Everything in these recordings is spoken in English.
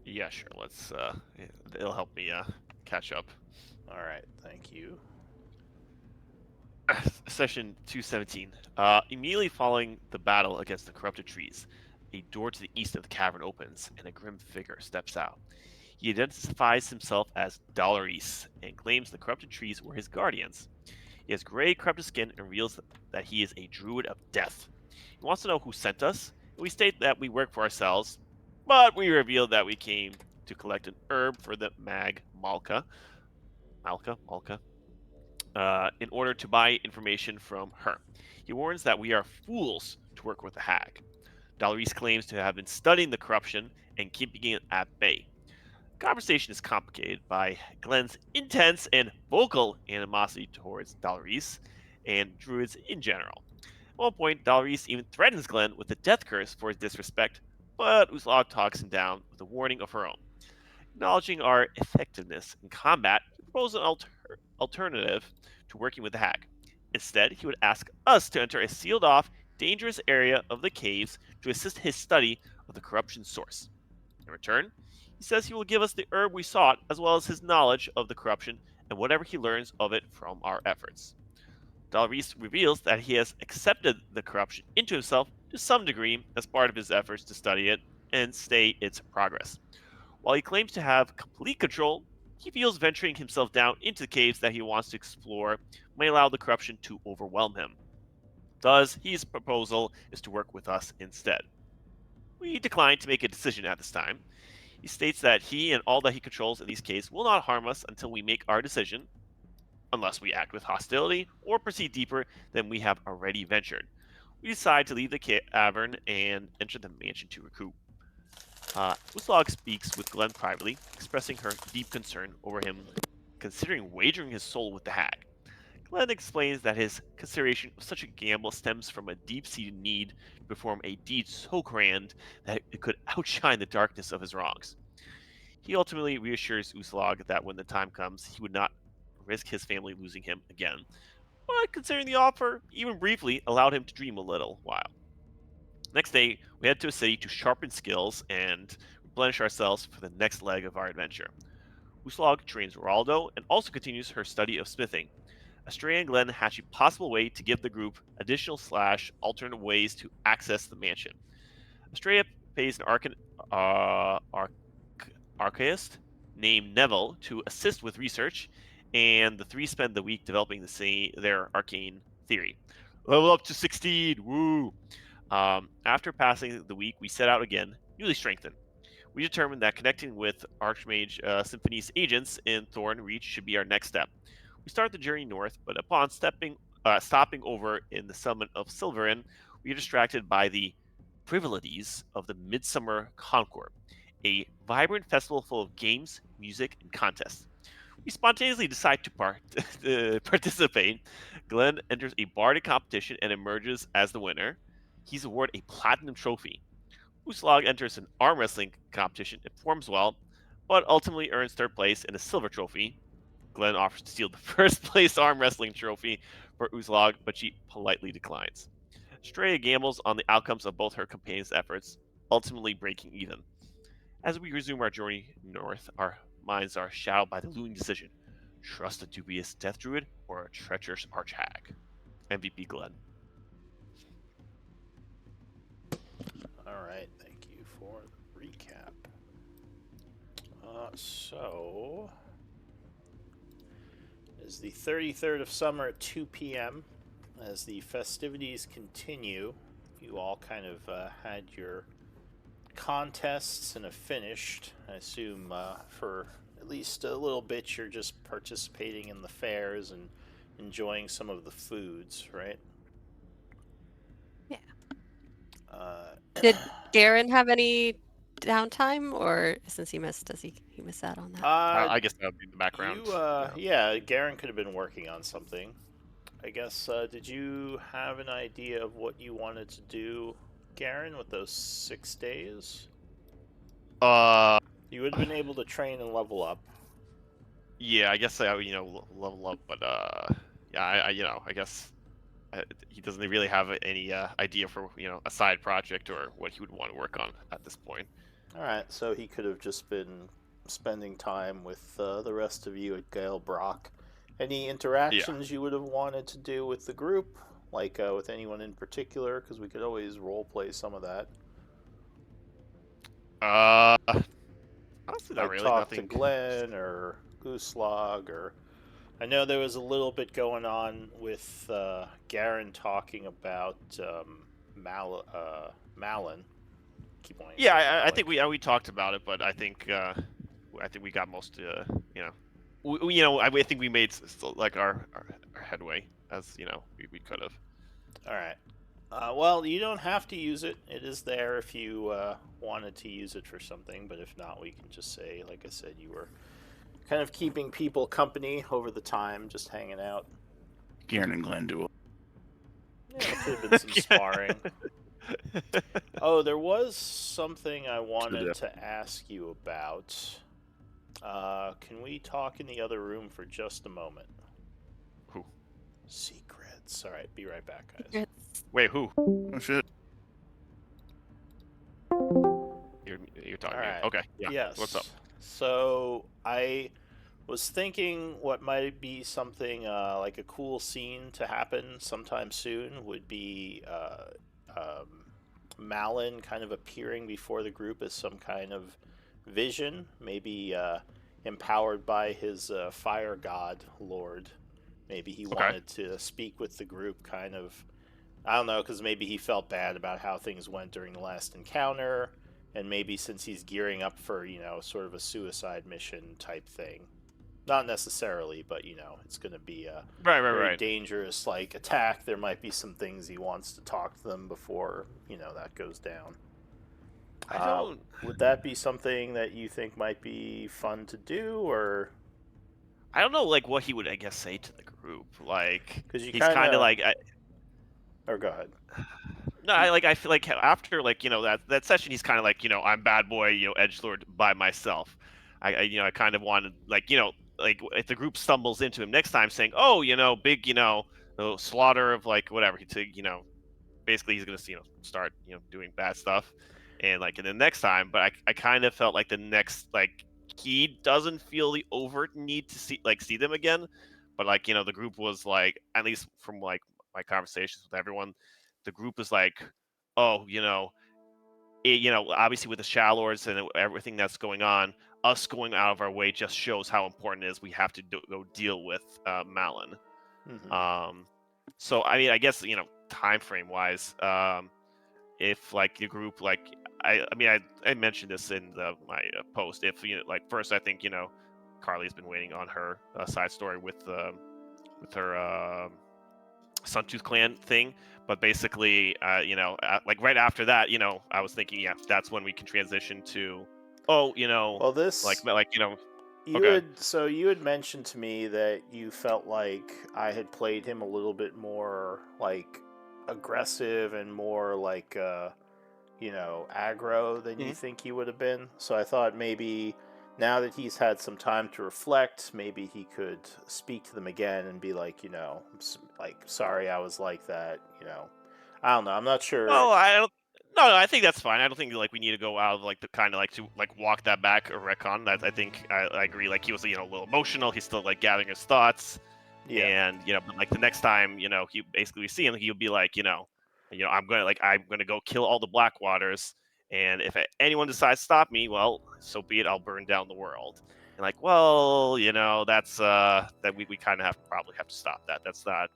Yeah, sure. Let's. It'll help me catch up. All right, thank you. Session 217. Immediately following the battle against the corrupted trees, a door to the east of the cavern opens, and a grim figure steps out. He identifies himself as Dalaris and claims the corrupted trees were his guardians. He has gray, corrupted skin and reveals that he is a druid of death. He wants to know who sent us, and we state that we work for ourselves, but we reveal that we came to collect an herb for the mag Malka, in order to buy information from her. He warns that we are fools to work with the hag. Dalaris claims to have been studying the corruption and keeping it at bay. Conversation is complicated by Glenn's intense and vocal animosity towards Dalaris and druids in general. At one point, Dalaris even threatens Glenn with a death curse for his disrespect, but Uslog talks him down with a warning of her own. Acknowledging our effectiveness in combat, he proposed an alternative to working with the hag. Instead, he would ask us to enter a sealed off, dangerous area of the caves to assist his study of the corruption source. In return, he says he will give us the herb we sought, as well as his knowledge of the corruption and whatever he learns of it from our efforts. Dalris reveals that he has accepted the corruption into himself to some degree as part of his efforts to study it and stay its progress. While he claims to have complete control, he feels venturing himself down into the caves that he wants to explore may allow the corruption to overwhelm him. Thus, his proposal is to work with us instead. We decline to make a decision at this time. He states that he and all that he controls in these caves will not harm us until we make our decision, unless we act with hostility or proceed deeper than we have already ventured. We decide to leave the cavern and enter the mansion to recoup. Uslog speaks with Glenn privately, expressing her deep concern over him considering wagering his soul with the hag. Glenn explains that his consideration of such a gamble stems from a deep seated need to perform a deed so grand that it could outshine the darkness of his wrongs. He ultimately reassures Uslog that when the time comes, he would not risk his family losing him again, but considering the offer, even briefly, allowed him to dream a little while. Next day, we head to a city to sharpen skills and replenish ourselves for the next leg of our adventure. Uslog trains Raldo and also continues her study of smithing. Astrea and Glenn hatch a possible way to give the group additional slash alternate ways to access the mansion. Astrea pays an archaist named Neville to assist with research, and the three spend the week developing their arcane theory. Level up to 16! Woo! After passing the week, we set out again, newly strengthened. We determined that connecting with Archmage Symphony's agents in Thorn Reach should be our next step. We start the journey north, but upon stopping over in the settlement of Silverin, we are distracted by the frivolities of the Midsummer Concord, a vibrant festival full of games, music, and contests. We spontaneously decide to participate. Glenn enters a bardic competition and emerges as the winner. He's awarded a platinum trophy. Uslag enters an arm wrestling competition and performs well, but ultimately earns third place in a silver trophy. Glenn offers to steal the first place arm wrestling trophy for Uslag, but she politely declines. Straya gambles on the outcomes of both her companions' efforts, ultimately breaking even. As we resume our journey north, our minds are shadowed by the looming decision: trust a dubious death druid or a treacherous archhag. MVP Glenn. All right, thank you for the recap. So, it is the 33rd of summer at 2 p.m. As the festivities continue, you all kind of had your contests and have finished. I assume for at least a little bit you're just participating in the fairs and enjoying some of the foods, right? Yeah. Uh, Did Garen have any downtime, or since he missed, does he miss out on that? uh, I guess that would be the background. yeah, Garen could have been working on something. I guess, did you have an idea of what you wanted to do, Garen, with those 6 days? Uh, You would have been able to train and level up. yeah, I guess level up, but yeah, I guess he doesn't really have any idea for a side project or what he would want to work on at this point. All right, so he could have just been spending time with the rest of you at Gale Brock. Any Yeah. interactions you would have wanted to do with the group, like with anyone in particular? Because we could always role play some of that. Uh, honestly, not Like really. talk to Nothing. Glenn or Gooslog, or I know there was a little bit going on with Garen talking about Malin. Keep wanting to Yeah, say I think Malik. we talked about it, but I think we got most. You know, I think we made like our headway as we could have. All right. Well, you don't have to use it. It is there if you wanted to use it for something, but if not, we can just say, like I said, you were kind of keeping people company over the time, just hanging out. Garen and Glenn duel. Yeah, it could have been some sparring. Oh, there was something I wanted to ask you about. Can we talk in the other room for just a moment? Who? Secrets. All right, be right back, guys. Secrets. Wait, who? Oh shit. You're talking All to me. right. Okay. Yeah. Yes. What's up? So I was thinking what might be something like a cool scene to happen sometime soon would be Malin kind of appearing before the group as some kind of vision, maybe empowered by his fire god lord. Maybe he Okay. wanted to speak with the group, kind of. I don't know, because maybe he felt bad about how things went during the last encounter, and maybe since he's gearing up for, sort of a suicide mission type thing. Not necessarily, but, it's going to be a very Right. dangerous, like, attack. There might be some things he wants to talk to them before, that goes down. I don't. Would that be something that you think might be fun to do, or I don't know, like what he would, I guess, say to the group. Like because you he's kind kind of of, like, or go ahead. no, I feel like after like that session, he's kind of like I'm bad boy, edgelord by myself. I kind of wanted like like if the group stumbles into him next time saying, oh big slaughter of like whatever, to basically he's gonna start doing bad stuff, and like in the next time. But I kind of felt like the next like he doesn't feel the overt need to see them again, but like the group was like, at least from like my conversations with everyone, the group is like, oh obviously with the Shadowlords and everything that's going on, us going out of our way just shows how important it is we have to go deal with Malin. Hmm. So I mean, I guess time frame wise, if like the group like I mean I mentioned this in my post. If like first I think Carly's been waiting on her side story with her Suntooth clan thing, but basically like right after that I was thinking yeah that's when we can transition to oh Well, like okay you had mentioned to me that you felt like I had played him a little bit more like aggressive and more like aggro than you Mhm. think he would have been. So I thought maybe now that he's had some time to reflect, maybe he could speak to them again and be like, like sorry I was like that. I don't know. I'm not sure. Well, I don't. No, I think that's fine. I don't think like we need to go out of like the kind of like to like walk that back or retcon. That I think I agree. Like he was a little emotional. He's still like gathering his thoughts, Yeah. and but like the next time he basically we see him, he'll be like I'm gonna go kill all the Blackwaters, and if anyone decides to stop me, well, so be it. I'll burn down the world. And like, well, that's that we kind of probably have to stop that. That's not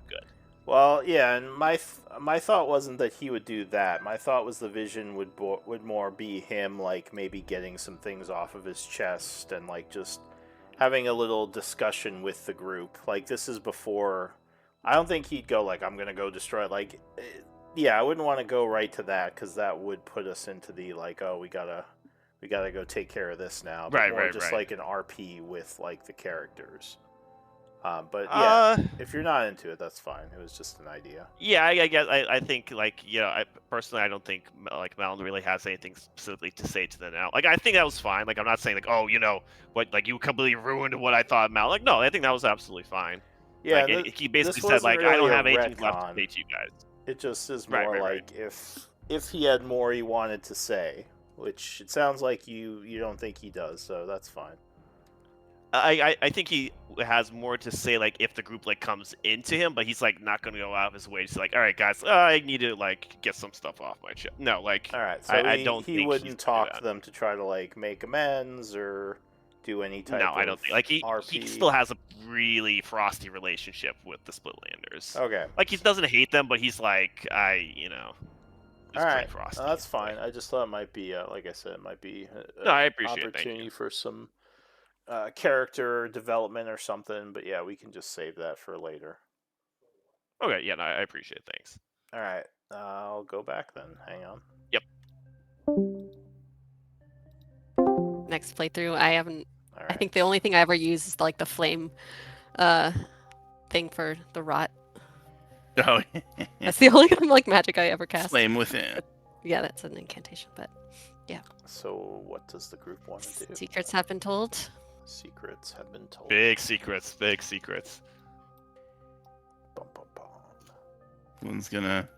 good. Well, yeah, and my thought wasn't that he would do that. My thought was the vision would more be him like maybe getting some things off of his chest and like just having a little discussion with the group. Like this is before. I don't think he'd go like I'm gonna go destroy. Like, yeah, I wouldn't want to go right to that because that would put us into the like, oh, we gotta go take care of this now. But more just Right. like an RP with like the characters. But yeah, Uh, if you're not into it, that's fine. It was just an idea. Yeah, I guess I think like I personally I don't think like Malin really has anything specifically to say to them now. Like I think that was fine. Like I'm not saying like oh what like you completely ruined what I thought of Malin. Like no, I think that was absolutely fine. Yeah, Like and he this basically said wasn't like I really don't a have anything left to retcon. say to you guys. It just is Right, more right, right. like if he had more he wanted to say, which it sounds like you don't think he does, so that's fine. I think he has more to say like if the group like comes into him, but he's like not gonna go out of his way to like, all right, guys, I need to like get some stuff off my chest. No, like All right, so I don't he think he's wouldn't gonna do talk to that. them to try to like make amends or do any type No, of I don't think like he RP. still has a really frosty relationship with the Splitlanders. Okay. Like he doesn't hate them, but he's like All it's pretty right, frosty. that's fine. I just thought it might be, like I said, it might be No, an I appreciate it. Thank opportunity you. for some character development or something. But yeah, we can just save that for later. Okay, yeah, no, I appreciate it. Thanks. All right, I'll go back then. Hang on. Yep. Next playthrough, I haven't. All I right. think the only thing I ever use is like the flame, thing for the rot. Oh, That's the only like magic I ever cast. flame within. Yeah, that's an incantation, but So what does the group want to do? secrets have been told. Secrets have been told. Big secrets. Big secrets. Bum, bum, bum. One's gonna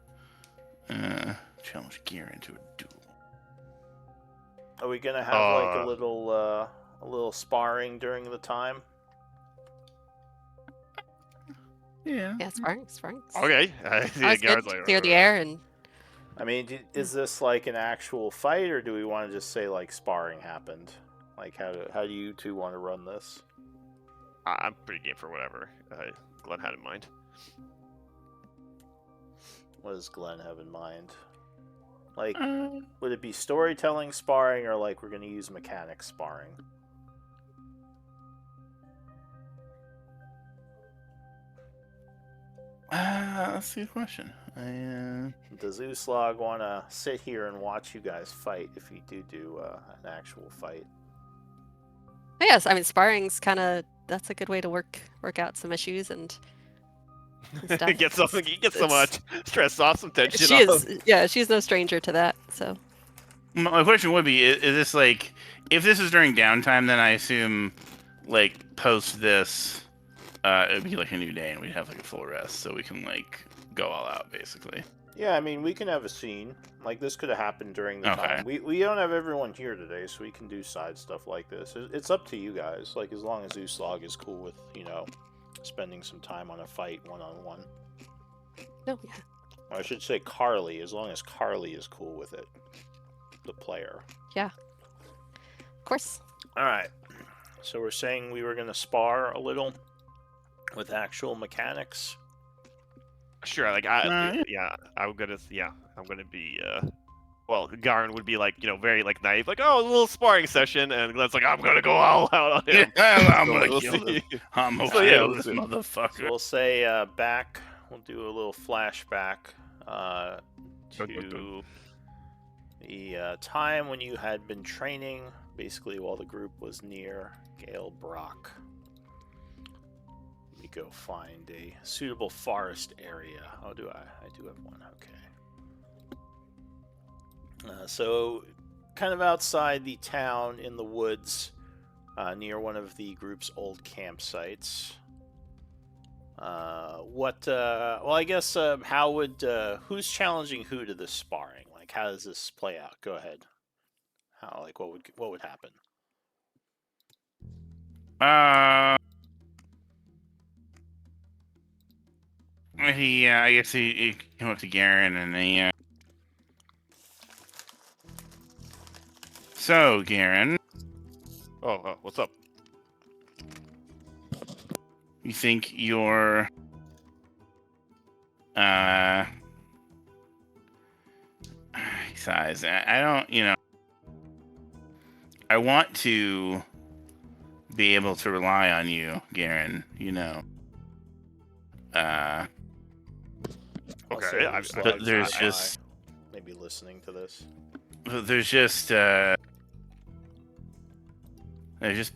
challenge Garen to a duel. Are we gonna have like a little sparring during the time? Yeah. Yeah, sparring. Okay. I The was good. guard's like, Clear the air and I mean, is this like an actual fight, or do we want to just say like sparring happened? Like, how do you two want to run this? I'm pretty game for whatever Glenn had in mind. What does Glenn have in mind? Like, would it be storytelling sparring, or like we're gonna use mechanics sparring? That's a good question. Does Uslog want to sit here and watch you guys fight if you do an actual fight? yes, I mean sparring's kind of that's a good way to work out some issues and stuff. Get some It's- stress off, some tension She off. is, yeah, she's no stranger to that. So My question would be: is this like, if this is during downtime, then I assume, like post this, it would be like a new day, and we'd have like a full rest, so we can like go all out, basically. Yeah, I mean, we can have a scene. Like, this could have happened during the Okay. time. We don't have everyone here today, so we can do side stuff like this. It's up to you guys. Like, as long as Uslog is cool with, spending some time on a fight one-on-one. no, yeah, Or I should say Carly, as long as Carly is cool with it. The player. of course. Alright. So we're saying we were going to spar a little with actual mechanics. Sure, like yeah. I'm gonna be well, Garen would be like, very like naive, like, oh, a little sparring session, and Glenn's like, I'm gonna go all out on him. I'm So gonna we'll kill see. this. I'm gonna So, yeah, kill we'll this see. So motherfucker. we'll say back. We'll do a little flashback to the time when you had been training, basically while the group was near Gale Brock. Let me go find a suitable forest area. Oh, do I? I do have one. Okay. So, kind of outside the town in the woods, near one of the group's old campsites. Well, I guess, how would, who's challenging who to this sparring? Like, how does this play out? Go ahead. What would happen? I guess he came up to Garen and he. So, Garen, What's up? you think your size? I don't. I want to be able to rely on you, Garen. Also, Okay, there's I- like there's an just- eye maybe listening to this. there's just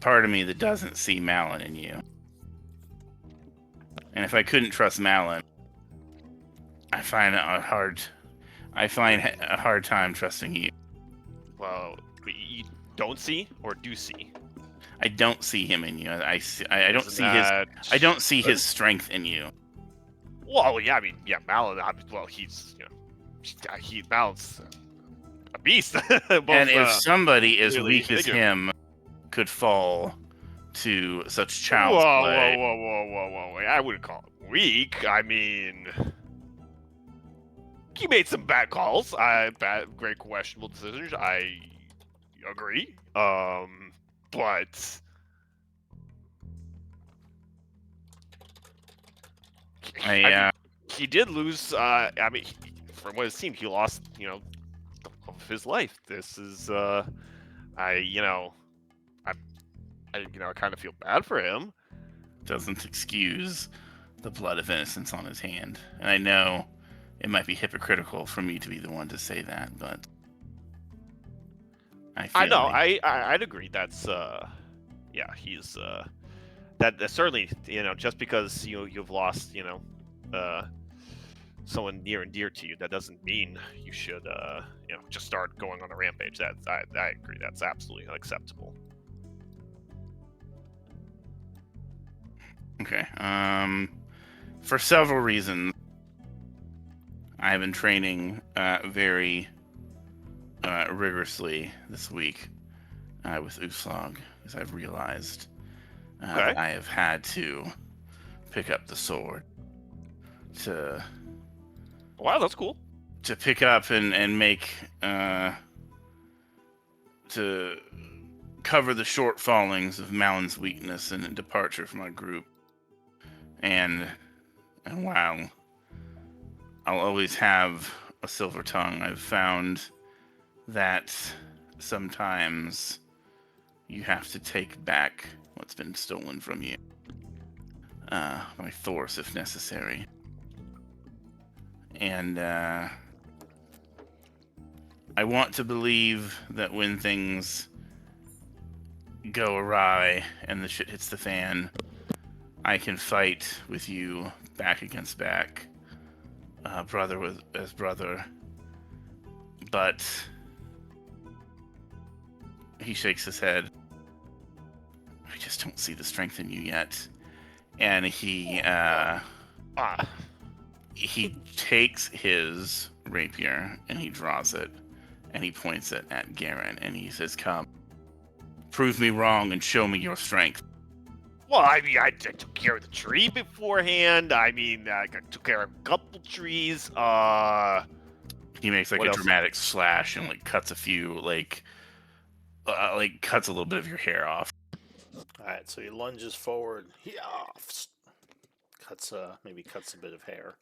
part of me that doesn't see Malin in you. And if I couldn't trust Malin, I find a hard time trusting you. Well, you don't see or do see? I don't see him in you. I don't Isn't see that- I don't see his strength in you. Well, yeah, I mean, yeah, Malin. Well, he's Malin's a beast. Both, And if somebody as really weak as bigger. him could fall to such Whoa, child's whoa, play, whoa, whoa, whoa, whoa! Wait, I wouldn't call him weak. I mean, he made some bad calls. Great questionable decisions. I agree. But I mean, I he did lose. I mean, from what it seemed, he lost. The love of his life. This is. I. I kind of feel bad for him. doesn't excuse the blood of innocence on his hand. And I know it might be hypocritical for me to be the one to say that, but I feel I know. like I'd agree. That's. Yeah. He's. That certainly. Just because you've lost. Someone near and dear to you, that doesn't mean you should. Just start going on a rampage. I agree. That's absolutely unacceptable. okay. For several reasons, I have been training very rigorously this week with Uslog, as I've realized Okay. that I have had to pick up the sword to Wow, that's cool. pick up and make to cover the shortfallings of Malon's weakness and departure from our group. And while I'll always have a silver tongue, I've found that sometimes you have to take back what's been stolen from you by force if necessary. And I want to believe that when things go awry and the shit hits the fan, I can fight with you back against back, brother as brother. But he shakes his head. I just don't see the strength in you yet. And he takes his rapier and he draws it and he points it at Garen and he says, "Come, prove me wrong and show me your strength." Well, I mean, I took care of the tree beforehand. I mean, I took care of a couple trees. He makes like What a else? dramatic slash and like cuts a few like cuts a little bit of your hair off. All right, so he lunges forward. Cuts a bit of hair.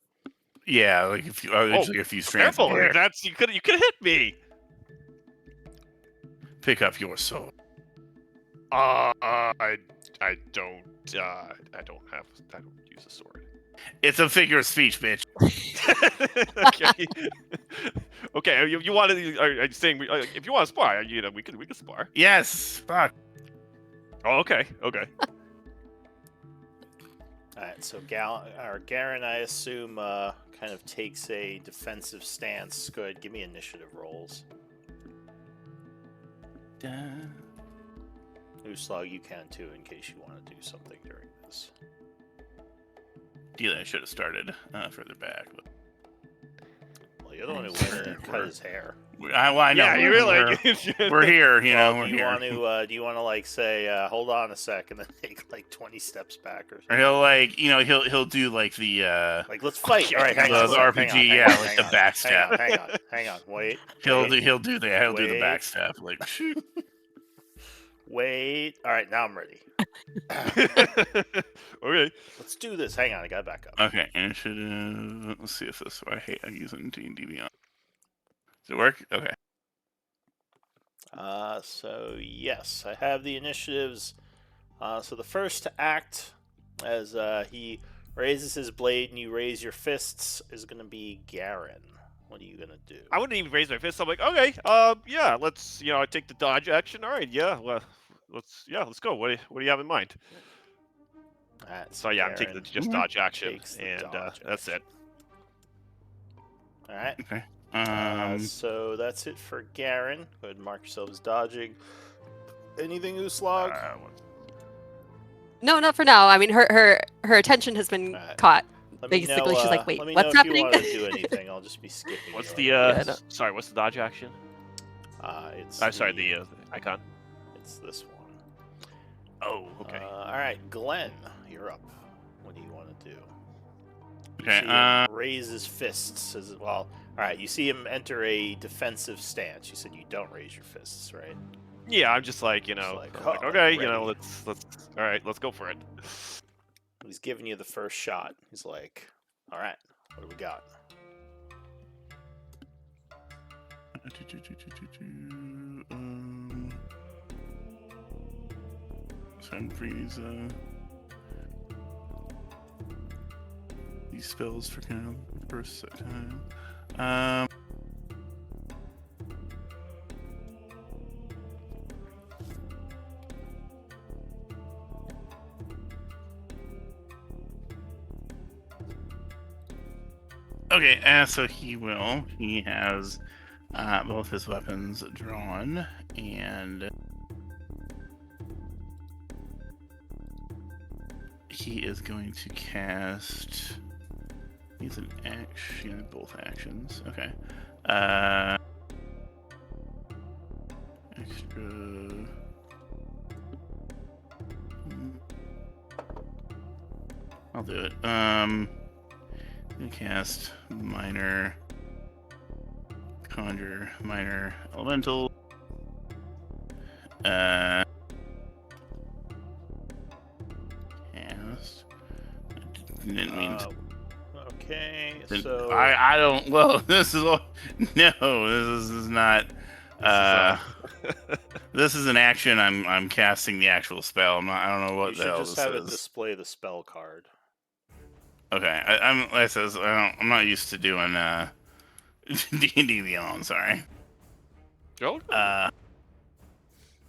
Yeah, like a few, like a few strands Careful! of hair. You could hit me. Pick up your sword. I don't use a sword. It's a figure of speech, bitch. Okay. Okay. You want to? Are you saying if you want to spar, we could spar. Yes, fuck. Oh, okay. Okay. All right, so Garen, I assume, kind of takes a defensive stance. Go ahead, give me initiative rolls. Uslog, you can too, in case you want to do something during this. Ideally, I should have started further back. But Well, you're the one who went in and cut his hair. I know. Yeah, you really. We're here, you know. Well, We're do you here. want to? Do you want to like say, hold on a sec, and then take like 20 steps back or Or something? he'll like, he'll do like the Like, let's fight. All right, hang the on. hang on, RPG, hang yeah, on, like hang the on, backstab. Hang on. Wait. He'll wait, do he'll do that. He'll do the Wait. backstab. Like, shoot. Wait. All right, now I'm ready. Okay. Let's do this. Hang on, I gotta back up. Okay, initiative. Let's see if this. I hate using D&D Beyond. Does it work? Okay. So yes, I have the initiatives. So the first to act, as he raises his blade and you raise your fists, is going to be Garen. What are you going to do? I wouldn't even raise my fist. I'm like, okay, yeah, let's, I take the dodge action. All right, yeah, well, let's go. What do you have in mind? Alright, So yeah, I'm taking the just dodge action, takes the and dodge that's it. Alright. Okay. So that's it for Garen. Go ahead and mark yourself as dodging. Anything, Uslog? No, not for now. I mean, her attention has been Alright. caught. Let me Basically, know, she's like, wait, let me what's know happening? If you want to do anything, I'll just be skipping. What's you the anyway. no. sorry? What's the dodge action? It's I'm sorry, the icon. it's this one. Oh, okay. All right, Glenn, you're up. What do you want to do? You Okay. see him raise his fists as well. All right, you see him enter a defensive stance. You said you don't raise your fists, right? Yeah, I'm just like, Just like, I'm like, oh, okay, ready. let's all right, let's go for it. He's giving you the first shot. He's like, all right, what do we got? Time for these spells for kind of the first time. Okay, so he has both his weapons drawn, and he is going to cast. He's an action, both actions. Okay. Extra. I'll do it. Gonna cast conjure minor elemental. Cast. Didn't mean to. Okay, so I don't. Well, this is all. No, this is not. This is an action. I'm casting the actual spell. I don't know what you the should hell just this have it is. display the spell card. Okay, I'm. Like I says, I'm not used to doing D&D Beyond. Sorry. Go.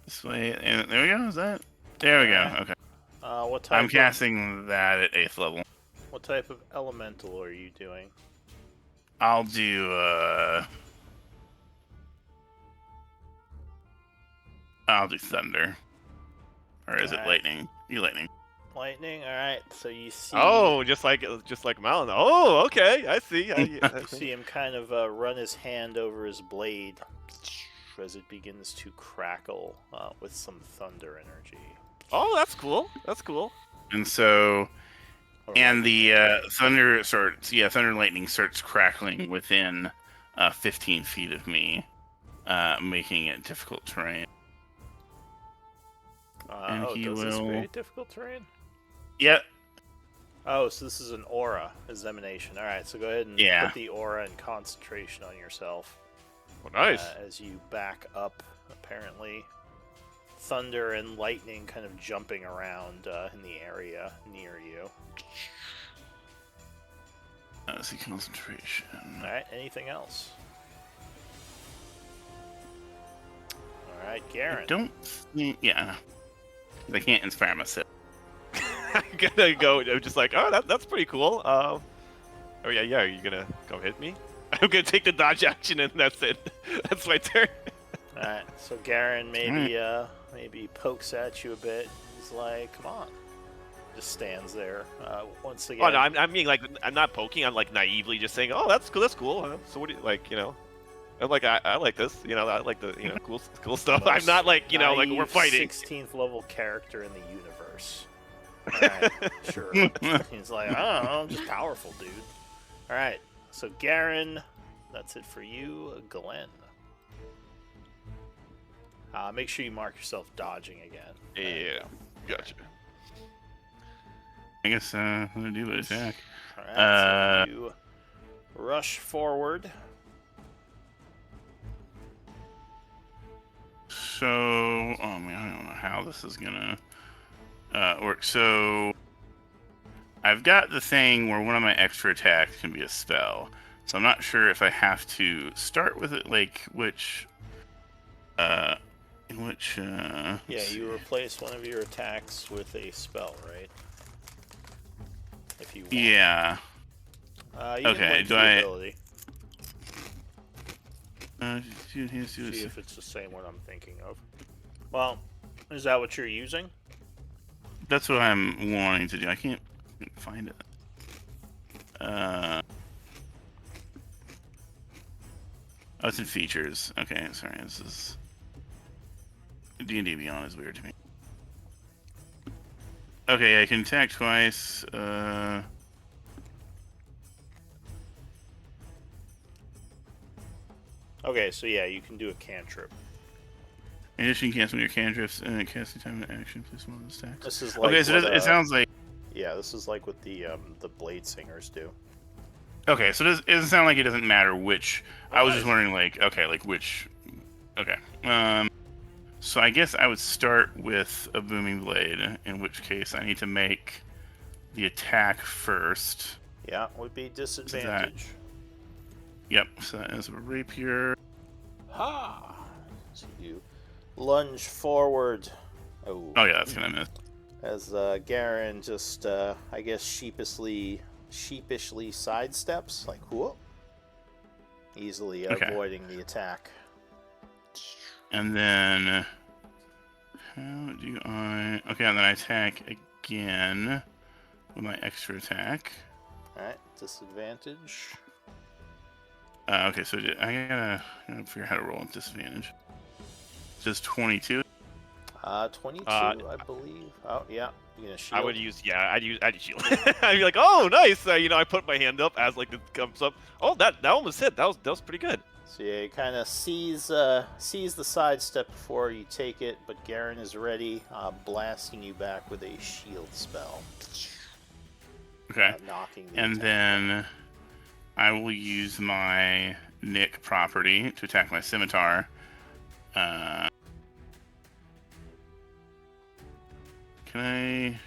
This way, and there we go. Is that? There we go. Alright. Okay. What type? I'm casting that at 8th level. What type of elemental are you doing? I'll do thunder. Or is it Alright. lightning? Lightning. Lightning. All right. So you see. Oh, just like Malin. Oh, okay. I see. You see him kind of run his hand over his blade as it begins to crackle with some thunder energy. Oh, that's cool. That's cool. And so, Or and lightning. the thunder thunder and lightning starts crackling within 15 feet of me, making it difficult terrain. And he does this will- create difficult terrain? Yep. Oh, so this is an aura emanation. All right, so go ahead and Yeah. put the aura and concentration on yourself. Oh, nice. As you back up, apparently, thunder and lightning kind of jumping around in the area near you. See concentration. All right, anything else? All right, I Garen. don't think. Yeah. I can't inspire myself. I'm gonna go. I'm just like, oh, that's pretty cool. Oh yeah. Are you gonna go hit me? I'm gonna take the dodge action and that's it. That's my turn. All right, so Garen maybe pokes at you a bit. He's like, "Come on," just stands there. Once again. Oh no, I'm being like, I'm not poking. I'm like naively just saying, oh, that's cool. That's cool. So what do you like? I'm like, I like this. I like the cool stuff. I'm not like like we're fighting. 16th level character in the universe. Alright, sure. He's like, I don't know, I'm just powerful, dude. Alright, so Garen, that's it for you. Glenn. Make sure you mark yourself dodging again. Yeah, gotcha. I guess I'm gonna do an attack. Alright, so you rush forward. So, oh man, I don't know how this is gonna work. So, I've got the thing where one of my extra attacks can be a spell. So I'm not sure if I have to start with it, like which, Yeah, you replace one of your attacks with a spell, right? If you want. Yeah. You Okay, can link do the I- ability. See See if it's the same one I'm thinking of. Well, is that what you're using? That's what I'm wanting to do. I can't find it. Oh, it's in features. Okay, sorry. This is D&D Beyond is weird to me. Okay, I can attack twice. Okay, so yeah, you can do a cantrip. In addition, you cancel your cantrips and casting time and action. Please one of the stacks. This is like Okay, so what, it sounds like. yeah, this is like what the Blade Singers do. Okay, so it doesn't sound like it doesn't matter which. I was just Nice. wondering, like, okay, like which. Okay. So I guess I would start with a booming blade. In which case, I need to make the attack first. Yeah, would be disadvantage. Yep. So that is a rapier. Ha! So you lunge forward. Oh. Oh yeah, that's gonna miss. As Garen just, I guess, sheepishly sidesteps, like whoop, easily Okay. avoiding the attack. And then how do I? Okay, and then I attack again with my extra attack. All right, disadvantage. Okay, so I gotta figure out how to roll with disadvantage. Just 22. 22, I believe. Oh yeah, you gonna shield? I would use, I'd use shield. I'd be like, oh, nice. I put my hand up as like it comes up. Oh, that almost hit. That was pretty good. So yeah, you kind of sees the sidestep before you take it, but Garen is ready, blasting you back with a shield spell. Okay. Knocking the And attack. then I will use my Nick property to attack my scimitar. Can I?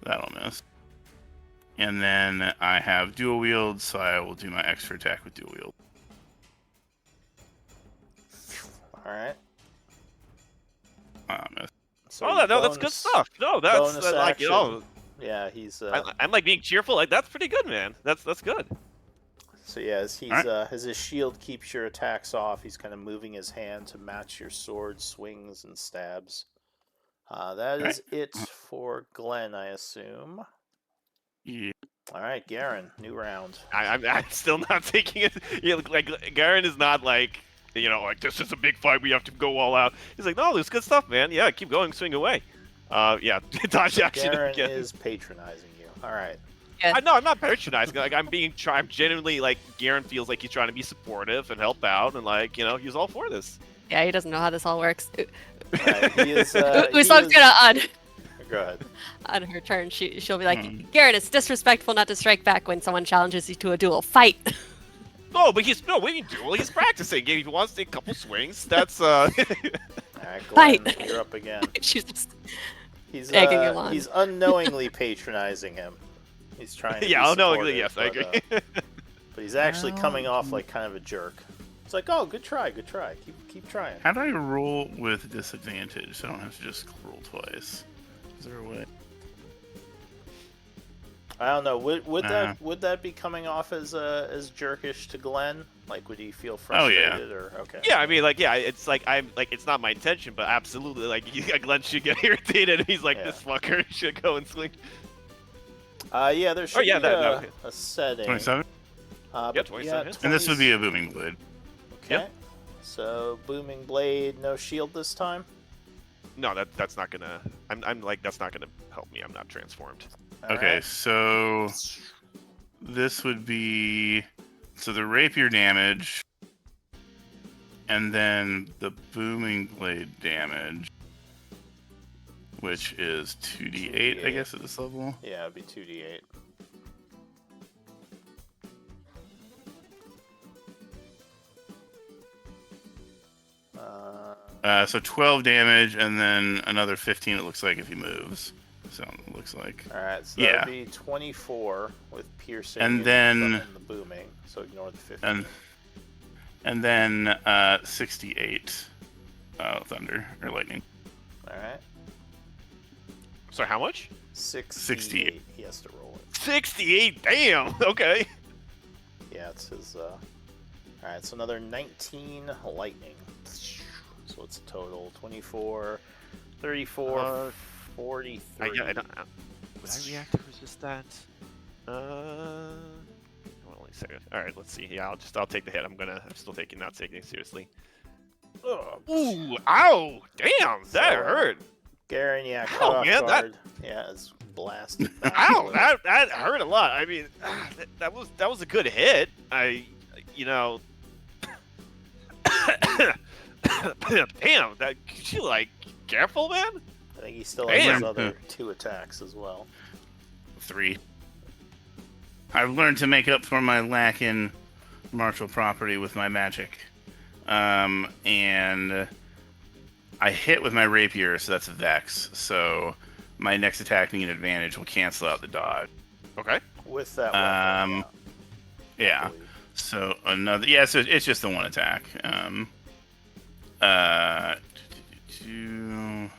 That'll miss. And then I have dual wield, so I will do my extra attack with dual wield. All right. Miss. So Oh, no, that's good bonus- stuff. No, that's bonus like, action. Yeah, he's. I'm like being cheerful. Like that's pretty good, man. That's good. So yeah, as he's Alright. as his shield keeps your attacks off, he's kind of moving his hand to match your sword swings and stabs. That is it for Glenn, I assume. Yeah. All right, Garen, new round. I'm still not taking it. Yeah, like Garen is not like like this is a big fight. We have to go all out. He's like, no, there's good stuff, man. Yeah, keep going, swing away. Yeah, dodge action Garen again. is patronizing you. All right. No, I'm not patronizing. Like I'm genuinely like Garen feels like he's trying to be supportive and help out, and like he's all for this. Yeah, he doesn't know how this all works. All right, he is. Usopp's gonna Go ahead. on her turn. She'll be like, Garen, it's disrespectful not to strike back when someone challenges you to a duel. Fight. No, but we can duel. He's practicing. If he wants to take a couple swings, that's All right, Glenn, Fight. you're up again. She's just He's egging him on. he's unknowingly patronizing him. He's trying to be yeah. Oh no, supportive, yes, I but, agree. but he's actually coming off like kind of a jerk. It's like, oh, good try. Keep trying. How do I roll with disadvantage so I don't have to just roll twice? Is there a way? I don't know. Would that be coming off as jerkish to Glenn? Like, would he feel frustrated or okay? Yeah, I mean, like, yeah, it's like it's not my intention, but absolutely, like, Glenn should get irritated. He's like, this fucker should go and swing. Yeah, there should be a setting. 27. Yeah, 27. And this would be a booming blade. Okay. Yep. So booming blade, no shield this time. No, that's not gonna. I'm like that's not gonna help me. I'm not transformed. All Okay, right. so this would be the rapier damage, and then the booming blade damage, which is 2d8, I guess, at this level. Yeah, it'd be 2d8. So 12 damage, and then another 15. It looks like if he moves. So it looks like. All right, so Yeah. that'd be 24 with piercing And then- the booming. So ignore the 15. And then 68 thunder or lightning. All right, So how much? 68. He has to roll it. 68. Damn. Okay. Yeah, it's his. All right, so another 19 lightning. So it's a total 24, 34, 43. I don't. Would I react to resist that? I want to really serious. All right, let's see. Yeah, I'll take the hit. I'm still not taking it seriously. Oh, Ooh, ow, damn, So, that hurt. Garen, yeah, Ow, caught off man, guard. Yeah, is blasted back. a Ow, little. that hurt a lot. I mean, that was a good hit. You know, damn, that you like careful, man. I think he still has Damn. his other 2 attacks as well. 3. I've learned to make up for my lack in martial property with my magic. And I hit with my rapier, so that's a Vex. So my next attack being an advantage will cancel out the dodge. Okay. With that weapon, I Yeah. believe. So another. Yeah. So it's just the 1 attack.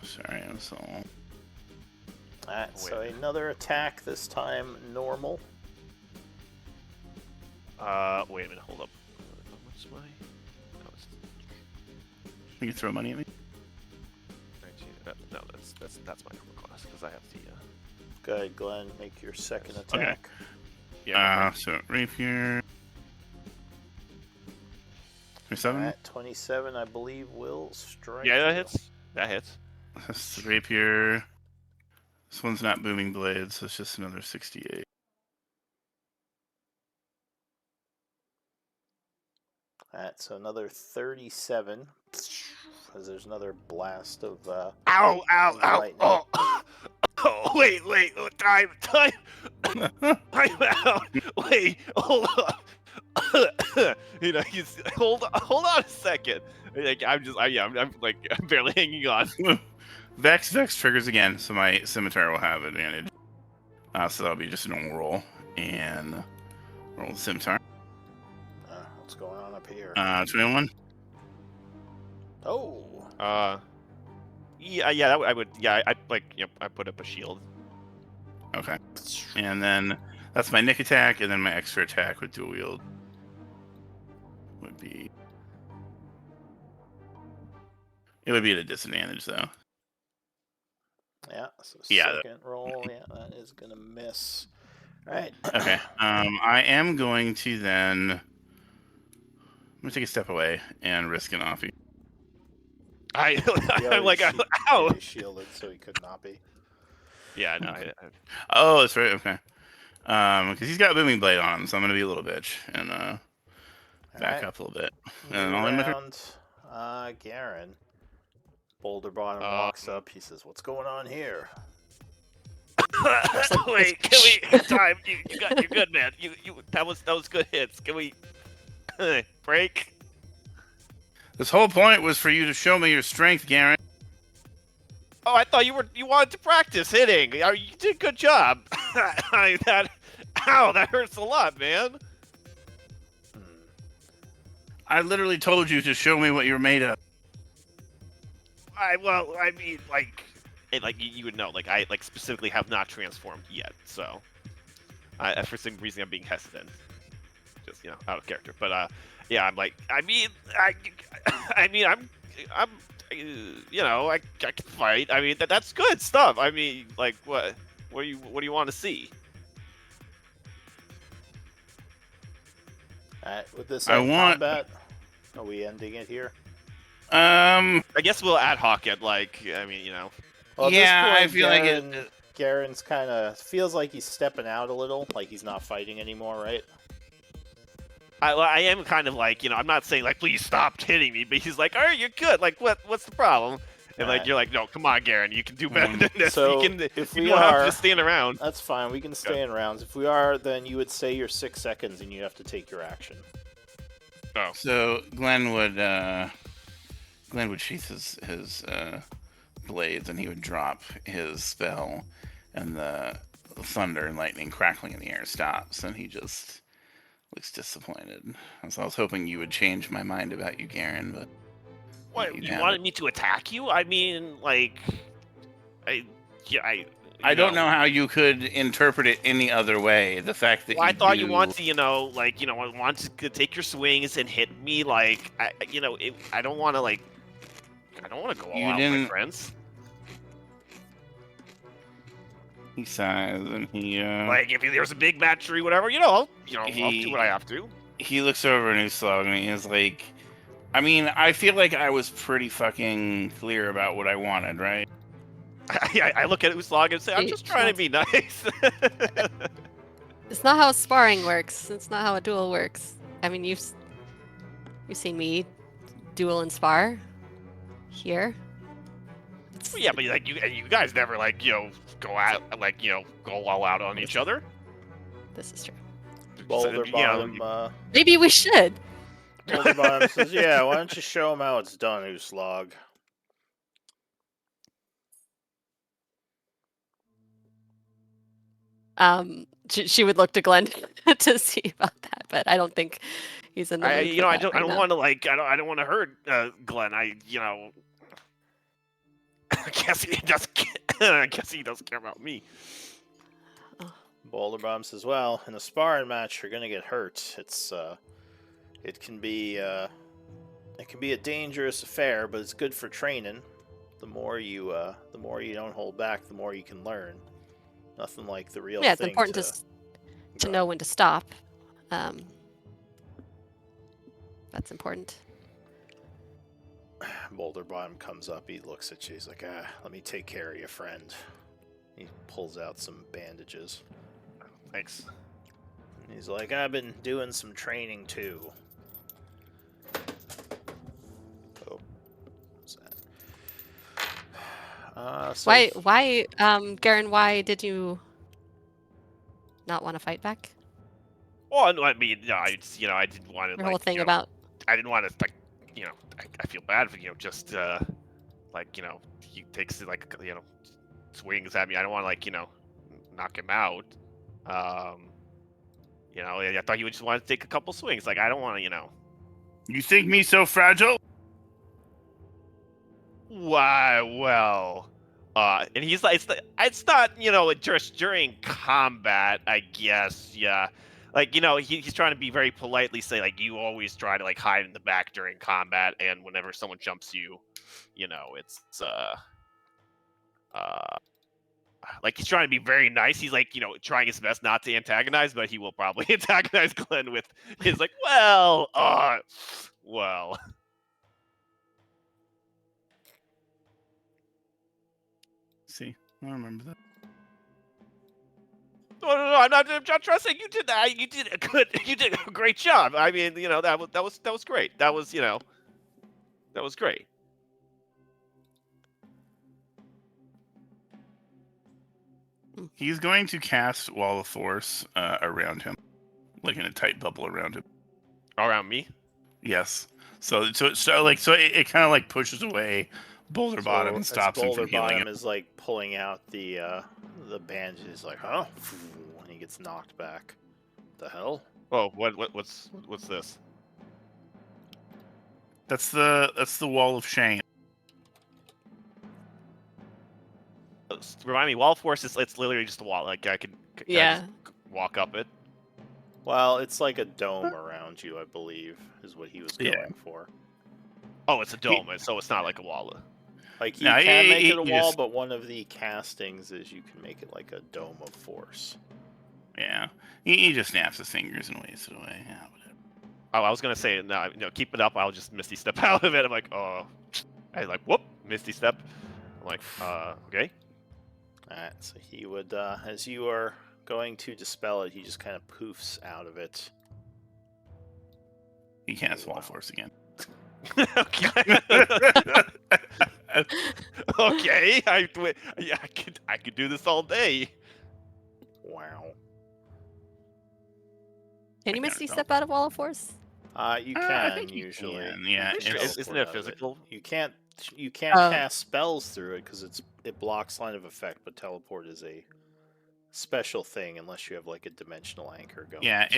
Sorry, I'm so. Alright, so another attack, this time normal. Wait a minute, hold up. What's my? No, it's You can throw money at me. 19. No, that's my normal class because I have the. Go ahead, Glenn, make your second Okay. attack. So rapier. 27. Alright, 27, I believe, will strike. Yeah, that you. hits. That hits. That's the rapier. This one's not booming blades, so it's just another 68. Alright, so another 37. Because there's another blast of Ow! Ow! Ow! lightning. Oh! Oh! Wait! Time! Time out! Wait! Hold on! You know, hold on a second. Like I'm barely hanging on. Vex triggers again, so my scimitar will have advantage. So that'll be just a normal roll. And roll the scimitar. What's going on up here? 21. Oh! Yeah, that I would. Yeah, I put up a shield. Okay. And then that's my nick attack, and then my extra attack with dual wield would be. It would be at a disadvantage, though. Yeah, so Yeah, second roll, yeah, that is gonna miss. Alright. Okay. I am going to then. I'm gonna take a step away and risk an offie. I'm already like, shi- ow! already shielded, so he could not be. Yeah, no. Oh, that's right. Okay. Because he's got booming blade on him, so I'm gonna be a little bitch and back Alright. up a little bit. New And I'll end my turn. round, Garen. Boulder Bottom walks up. He says, "What's going on here?" Wait, can we? Time, you're good, man. That was good hits. Can we break? This whole point was for you to show me your strength, Garen. Oh, I thought you wanted to practice hitting. You did a good job. Ow, that hurts a lot, man. I literally told you to show me what you're made of. I mean, you would know. I specifically have not transformed yet, so for some reason I'm being hesitant, just out of character. But yeah, I'm like, I mean, I'm I can fight. I mean, that's good stuff. I mean, what do you want to see? Alright, with this I want- combat, are we ending it here? I guess we'll ad hoc it. Well, at Well, at Yeah, this I point, feel like it. Garen's kind of feels like he's stepping out a little, like he's not fighting anymore, right? I am kind of I'm not saying please stop hitting me, but he's like, all right, you're good. What's the problem? And Alright. you're like, no, come on, Garen, you can do better than this. So, you if you we don't have are- to just stand around. That's fine. We can stay in rounds. If we are, then you would say your 6 seconds, and you have to take your action. Oh, So Glenn would sheath his blades, and he would drop his spell, and the thunder and lightning crackling in the air stops, and he just looks disappointed. So I was hoping you would change my mind about you, Garen, but what? you You have wanted it. me to attack you? I mean, I don't know how you could interpret it any other way. The fact that Well, I thought you do- wanted to, want to take your swings and hit me. I don't want to I don't want to go all You out with my didn't- friends. He sighs and he Like if there's a big bad tree, whatever, I'll do what I have to. he looks over and Uslag and he's like, I mean, I feel like I was pretty fucking clear about what I wanted, right? I look at Uslag and say, I'm She just trying to be nice. It's not how sparring works. It's not how a duel works. I mean, you've seen me duel and spar here. Well, yeah, but like you guys never like go out like go all out on each other. This is true. Boulder Bottom. Maybe we should. Boulder Bottom says, "Yeah, why don't you show him how it's done, Uslog?" She would look to Glenn to see about that, but I don't think he's in the mood for I that don't right now. want to I don't want to hurt Glenn. I guess he doesn't. I guess he doesn't care about me. Boulder Bottom says, "Well, in a sparring match, you're gonna get hurt. It can be a dangerous affair, but it's good for training. The more you don't hold back, the more you can learn. Nothing like the real Yeah, it's thing important to know when to stop. That's important." Boulder Bottom comes up. He looks at you. He's like, let me take care of you, friend." He pulls out some bandages. Thanks. And he's like, "I've been doing some training too." Oh, what's that? Why, Garen? Why did you not want to fight back? Well, no, I mean, no, I didn't want to Your whole thing about I didn't want to like, I feel bad for just he takes like swings at me. I don't want to like knock him out. I thought he would just want to take a couple swings. Like I don't want to You think me so fragile? Why? Well, and he's like, it's not just during combat, I guess. Yeah, like he's trying to be very politely say like you always try to like hide in the back during combat, and whenever someone jumps you, it's like he's trying to be very nice. He's like trying his best not to antagonize, but he will probably antagonize Glenn with his like, well. See, I remember that. No, I'm not trusting. You did that. You did You did a great job. I mean, that was great. That was great. He's going to cast Wall of Force around him, like in a tight bubble around him. Around me? Yes. So it kind of like pushes away Boulder Bottom and stops him from healing Boulder him. Bottom is like pulling out the bandage. He's like, "Huh?" And he gets knocked back. The hell? Oh, what's this? That's the Wall of Shame. Remind me, Wall of Force it's literally just a wall. Like I could yeah. just walk up it. Well, it's like a dome around you, I believe, is what he was going for. Oh, it's a dome, so it's not like a wall. Like you can make it a wall, but one of the castings is you can make it like a dome of force. Yeah, he just snaps his fingers and waves it away. Yeah, whatever. Oh, I was gonna say no, keep it up. I'll just Misty Step out of it. I'm like, oh, I like whoop, Misty Step. I'm like, okay. All right, so he would, as you are going to dispel it, he just kind of poofs out of it. He casts Wall of Force again. Okay. Okay. I could do this all day. Wow. Can you Misty Step out of Wall of Force? You I can think you usually. can, yeah. Isn't it physical? You can't cast spells through it because it blocks line of effect, but teleport is a special thing unless you have like a dimensional anchor going. Yeah,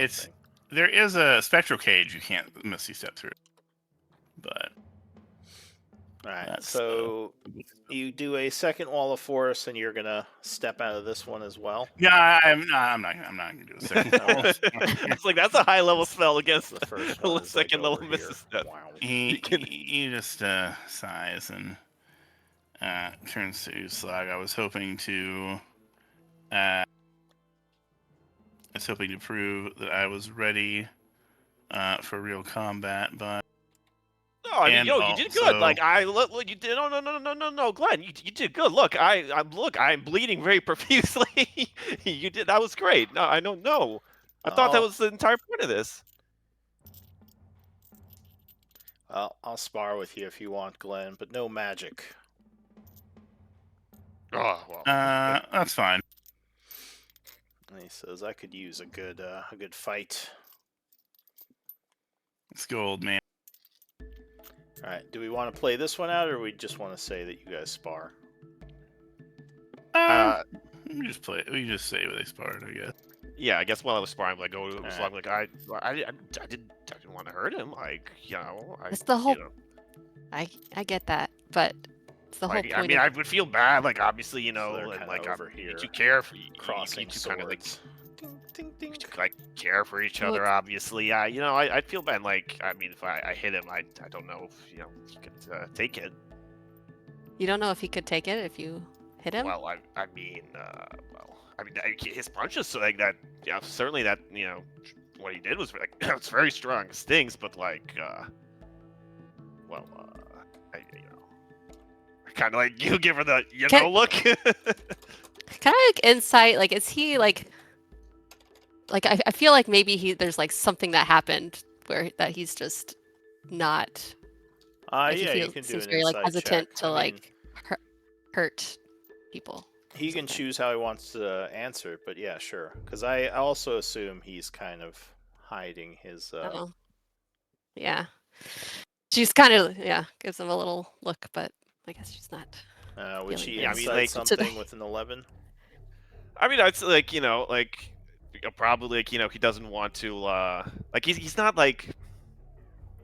there is a spectral cage you can't Misty Step through, but all right. So you do a second Wall of Force, and you're gonna step out of this one as well. yeah, I'm not gonna do a second Wall. It's like that's a high level spell against The first the one is second like level over here. misstep. Wow. He just sighs and turns to Uslag. I was hoping to I was hoping to prove that I was ready for real combat, but No, I mean, and yo, you did good. also Like look, you did. No, Glenn, you did good. Look, I'm bleeding very profusely. You did. That was great. No, I don't know. I thought that I'll was the entire point of this. I'll spar with you if you want, Glenn, but no magic. Oh well. that's fine. And he says I could use a good fight. Let's go, old man. All right, do we want to play this one out, or we just want to say that you guys spar? We just play. We just say what they sparred, I guess. Yeah, I guess while I was sparring, like, oh, it was Alright. like I didn't want to hurt him. Like, you know, That's the whole. you know, I get that, but it's the whole like, point. I mean, I would feel bad. Like, obviously, you So know, they're and kinda like, over you here, two care for crossing you two kind of like swords. Ding, ding, ding. like care for each Look. other. Obviously, you know, I'd feel bad. Like, I mean, if I hit him, I don't know if you know he could take it. You don't know if he could take it if you hit him. Well, I mean, his punches so like that. Yeah, certainly that you know what he did was like it's very strong. It stings, but like, you know, kind of like you give her the you Can- know look. Kind of like insight. Like, is he like? Like, I feel like maybe there's like something that happened where that he's just not. Like, Yeah, he you feels, can do seems an very like insight hesitant check. to I mean, like hurt people. he can choose how he wants to answer it, but yeah, sure. Because I also assume he's kind of hiding his. Oh, yeah. She's kind of gives him a little look, but I guess she's not. Would feeling she very Yeah, I mean, insight like something today. with an 11? I mean, I'd say like you know like probably like you know he doesn't want to like he's not like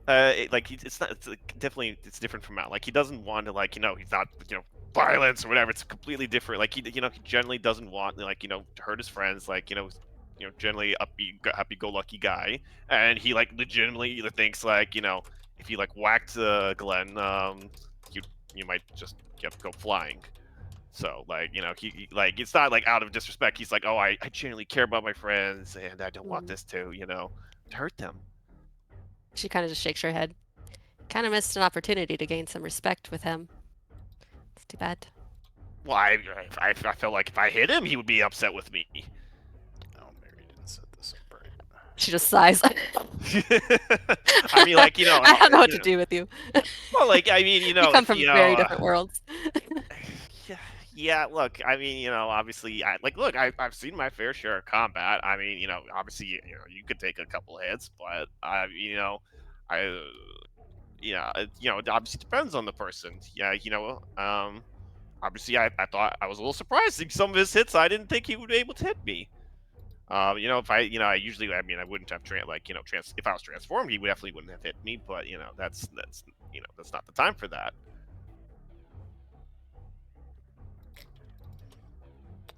it's not. It's like, definitely it's different from Matt. Like he doesn't want to like you know he's not you know violence or whatever. It's completely different. Like he you know he generally doesn't want like you know to hurt his friends. Like you know generally upbeat, happy-go-lucky guy, and he like legitimately either thinks like you know if he like whacked Glenn, you you might just go flying. So like you know like it's not like out of disrespect. He's like oh I genuinely care about my friends and I don't want Mm. this to you know to hurt them. She kind of just shakes her head. Kind of missed an opportunity to gain some respect with him. It's too bad. Well, I felt like if I hit him, he would be upset with me. Oh, Mary didn't set this up right. She just sighs. I mean, like you know, I don't know what you to do with you. well, like I mean, you We know, come from very different worlds. yeah, yeah. Look, I mean, you know, obviously, look, I've seen my fair share of combat. I mean, you know, obviously, you know, you could take a couple hits, but you know, I, yeah, you know, it obviously depends on the person. Yeah, you know, obviously, I thought I was a little surprised seeing some of his hits. I didn't think he would be able to hit me. You know, if I, you know, I usually, I mean, I wouldn't have like, you know, if I was transformed, he definitely wouldn't have hit me. But you know, you know, that's not the time for that.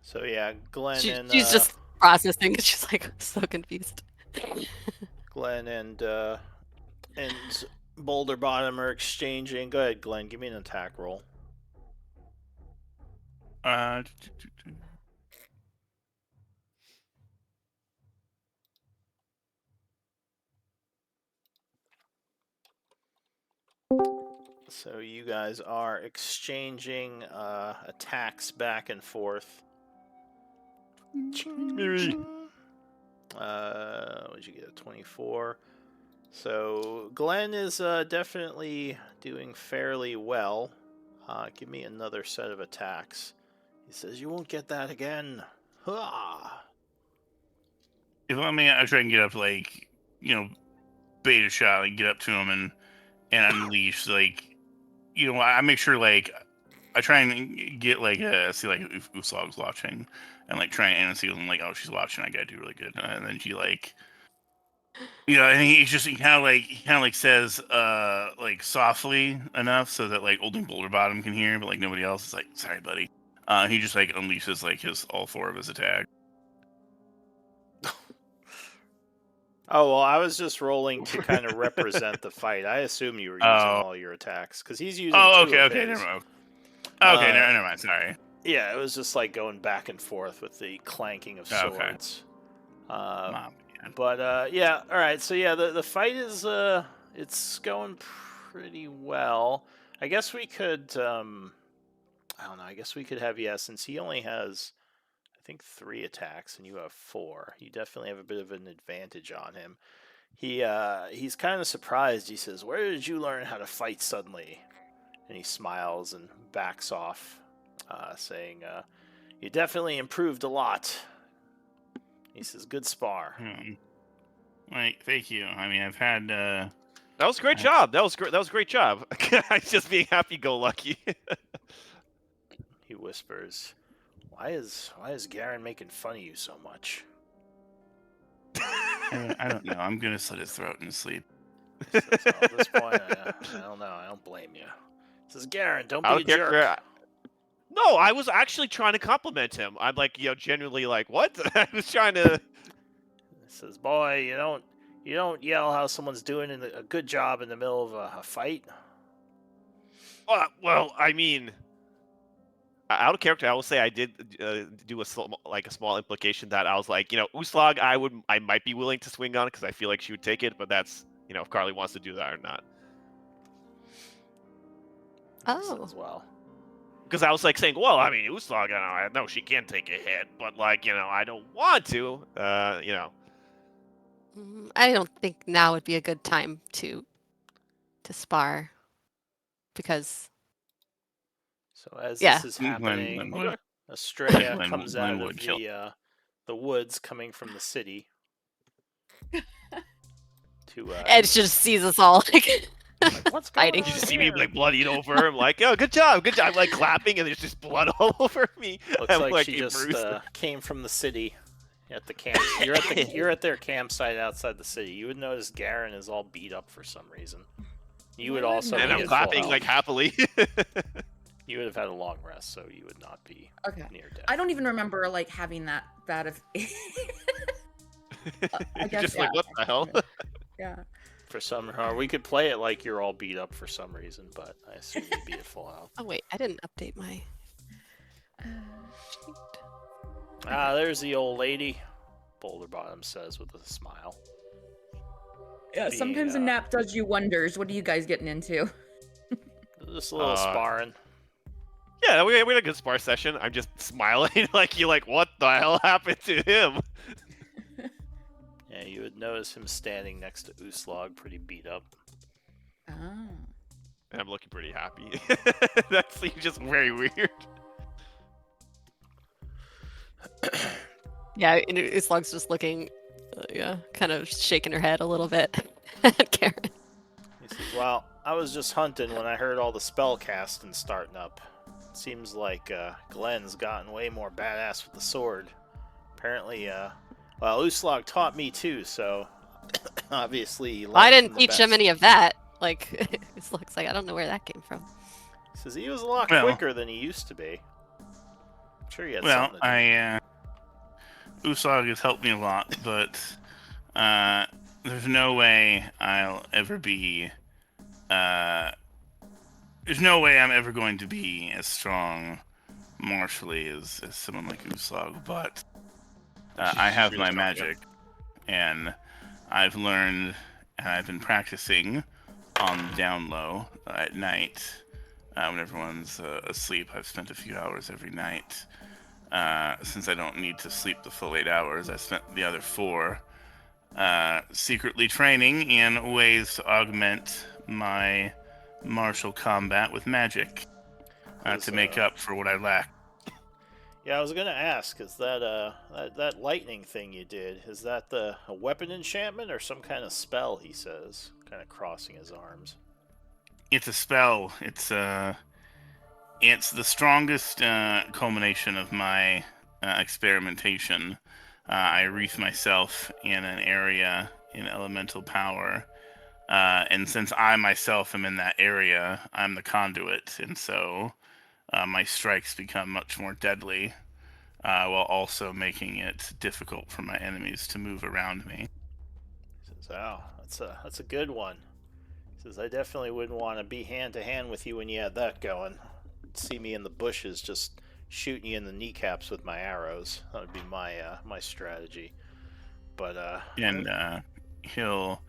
So yeah, Glenn and She's just processing. She's like so confused. and Boulder Bottom are exchanging. Go ahead, Glenn. Give me an attack roll. Uh, So you guys are exchanging attacks back and forth. Maybe. What'd you get? A 24. So Glenn is definitely doing fairly well. Give me another set of attacks. He says, "You won't get that again." Ha! if I mean, I try and get up like you know, bait a shot, like get up to him and unleash like you know, I make sure like I try and get like see like if Uslog's watching and like try and see them like oh she's watching I gotta do really good and then she like you know and he kind of like says like softly enough so that like old Boulder Bottom can hear but like nobody else is like sorry buddy he just like unleashes like his all four of his attack. Oh, well, I was just rolling to kind of represent the fight. I assume you were using all your attacks because he's using two of okay his. never mind. Okay, never mind. Sorry. Yeah, it was just like going back and forth with the clanking of Oh, okay. swords. Mom, man. But yeah, all right. So yeah, the fight is it's going pretty well. I guess we could I don't know. I guess we could have, yeah, since he only has I think 3 attacks and you have 4. You definitely have a bit of an advantage on him. He's kind of surprised. He says, "Where did you learn how to fight suddenly?" And he smiles and backs off, saying, "You definitely improved a lot." He says, "Good spar." Like, thank you. I mean, I've had. That was a great job. That was great. That was a great job. Just being happy-go-lucky. He whispers, "Why is Garen making fun of you so much?" I don't know. I'm gonna slit his throat in his sleep. He says, "Oh, at this point, I don't know. I don't blame you." He says, "Garen, don't be Out a of character. jerk." No, I was actually trying to compliment him. I'm like, genuinely like, what? I was trying to. He says, "Boy, you don't yell how someone's doing a good job in the middle of a fight." Well, I mean, out of character, I will say I did do a small implication that I was like, Uslag, I might be willing to swing on because I feel like she would take it, but that's if Carly wants to do that or not. He says, "Well, Because I was like saying, well, I mean, Uslag, I know she can take a hit, but like, I don't want to, I don't think now would be a good time to spar because so as Yeah. this is Glenn happening, would. Estrella Glenn- comes Glenn out of would kill. the woods coming from the city to Ed just sees us all like like, what's going fighting. on you just see me here? like bloodied over. I'm like, oh, good job. I'm like clapping, and there's just blood all over me. Looks I'm like she a just bruise. came from the city at the camp. You're at their campsite outside the city. You would notice Garen is all beat up for some reason. You would also And be I'm at full clapping health. like happily. You would have had a long rest, so you would not be Okay. near death. I don't even remember like having that bad of. I guess, just like, yeah. what the hell? Yeah. For some, or we could play it like you're all beat up for some reason, but I assume you'd be at full health. Oh wait, I didn't update my. sheet. Ah, there's the old lady, Boulder Bottom says with a smile. Yeah. Being, Sometimes a nap does you wonders. What are you guys getting into? Just a little sparring. Yeah, we had a good spar session. I'm just smiling like you're like, what the hell happened to him? Yeah, you would notice him standing next to Uslag, pretty beat up. Oh. And I'm looking pretty happy. That seems just very weird. Yeah, and Uslug's just looking, kind of shaking her head a little bit at Karen. He says, "Well, I was just hunting when I heard all the spell casting starting up. Seems like Glenn's gotten way more badass with the sword. Apparently, well, Uslag taught me too, so obviously he learned I didn't from the teach him best." any of that. Like, Uslug's like, I don't know where that came from. He says he was a lot Well- quicker than he used to be. I'm sure he had Well, something to do. Usag has helped me a lot, but there's no way I'll ever be. There's no way I'm ever going to be as strong martially as someone like Uslag, but I have really my strong, magic, and I've learned, and I've been practicing on the down low at night. When everyone's asleep, I've spent a few hours every night. Since I don't need to sleep the full 8 hours, I spent the other 4 secretly training in ways to augment my martial combat with magic to make up for what I lack. Yeah, I was gonna ask, is that that lightning thing you did, is that a weapon enchantment or some kind of spell? He says, kind of crossing his arms. It's a spell. It's the strongest culmination of my experimentation. I wreath myself in an area in elemental power, and since I myself am in that area, I'm the conduit, and so my strikes become much more deadly, while also making it difficult for my enemies to move around me. He says, "Oh, that's a good one." He says, "I definitely wouldn't want to be hand to hand with you when you had that going. You'd see me in the bushes just shooting you in the kneecaps with my arrows. That would be my strategy. But And he'll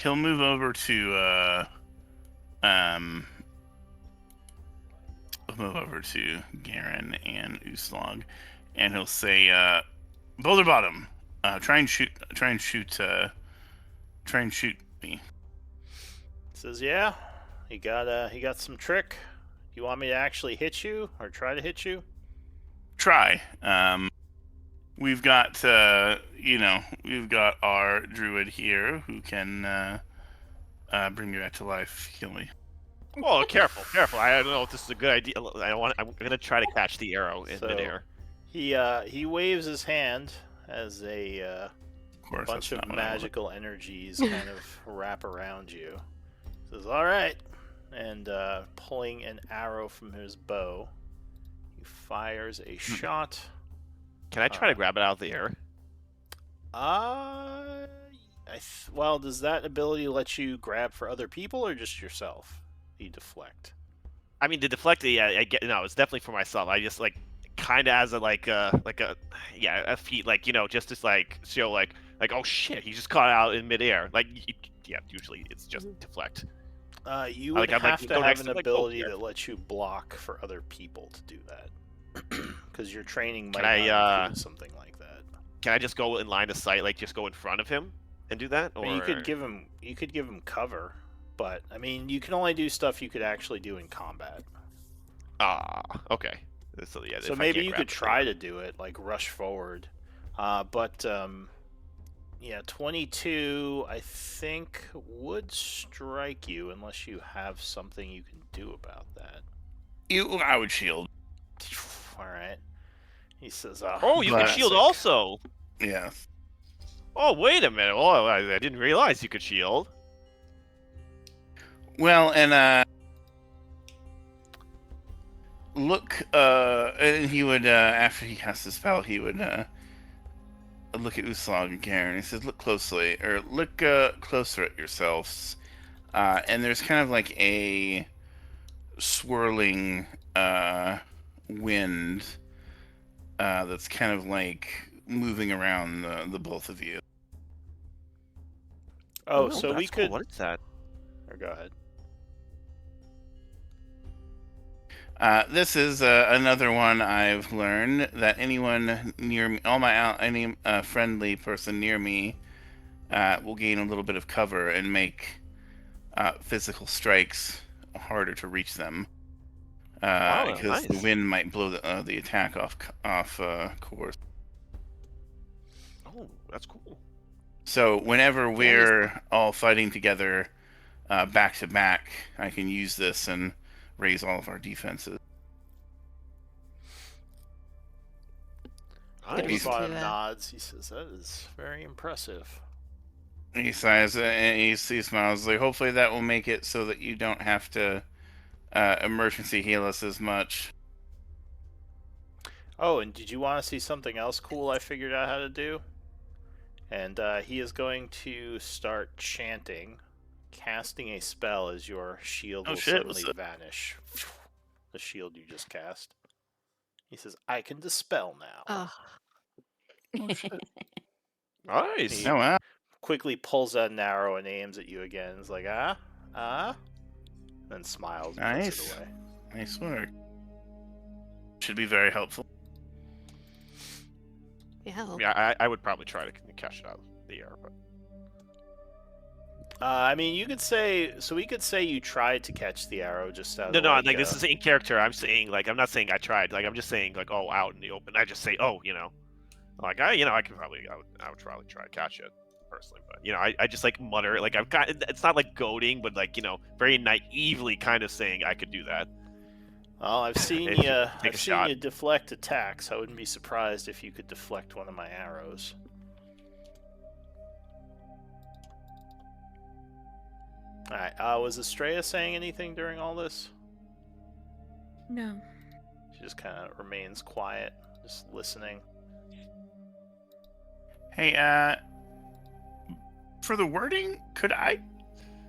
move over to Garen and Uslog, and he'll say, "Boulder Bottom, try and shoot me." says, "Yeah, he got some trick. You want me to actually hit you or try to hit you?" Try. We've got we've got our druid here who can bring you back to life. Kill me. Oh, careful, careful. I don't know if this is a good idea. I'm gonna try to catch the arrow in So midair. he waves his hand as a Of course, bunch that's of not what I want. magical energies kind of wrap around you. Says, "All right," and pulling an arrow from his bow, he fires a shot. Can I try to grab it out of the air? Well, does that ability let you grab for other people or just yourself? You deflect. I mean, the deflect. Yeah, I get. No, it's definitely for myself. I just like kind of as a a feat, like just to like show like oh shit, he just caught out in midair. Like yeah, usually it's just deflect. You would I'm, like, have to go have next an to, like, oh, ability here. that lets you block for other people to do that, because your training Can might I, not include something like that. Can I just go in line of sight, like just go in front of him and do that, I or mean, you could give him cover, but I mean, you can only do stuff you could actually do in combat. okay. So yeah, So if I maybe can't you grab could the try thing. to do it, like rush forward. But yeah, 22, I think, would strike you unless you have something you can do about that. I would shield. All right. He says, Oh, you can shield classic." also. Yeah. Oh, wait a minute. Oh, I didn't realize you could shield. Well, and look. And he would after he casts the spell, he would look at Uslag and Garen. He says, "Look closely, or look closer at yourselves." And there's kind of like a swirling wind that's kind of like moving around the both of you. Oh, Oh, so we that's cool. could. What is that? Or go ahead. This is another one I've learned that anyone near me, any friendly person near me, will gain a little bit of cover and make physical strikes harder to reach them. Oh, Because the nice. wind might blow the attack off course. Oh, that's cool. So whenever Yeah, I use we're all fighting together, back to back, I can use this and raise all of our defenses. Good Nice. reason Bottom to, nods. He says, "That is very impressive." He sighs and he smiles. Like, hopefully that will make it so that you don't have to emergency heal us as much. Oh, and did you want to see something else cool I figured out how to do? And he is going to start chanting, casting a spell as your shield Oh will shit! What's suddenly up? vanish. The shield you just cast. He says, "I can dispel now." oh, Oh shit! Nice. He Oh wow! quickly pulls out an arrow and aims at you again. He's like, then smiles and puts Nice, it away. nice work. Should be very helpful. yeah. Yeah, I would probably try to catch it out of the air, but I mean, you could say, so we could say you tried to catch the arrow just out of no, like, like this is in character. I'm saying like I'm not saying I tried. Like I'm just saying like oh out in the open. I just say oh like I could probably I would probably try to catch it personally, but I just like mutter like I've got it's not like goading, but like very naively kind of saying I could do that. Well, I've seen If you. you take a I've seen shot. you deflect attacks. I wouldn't be surprised if you could deflect one of my arrows. All right. Was Estrella saying anything during all this? No. She just kind of remains quiet, just listening. Hey, for the wording, could I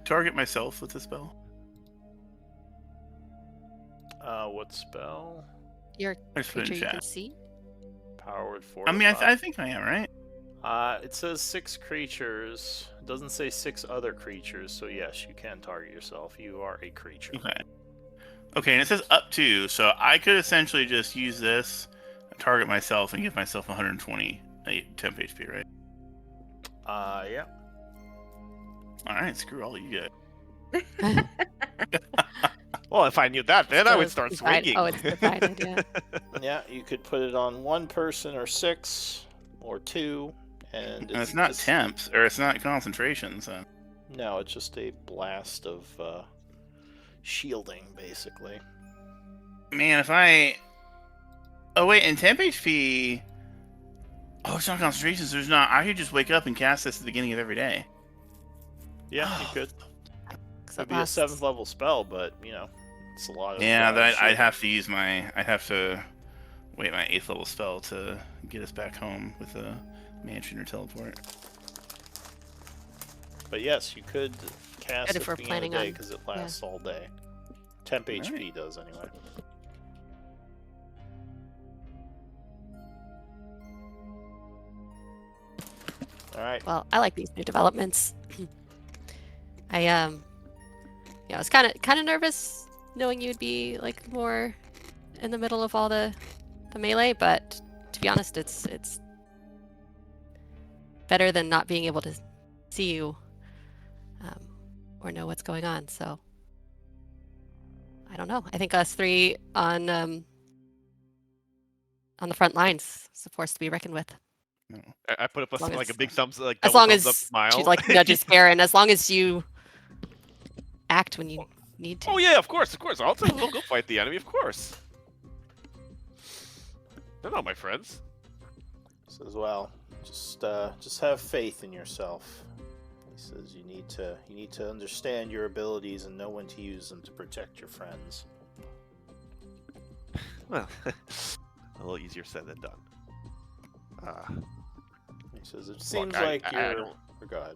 target myself with the spell? What spell? You're I a just put it in creature you can chat. see. Powered 4 I to mean, 5. I think I am, right? It says 6 creatures. It doesn't say 6 other creatures, so yes, you can target yourself. You are a creature. Okay. Okay, and it says up to, so I could essentially just use this, target myself, and give myself 120 temp HP, right? Yeah. Alright, screw all you guys. Well, if I knew that, then I would start swinging. Oh, it's divided, yeah. Yeah, you could put it on 1 person or 6 or 2, and And it's not just, temps, or it's not concentration, so. No, it's just a blast of shielding, basically. Man, if I. Oh, wait, and temp HP. Oh, it's not concentration, so there's not. I could just wake up and cast this at the beginning of every day. Yeah, you could. 'Cause It'd it be a lasts- 7th level spell, but, you know, it's a lot of Yeah, I'd shielding. have to use my. I'd have to wait my 8th level spell to get us back home with a mansion or teleport. But yes, you could cast Good it if we're at the beginning of the planning day on- because it lasts all day. Temp HP Alright. does anyway. All right. Well, I like these new developments. I was kind of nervous knowing you'd be like more in the middle of all the melee, but to be honest, it's better than not being able to see you or know what's going on. So I don't know. I think us 3 on the front lines is a force to be reckoned with. I put up As long like a as- big thumbs, like As double long thumbs up as smile. she like nudges Karen, as long as you act when you need to. Oh yeah, of course. I'll go fight the enemy, of course. They're not my friends. Says, well, just have faith in yourself. He says you need to understand your abilities and know when to use them to protect your friends. Well, a little easier said than done. He says it seems I like you're. don't- Oh, go ahead.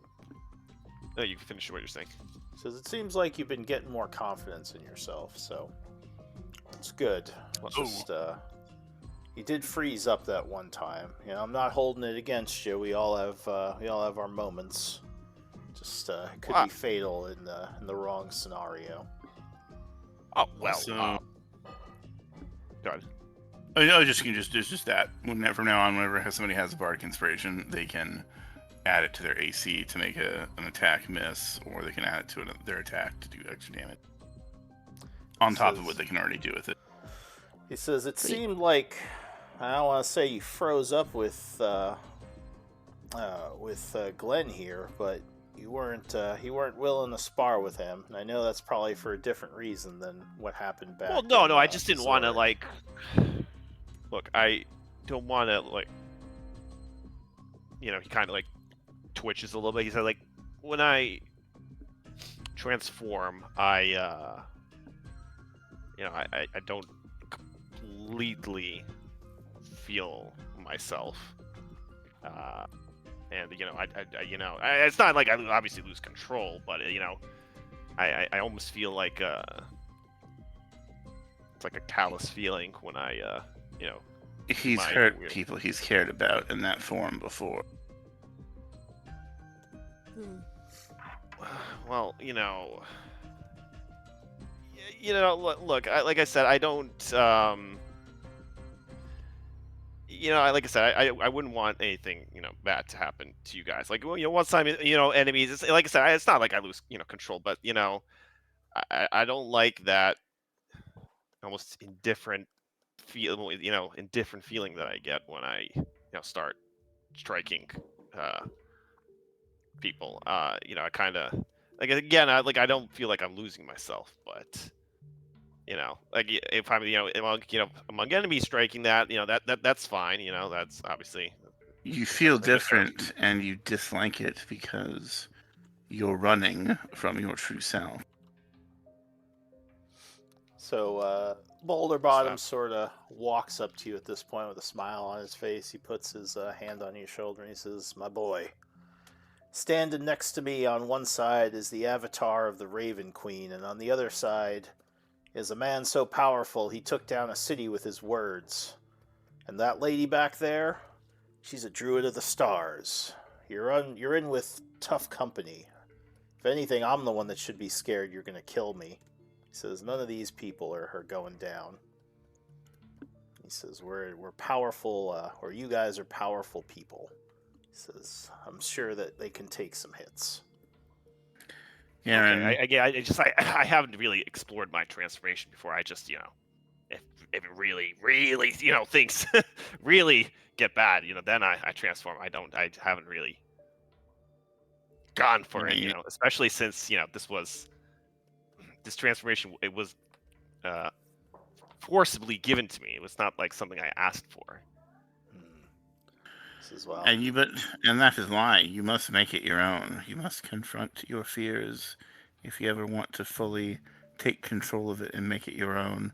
No, you can finish what you're saying. He says it seems like you've been getting more confidence in yourself, so it's good. Just you did freeze up that one time. You know, I'm not holding it against you. We all have our moments. Just it could be fatal in the wrong scenario. Oh well. So- Go ahead. Oh, no, it's just that. From now on, whenever somebody has a Bardic Inspiration, they can add it to their AC to make an attack miss, or they can add it to their attack to do extra damage. On top of what they can already do with it. He says it seemed like, I don't want to say you froze up with Glenn here, but you weren't willing to spar with him. And I know that's probably for a different reason than what happened back. Well, no, in, I just didn't want to Zora. like. Look, I don't want to like. You know, he kind of like twitches a little bit. He said, like, when I transform, I don't completely feel myself. And it's not like I obviously lose control, but I almost feel like it's like a callous feeling when I He's my hurt weird- people he's cared about in that form before. Hmm. Well, look, like I said, I don't, like I said, I wouldn't want anything, bad to happen to you guys. Like, well, once I'm, enemies, it's, like I said, it's not like I lose, control, but, I don't like that almost indifferent feeling that I get when I, start striking, people. I kind of like again. I don't feel like I'm losing myself, but like if I'm among enemies striking that that's fine. That's obviously You feel That's very different, and you dislike it because you're running from your true self. So Boulder Bottom sort of walks up to you at this point with a smile on his face. He puts his hand on your shoulder and he says, "My boy, standing next to me on one side is the avatar of the Raven Queen, and on the other side is a man so powerful he took down a city with his words. And that lady back there, she's a druid of the stars. You're in with tough company. If anything, I'm the one that should be scared you're going to kill me. He says, none of these people are going down. He says, we're powerful, or you guys are powerful people. He says, I'm sure that they can take some hits. Yeah, Okay, I haven't really explored my transformation before. I just, if it really, really, things really get bad, then I transform. I haven't really gone for it, especially since, this transformation, it was forcibly given to me. It was not like something I asked for. This is well. And that is why you must make it your own. You must confront your fears if you ever want to fully take control of it and make it your own.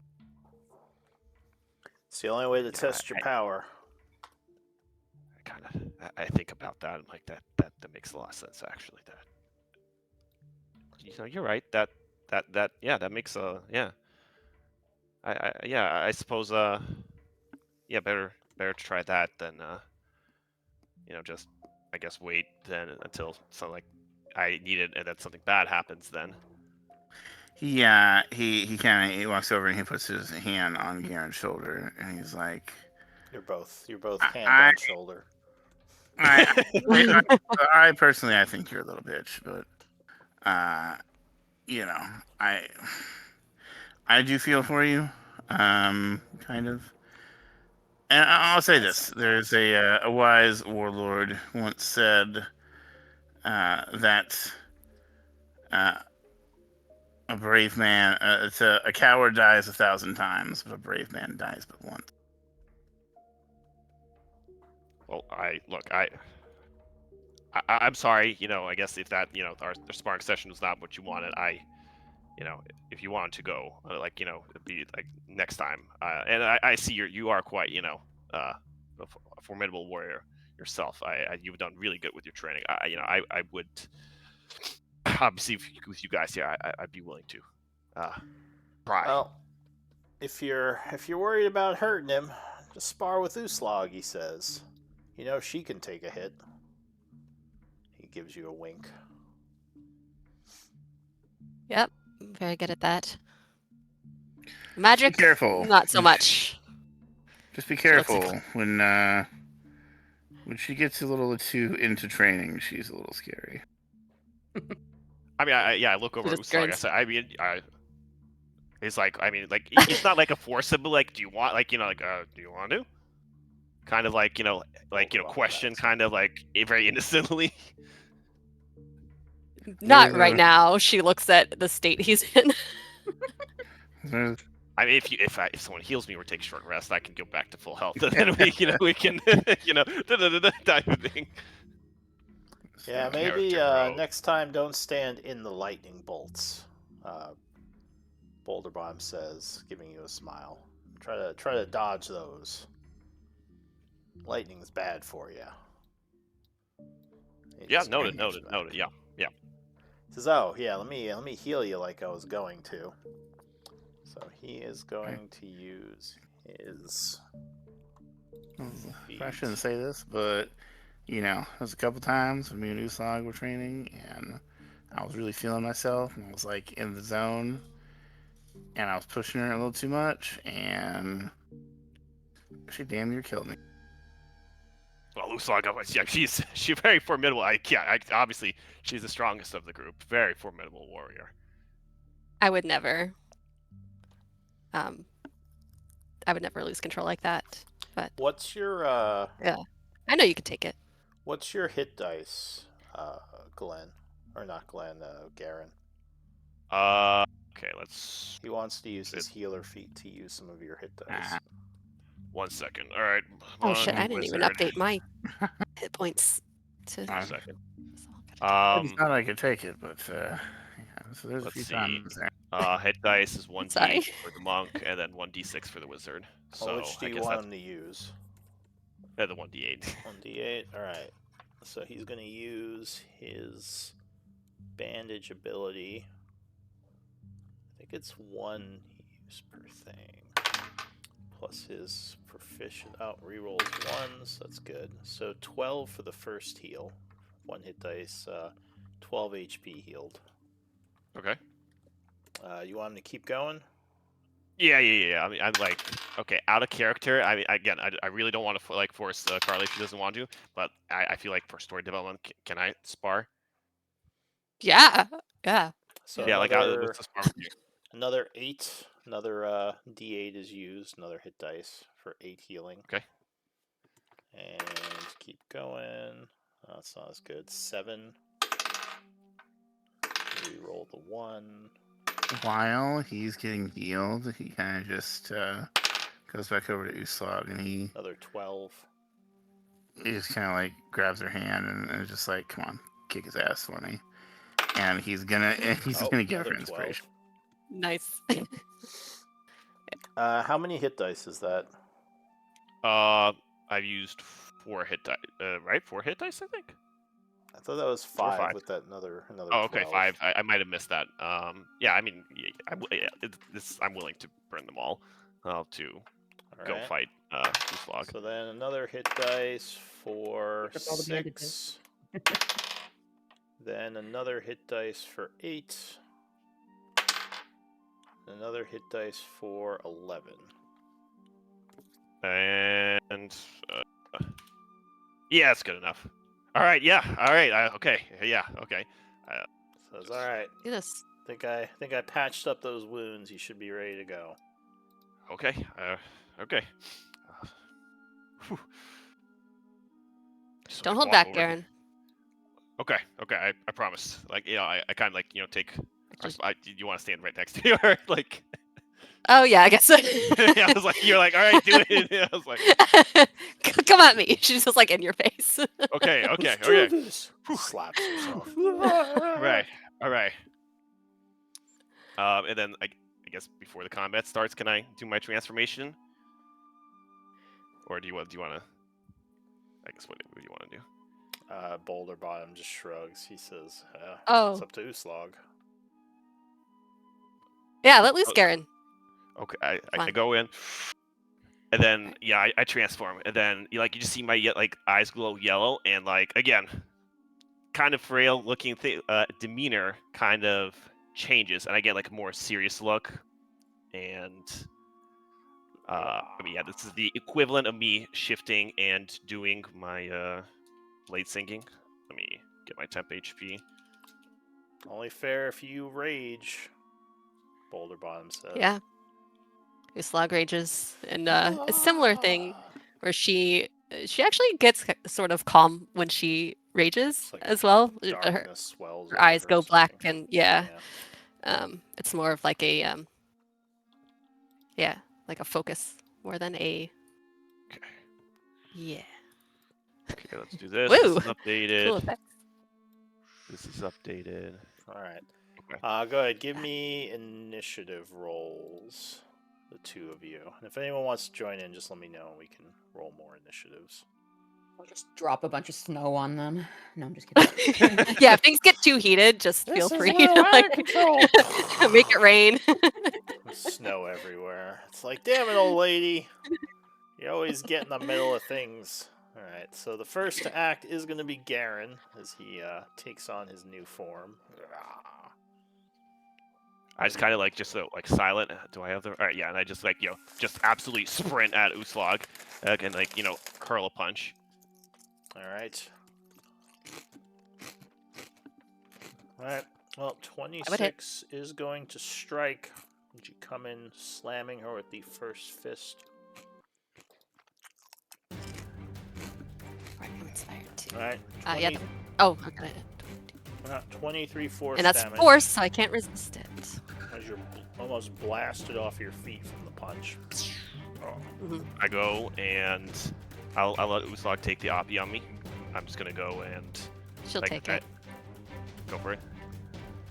It's the only way to test your power. I think about that and like that makes a lot of sense actually. You're right. That makes I suppose better to try that than just I guess wait then until something like I need it and then something bad happens then. He he walks over and he puts his hand on Garen's shoulder and he's like, You're both hand on shoulder. I personally I think you're a little bitch, but I do feel for you, kind of. And I'll say this: there's a wise warlord once said that a brave man, a coward dies 1,000 times, but a brave man dies but once. Well, I'm sorry. I guess if that our sparring session was not what you wanted, if you wanted to go, it'd be like next time. And I see you are quite, a formidable warrior yourself. You've done really good with your training. I would obviously with you guys here, I'd be willing to try. Well, if you're worried about hurting him, just spar with Uslag. He says, she can take a hit. He gives you a wink. Yep, very good at that. Magic, Be careful. not so much. Just be careful when she gets a little too into training. She's a little scary. I mean, I look over at Uslag. I said, it's like, it's not like a forcible, like, do you want, do you want to? Kind of like, question, kind of like very innocently. Not right now. She looks at the state he's in. I mean, if someone heals me or takes short rest, I can go back to full health, and then we can type of thing. Yeah, maybe next time don't stand in the lightning bolts. Boulderbomb says, giving you a smile. Try to dodge those. Lightning's bad for you. Yeah, noted. Yeah. Says, oh yeah, let me heal you like I was going to. So he is going to use his. I shouldn't say this, but there's a couple times when me and Uslag were training, and I was really feeling myself, and I was like in the zone, and I was pushing her a little too much, and she damn near killed me. Well, Uslag, she's very formidable. Obviously she's the strongest of the group. Very formidable warrior. I would never. I would never lose control like that. But what's your yeah, I know you could take it. What's your hit dice, Glenn, or not Glenn, Garen? Okay, let's. He wants to use his healer feat to use some of your hit dice. 1 second. All right. Oh shit! I didn't even update my hit points. To 1 second. I thought I could take it, but so there's a few times there. Hit dice is 1d8 for the monk, and then 1d6 for the wizard. So which do you want him to use? The 1d8. 1d8. All right. So he's going to use his bandage ability. I think it's per thing. Plus his proficient. Oh, rerolls 1s. That's good. So 12 for the first heal. 1 hit dice. 12 HP healed. Okay. You want him to keep going? Yeah. I mean, I'm like, okay, out of character. I mean, again, I really don't want to like force Carly if she doesn't want to, but I feel like for story development, can I spar? Yeah. Yeah. So Yeah, like another, what's the spar with you? another 8. Another D8 is used. Another hit dice for 8 healing. Okay. And keep going. Oh, that's not as good. 7. Reroll the 1. While he's getting healed, he kind of just goes back over to Uslag, and he Another 12. just kind of like grabs her hand and is just like, "Come on, kick his ass for me." And he's gonna gonna give her Another inspiration. 12. Nice. How many hit dice is that? I've used 4 hit dice, right? 4 hit dice, I think. I thought that was 4 or 5 5. with that another Oh, okay, 12. 5. I might have missed that. Yeah, I mean, I'm willing to burn them all. To go Alright. fight Uslag. So then another hit dice for Took all the 6. Then another hit dice for 8. Another hit dice for 11. And yeah, that's good enough. All right, yeah, all right, okay, yeah, okay. So it's alright. Do this. Think I patched up those wounds. You should be ready to go. Okay, okay. Whew. Just Don't like hold walk back, over. Garen. Okay, I promise. Like, I kind of like, take. Just- You want to stand right next to you, or like? Oh yeah, I guess. So. Yeah, I was like, you're like, all right, do it. Yeah, I was like, Come at me. She's just like in your face. okay. Let's do this. Whew. Slaps herself. Right, all right. And then I guess before the combat starts, can I do my transformation? Or do you want to? I guess what do you want to do? Boulder Bottom just shrugs. He says, Oh. it's up to Uslag. Yeah, let loose, Garen. Okay, I Fine. go in, and then yeah, I transform, and then you just see my like eyes glow yellow, and like again, kind of frail looking demeanor kind of changes, and I get like a more serious look, and I mean yeah, this is the equivalent of me shifting and doing my blade sinking. Let me get my temp HP. Only fair if you rage, Boulder Bottom says. Yeah. Uslag rages, and a similar thing where she actually gets sort of calm when she rages Like as well. Her Darkness swells over eyes her go or black, something. and yeah, it's more of like a like a focus more than a Okay. yeah. Okay, let's do this. Woo! This is updated. Cool effects. This is updated. All right. Okay. Go ahead. Give me initiative rolls. The two of you. And if anyone wants to join in, just let me know and we can roll more initiatives. I'll just drop a bunch of snow on them. No, I'm just kidding. Yeah, if things get too heated, just feel free to like make it rain. Snow everywhere. It's like, damn it, old lady. You always get in the middle of things. Alright, so the first to act is going to be Garen as he takes on his new form. I just kind of like like silent. Do I have the? All right, yeah, and I just like just absolutely sprint at Uslag, and like curl a punch. Alright. Alright. Well, 26 is going to strike. Would you come in slamming her with the first fist? I'm inspired too. Alright. Yeah. Oh, okay. 23 force And that's damage. force, so I can't resist it. As you're almost blasted off your feet from the punch. I go and I'll let Uslag take the Oppie on me. I'm just gonna go and She'll take it. Go for it.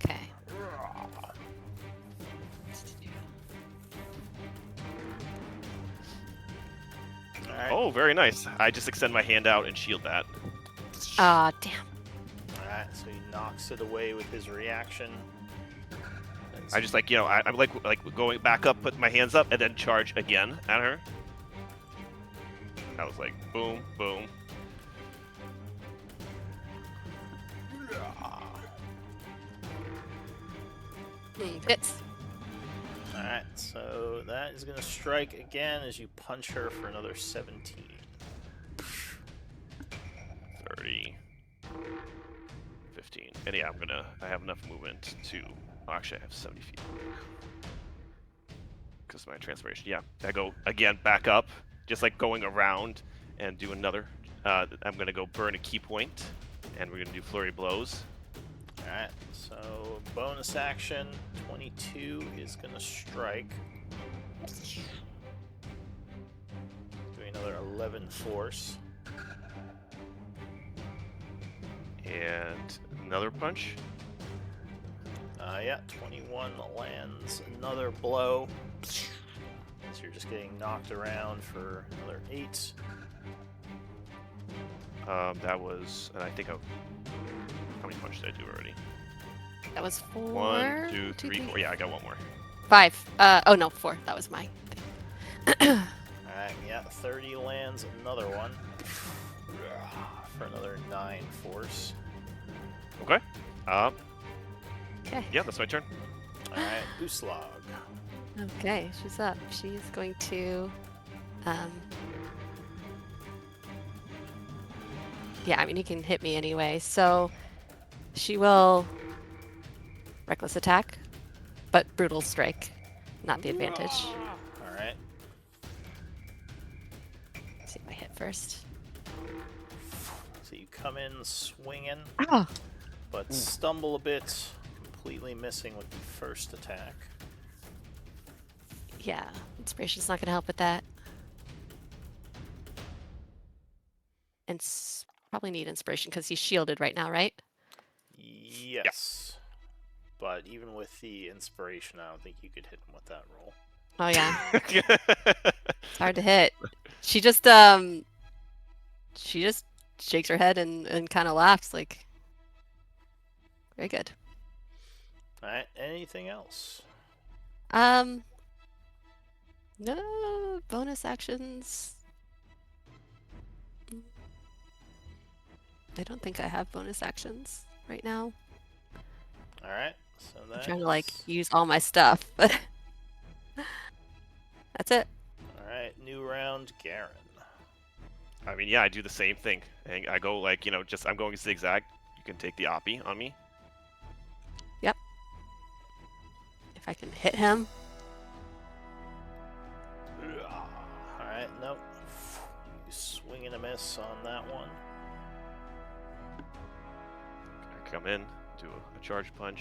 Okay. Alright. Oh, very nice. I just extend my hand out and shield that. Damn. Alright, so he knocks it away with his reaction. And I just like I'm like going back up, put my hands up, and then charge again at her. I was like, boom, boom. Hits. Alright, so that is going to strike again as you punch her for another 17. 30. 15. And yeah, I have enough movement to. Oh, actually, I have 70 feet. Because of my transpiration. Yeah, I go again back up, just like going around and do another. I'm going to go burn a key point, and we're going to do flurry blows. Alright, so bonus action 22 is going to strike. Doing another 11 force. And another punch. Yeah, 21 lands another blow. So you're just getting knocked around for another 8. That was, and I think how many punches did I do already? That was 4. 1, 2, 3, 4. Yeah, I got one more. 5. Oh no, 4. That was my thing. Alright, yeah, 30 lands another one. For another 9 force. Okay. Okay. Yeah, that's my turn. Alright, Uslag. Okay, she's up. She's going to, yeah, I mean, he can hit me anyway, so she will reckless attack, but brutal strike, not the advantage. Alright. See if I hit first. So you come in swinging, Oh, but stumble a bit, completely missing with the first attack. yeah, inspiration's not gonna help with that. And probably need inspiration because he's shielded right now, right? Yes. But even with the inspiration, I don't think you could hit him with that roll. Oh yeah, it's hard to hit. She just shakes her head and kind of laughs like, very good. Alright, anything else? No bonus actions. I don't think I have bonus actions right now. Alright, so I'm that's... trying to like use all my stuff, but that's it. Alright, new round, Garen. I mean, yeah, I do the same thing. And I go like, just I'm going zigzag. You can take the Oppie on me. If I can hit him. Alright, nope. You swing and a miss on that one. I come in, do a charge punch.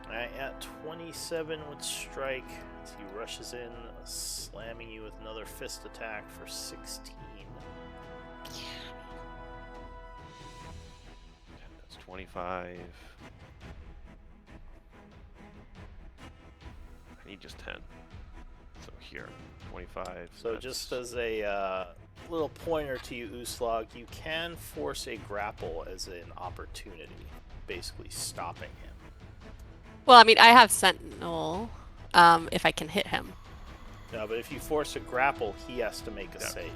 Alright, yeah, 27 would strike as he rushes in, slamming you with another fist attack for 16. That's 25. I need just 10. So here, 25. So just as a little pointer to you, Uslag, you can force a grapple as an opportunity, basically stopping him. Well, I mean, I have Sentinel. If I can hit him. No, but if you force a grapple, he has to make a save.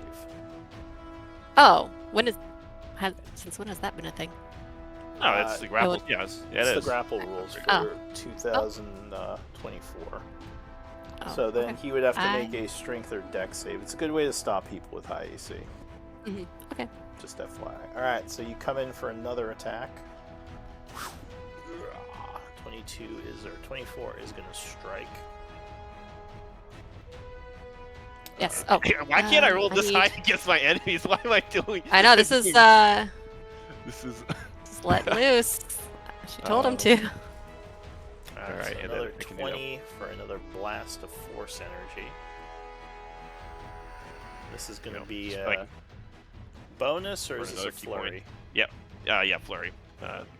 Oh, since when has that been a thing? No, it's the grapple. oh, Yes, it It's is. the grapple rules for Oh. 2024. Oh, So then okay. he would have to make a strength or dex save. It's a good way to stop people with high AC. Okay. Just FYI. Alright, so you come in for another attack. 24 is going to strike. Yes. Oh. Why can't I roll this need- high against my enemies? Why am I doing? I know this is This is. just let loose. She told him to. Alright, so and then another I can do that. 20 for another blast of force energy. This is going to be just a like- bonus, or burn is this another a key point. flurry? Yeah, flurry.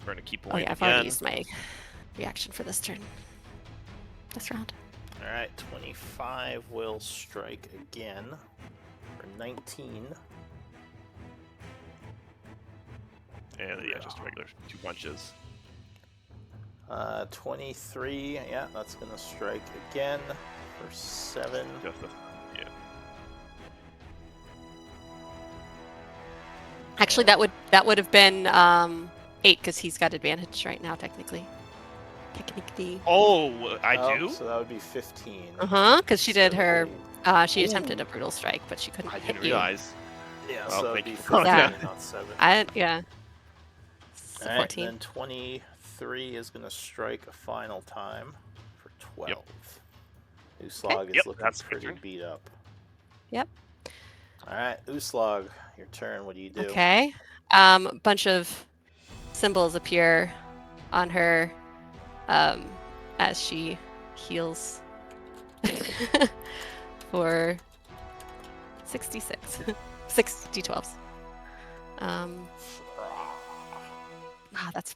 Burn a key point Oh yeah, I've again. already used my reaction for this turn. This round. Alright, 25 will strike again for 19. And yeah, just regular 2 punches. 23. Yeah, that's gonna strike again for 7. Just a, yeah. Actually, that would have been 8 because he's got advantage right now, technically. Oh, I do? So that would be 15. Because she did her. She Ooh. attempted a brutal strike, but she couldn't I hit didn't you. realize. Yeah, Well, so that'd thank be you 15, for that. not 7. Yeah. So Alright, 14. then 23 is going to strike a final time for 12. Uslag is Yep, looking that's my pretty turn. beat up. Yep. Alright, Uslag, your turn. What do you do? Okay. A bunch of symbols appear on her as she heals for 66. 6 d12s. That's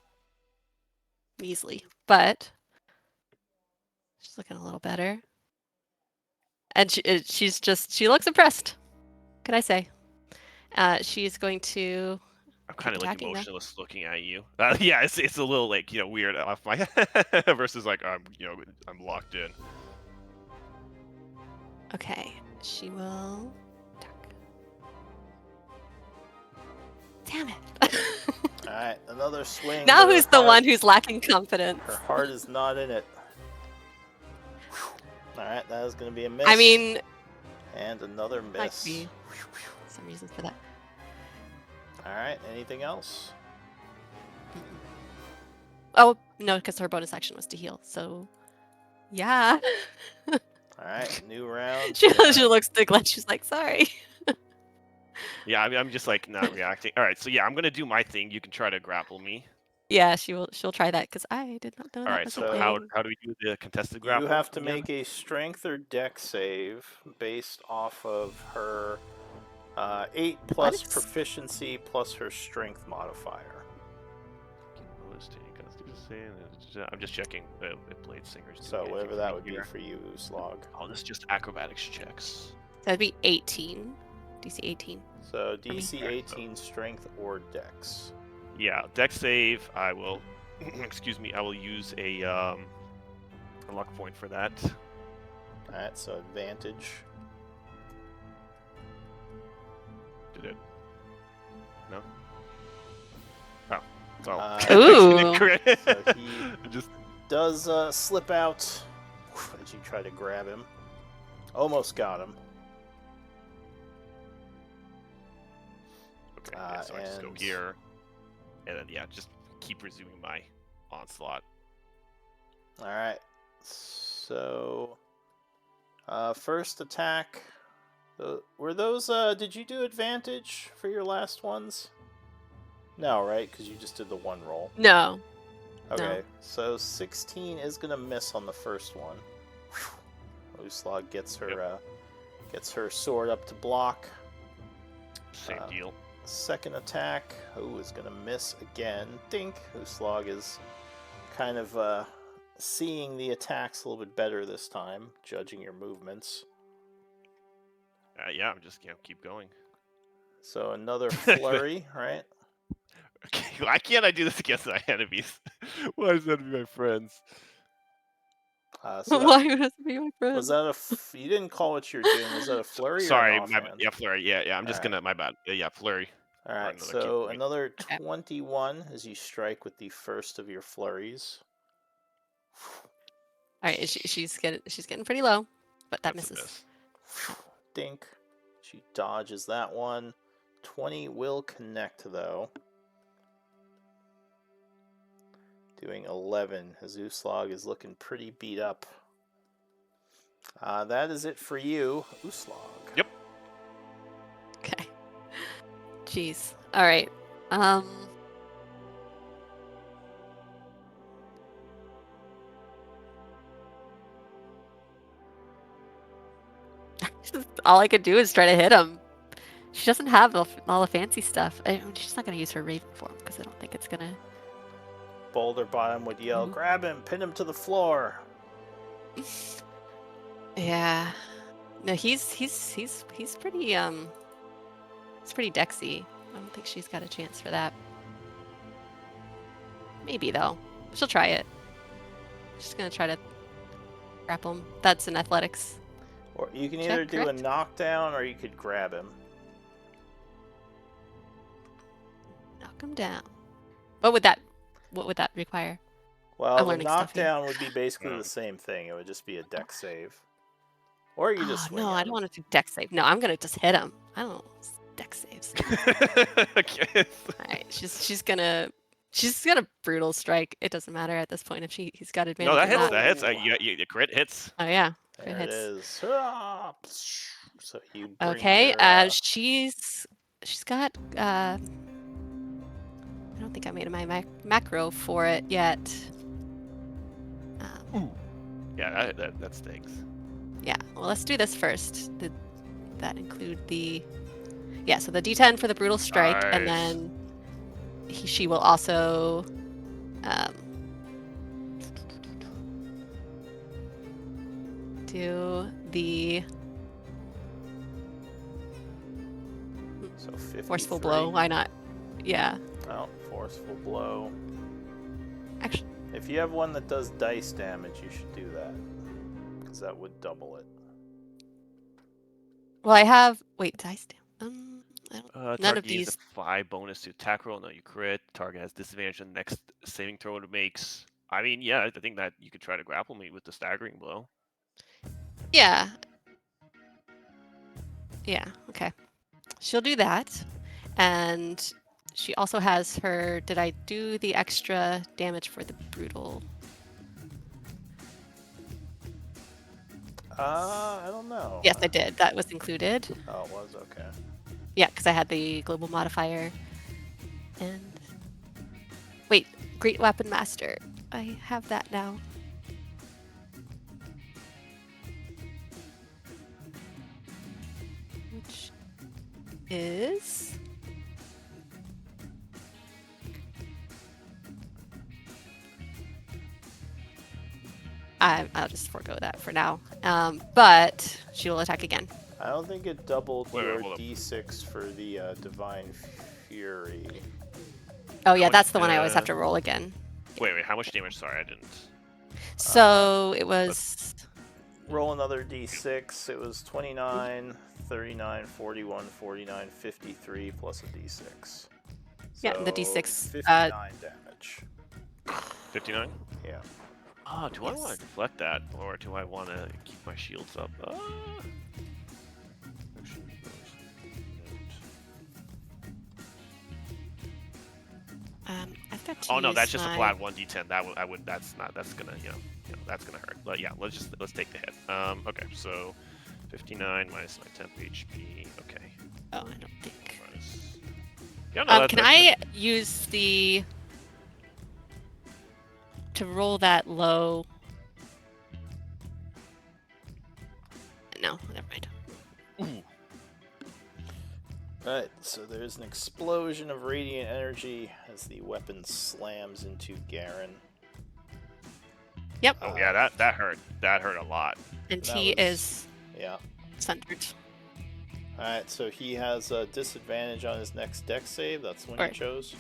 measly, but she's looking a little better. And she looks impressed. Can I say? She's going to. I'm kind of like attacking, though. emotionless looking at you. Yeah, it's a little like weird off my versus like I'm locked in. Okay, she will attack. Damn it! Alright, another swing. Now but who's her the heart- one who's lacking confidence? Her heart is not in it. Alright, that is going to be a miss. I mean, And another might miss. be some reason for that. Alright, anything else? Oh no, because her bonus action was to heal. So, yeah. Alright, new round. she looks to Glenn. She's like, sorry. Yeah, I mean, I'm just like not reacting. All right, so yeah, I'm gonna do my thing. You can try to grapple me. Yeah, she'll try that because I did not know All that right, was so a how thing. do we do the contested You grapple? have to again? make a strength or dex save based off of her 8 plus What? proficiency plus her strength modifier. I'm just checking if Blade Singers. do So anything whatever for that me would be here. for you, Slog. Oh, this is just acrobatics checks. That'd be 18. DC 18. So DC Okay, 18 strength or dex. Yeah, dex save. I will. Excuse me. I will use a luck point for that. Alright, so advantage. Did it? No. Oh. Oh. Ooh. Crit. So he just does slip out as you try to grab him. Almost got him. okay. Yeah, so I just go and- here, and then yeah, just keep resuming my onslaught. Alright, so first attack. Were those, did you do advantage for your last ones? No, right? Because you just did the one roll. No. Okay, so 16 is going to miss on the first one. Uslag gets her sword up to block. Same deal. Second attack, is going to miss again. Dink. Uslag is kind of seeing the attacks a little bit better this time, judging your movements. Yeah, I'm just keep going. So another flurry, right? Okay, why can't I do this against my enemies? Why does that be my friends? So Why would it be my friend? was that you didn't call what you're doing? Was that a flurry Sorry, or an offhand? yeah, flurry. Yeah. I'm just Alright. gonna. My bad. Yeah, flurry. All right, another so key point. another 21 as you strike with the first of your flurries. All right, she's getting pretty low, but that That's a misses. miss. Dink. She dodges that one. 20 will connect though. Doing 11. Uslag is looking pretty beat up. That is it for you, Uslag. Yep. Okay. Jeez. All right. All I could do is try to hit him. She doesn't have all the fancy stuff. She's not gonna use her Raven form because I don't think it's gonna. Boulder Bottom would yell, "Grab him! Pin him to the floor!" Yeah. No, he's pretty It's pretty dexy. I don't think she's got a chance for that. Maybe though. She'll try it. Just gonna try to grapple him. That's an athletics. Or you can Check, either do correct? a knockdown or you could grab him. Knock him down. What would that require? Well, I'm the learning stuff here. knockdown would be basically Yeah. the same thing. It would just be a deck save. Or you Oh, just swing no, at I him. don't want to do deck save. No, I'm gonna just hit him. I don't deck saves. Okay. Alright, she's gonna brutal strike. It doesn't matter at this point if he's got advantage No, that or hits. not. That hits. Oh. The crit hits. Oh yeah. Crit There it hits. is. Ah, so you bring Okay, your, she's got I don't think I made my macro for it yet. Yeah, that stings. Yeah, well, let's do this first. Did that include the... Yeah, so the D10 for the brutal strike, and Nice. then she will also do the so 53. forceful blow. Why not? Yeah, Oh, forceful blow. actually, If you have one that does dice damage, you should do that. Because that would double it. well, I have... Wait, dice down. I don't... None Target of gains these... a 5 bonus to attack roll. No, you crit. Target has disadvantage on the next saving throw it makes. I mean, yeah, I think that you could try to grapple me with the staggering blow. Yeah. Yeah, okay. She'll do that. And she also has her... Did I do the extra damage for the brutal? I don't know. Yes, I did. That was included. Oh, it was? Okay. Yeah, because I had the global modifier. And... Wait, Great Weapon Master. I have that now. Which is... I'll just forego that for now. But she will attack again. I don't think it doubled Wait, your hold up. d6 for the Divine Fury. Oh yeah, much, that's the one I always have to roll again. Wait, how much damage? Sorry, I didn't. So it was... Roll another d6. It was 29, 39, 41, 49, 53 plus a d6. Yeah, the So, d6, 59 damage. 59? Yeah. Oh, do I want Yes. to deflect that, or do I want to keep my shields up? I've got to Oh no, use that's just a my- flat 1d10. I would. That's not. That's gonna. That's gonna hurt. But yeah, let's take the hit. Okay, so 59 minus my temp HP. Okay. Oh, I don't think... Minus. Yeah, no, Can I use the... to roll that low... No, never mind. Alright, so there's an explosion of radiant energy as the weapon slams into Garen. Yep, Oh yeah, that hurt. That hurt a lot. and that he was- is Yeah. centered. Alright, so he has a disadvantage on his next deck save. That's the one Right. you chose.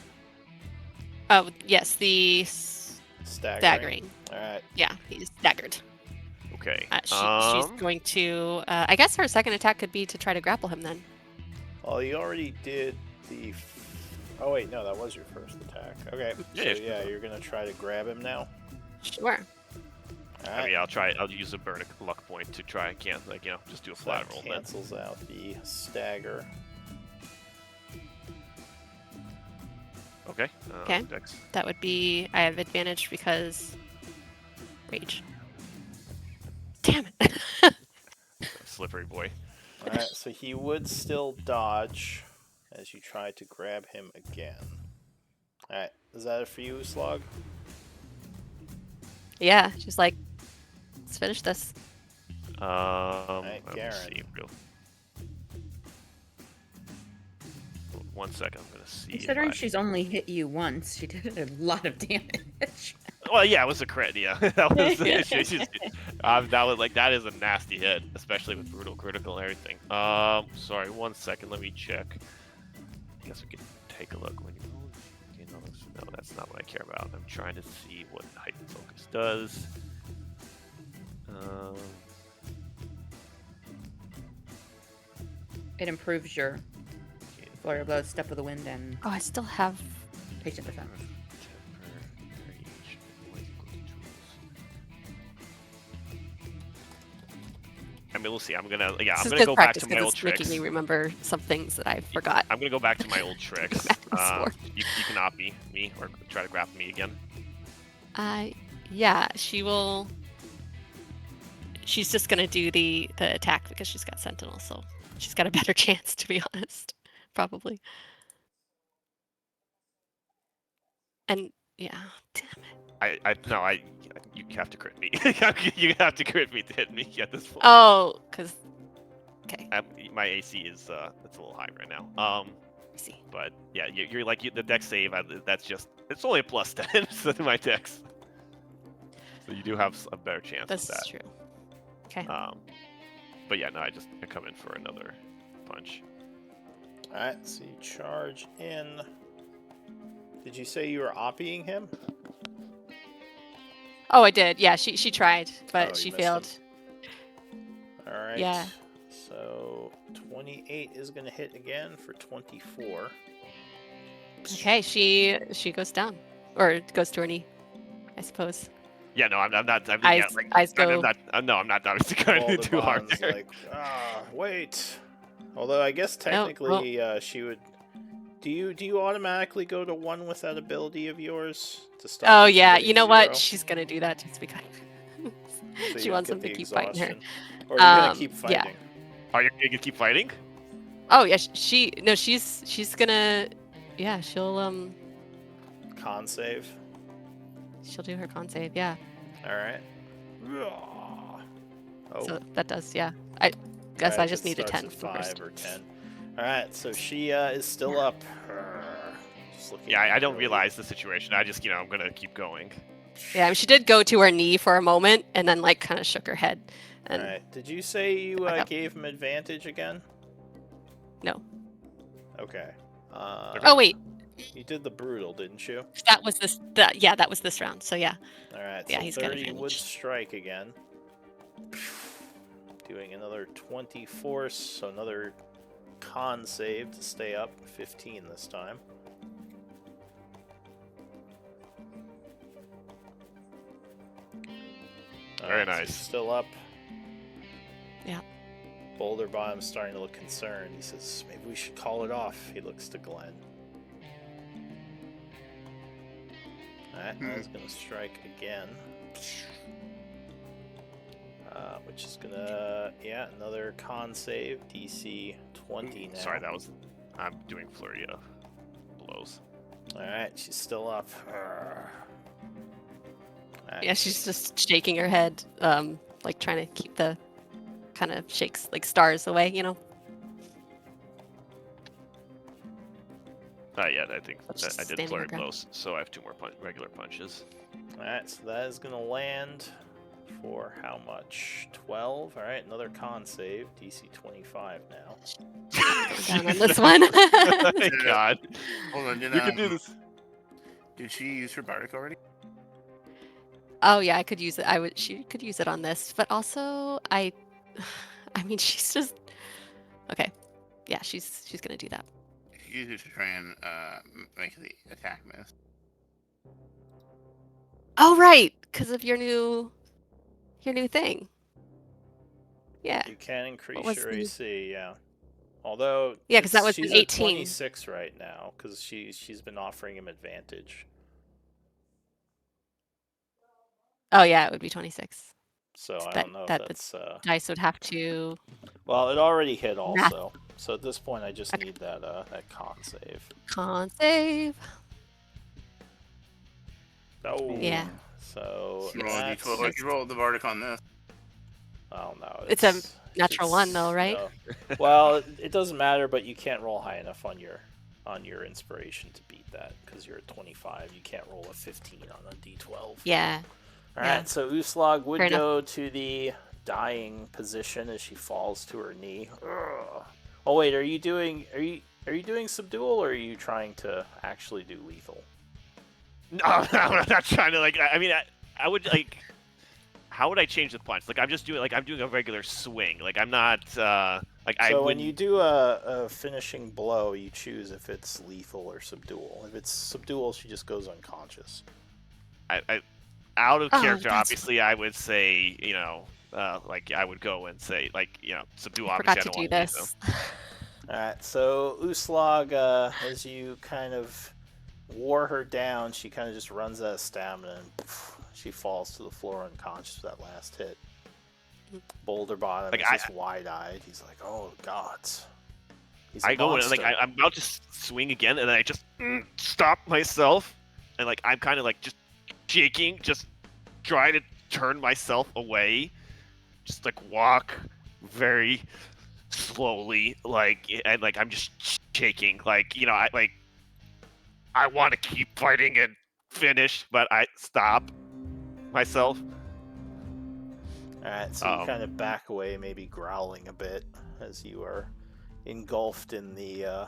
Oh, yes, the Staggering. staggering. Alright. Yeah, he's staggered. Okay. She's going to... I guess her second attack could be to try to grapple him then. Well, you already did the... Oh wait, no, that was your first attack. Okay, Yeah, so it's- yeah, you're gonna try to grab him now. Sure. Alright. I mean, I'll try. I'll use a burn luck point to try and cancel. Like just do a So flat that roll. Then. cancels out the stagger. Okay. Okay. Dex. That would be... I have advantage because... Rage. Damn it. Slippery boy. Alright, so he would still dodge as you try to grab him again. Alright, is that it for you, Slog? Yeah, she's like, let's finish this. Let me Garen. see. 1 second. I'm gonna see. if Considering I- she's only hit you once, she did a lot of damage. Well, yeah, it was a crit. Yeah, that was the Yeah. issue. That was like that is a nasty hit, especially with brutal critical and everything. Sorry, 1 second. Let me check. Guess we can take a look when you roll. No, that's not what I care about. I'm trying to see what heightened focus does. It improves your flurry of blows, step of the wind, and Oh, I still have. patient defense. I mean, we'll see. I'm This gonna is go good back practice to my because old it's tricks. making me remember some things that I forgot. I'm gonna go back to my old tricks. Magnus Sword. You can op me or try to grapple me again. Yeah, she will. She's just gonna do the attack because she's got Sentinel, so she's got a better chance, to be honest, probably. And yeah, damn it. You have to crit me. You have to crit me to hit me at this point. Oh, because okay, My AC is it's a little high right now. I see. But yeah, you're like the dex save. That's just it's only a plus 10 to my dex, so you do have a better chance That's of that. true. Okay. But yeah, no, I come in for another punch. Alright, so you charge in. Did you say you were opping him? Oh, I did. Yeah, she tried, but Oh, she you missed failed. Alright. Yeah. So 28 is going to hit again for 24. Okay, she goes down, or goes to her knee, I suppose. Yeah, no, I'm not. Eyes go. I'm not obviously going too hard Waldenbonn's there. like, wait. Although I guess technically she would. Do you automatically go to 1 with that ability of yours to stop? Oh you from yeah, getting you know 0? what? She's gonna do that just because So she you wants don't him get to the keep fighting her. exhaustion? Or are you gonna keep Yeah. fighting? Are you gonna keep fighting? Oh yeah, she's gonna. Yeah, she'll Con save. she'll do her con save. Yeah. All right. Oh. So that does. Yeah. I guess Alright, I just it need a starts 10 at for 5 first. or 10. Alright, so she is still up. Just looking Yeah, I don't really- realize the situation. I just I'm gonna keep going. Yeah, I mean, she did go to her knee for a moment and then like kind of shook her head. And Alright, did you say you Back up. gave him advantage again? no. Okay. Oh wait, You did the brutal, didn't you? that was this. Yeah, that was this round. So yeah. Alright, Yeah, so he's got 30 would advantage. strike again. Doing another 20 force, so another con save to stay up. 15 this time. Very Alright, so nice. he's still up. Yeah. Boulder Bottom's starting to look concerned. He says, maybe we should call it off. He looks to Glenn. Alright, now he's gonna strike again. Which is gonna, another con save, DC 20 now. Sorry, I'm doing flurry of blows. Alright, she's still up. Alright, Yeah, she's just shaking her head, like trying to keep the kind of shakes like stars away, you know. Yeah, I think Just I did standing flurry her ground. blows, so I have 2 more regular punches. Alright, so that is gonna land for how much? 12? Alright, another con save, DC 25 now. Down on this one. Thank God. Hold on, You can do this. Did she use her bardic already? Oh yeah, I could use it. She could use it on this, but also I mean, she's just okay. Yeah, she's gonna do that. She used it to try and make the attack miss. Oh right, because of your new thing. Yeah. You can increase was your the- AC, yeah. Although, Yeah, 'cause that was she's an at 18. 26 right now, because she's been offering him advantage. Oh yeah, it would be 26. So I That- don't know if that- that's... Dice would have to. Well, it already hit Math. also. So at this point, I just Okay. need that con save. Con save. Oh. Yeah. So Roll a that's... d12. Why'd you roll the bardic on this? Oh no. It's a natural one, though, right? Well, it doesn't matter, but you can't roll high enough on your inspiration to beat that because you're at 25. You can't roll a 15 on a d12. Yeah. All yeah. right. So Uslag would Fair enough. go to the dying position as she falls to her knee. Ugh. Oh wait, are you doing subdual or are you trying to actually do lethal? No, I'm not trying to like. I mean, I would like. How would I change the punch? Like I'm just doing like I'm doing a regular swing. Like I'm not like I So when wouldn't. you do a finishing blow, you choose if it's lethal or subdual. If it's subdual, she just goes unconscious. I out of Oh, character, that's- obviously, I would say like I would go and say like subdue. I Obviously, forgot I to don't do want to use them. this. Alright, so Uslag, as you kind of wore her down, she kind of just runs out of stamina and poof, she falls to the floor unconscious with that last hit. Boulder Bottom Like, is just wide-eyed. He's like, "Oh gods." He's a I go in and like monster. I'm about to swing again, and then I just stop myself, and like I'm kind of like just shaking, just try to turn myself away, just like walk very slowly, like and like I'm just shaking, like I want to keep fighting and finish, but I stop myself. Alright, so you kind of back away, maybe growling a bit as you are engulfed in the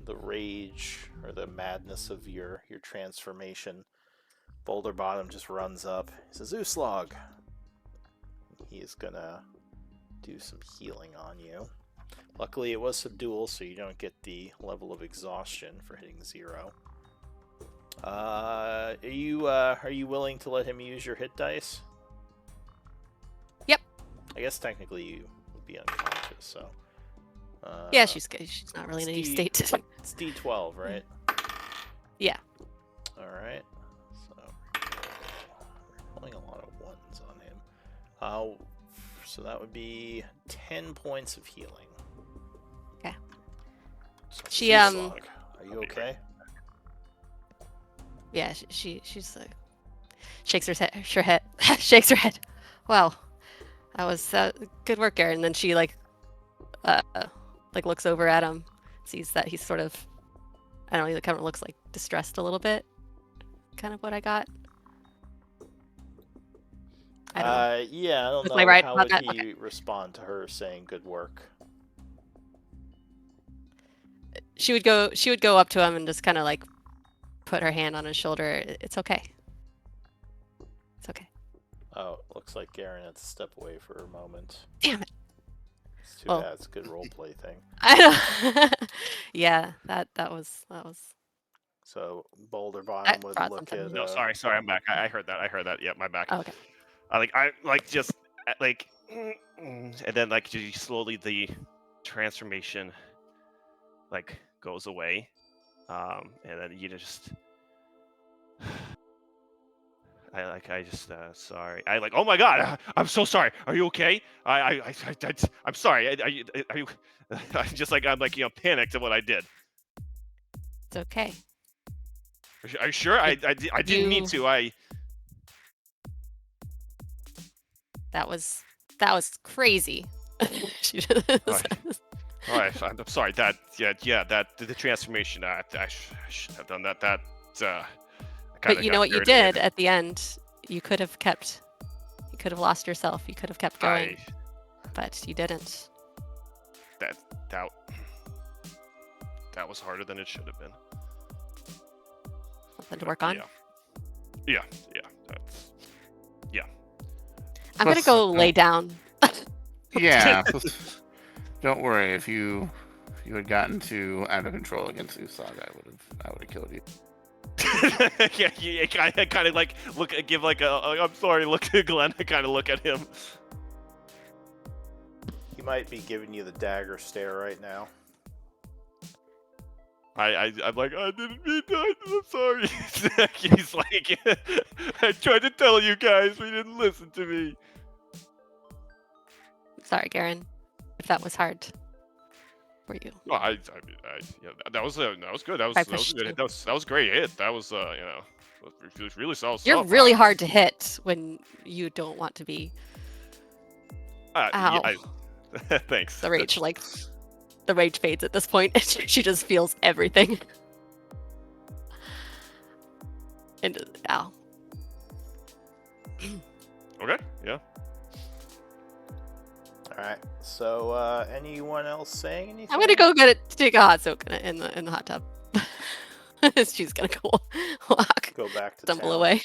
rage or the madness of your transformation. Boulder Bottom just runs up. He says, "Uslag." He is gonna do some healing on you. Luckily, it was subdual, so you don't get the level of exhaustion for hitting 0. Are you willing to let him use your hit dice? Yep. I guess technically you would be unconscious, so. Yeah, she's good. She's not really in any state to. It's D12, right? Yeah. All right. So we're rolling a lot of ones on him. So that would be 10 points of healing. Okay. So, She Uslag, are you okay? Yeah, she's like shakes her head, shakes her head. Wow, that was good work, Aaron. And then she like looks over at him, sees that he's sort of, I don't know, he kind of looks like distressed a little bit. Kind of what I got. I don't know. Yeah, I don't Was know. I right How about would that? he Okay. respond to her saying good work? She would go up to him and just kind of like put her hand on his shoulder. It's okay. It's okay. Oh, looks like Garen had to step away for a moment. Damn it. It's too Oh. bad. It's a good roleplay thing. I know. Yeah, that was. So Boulder Bottom would brought look something. at. No, sorry, I'm back. I heard that. Yeah, my back. Oh, okay. I just like, and then like slowly the transformation like goes away, and then you just. I just sorry. I like. Oh my God! I'm so sorry. Are you okay? I'm sorry. Are you? I just like I'm like panicked at what I did. It's okay. Are you sure? I didn't mean to. That was crazy. She just- All right. I'm sorry. That that the transformation. I should have done that. That. But you know what you did at the end? You could have kept. You could have lost yourself. You could have kept going, but you didn't. That was harder than it should have been. Something to work on. Yeah. That's. I'm gonna go lay down. Yeah. Don't worry. If you had gotten too out of control against Uslag, I would have killed you. Yeah, you kind of like give like a I'm sorry look at Glenn. I kind of look at him. He might be giving you the dagger stare right now. I'm like I didn't mean that. I'm sorry. He's like I tried to tell you guys, but you didn't listen to me. Sorry, Garen, if that was hard for you. Oh, that was good. That was pushed good. you. That was a great hit. That was it was really solid. You're stuff. really hard to hit when you don't want to be. Ow. Yeah, thanks. The rage fades at this point. She just feels everything. And ow. Okay. Yeah. All right. So anyone else saying anything? I'm gonna go take a hot soak in the hot tub. She's gonna go walk, Go back to stumble town. away.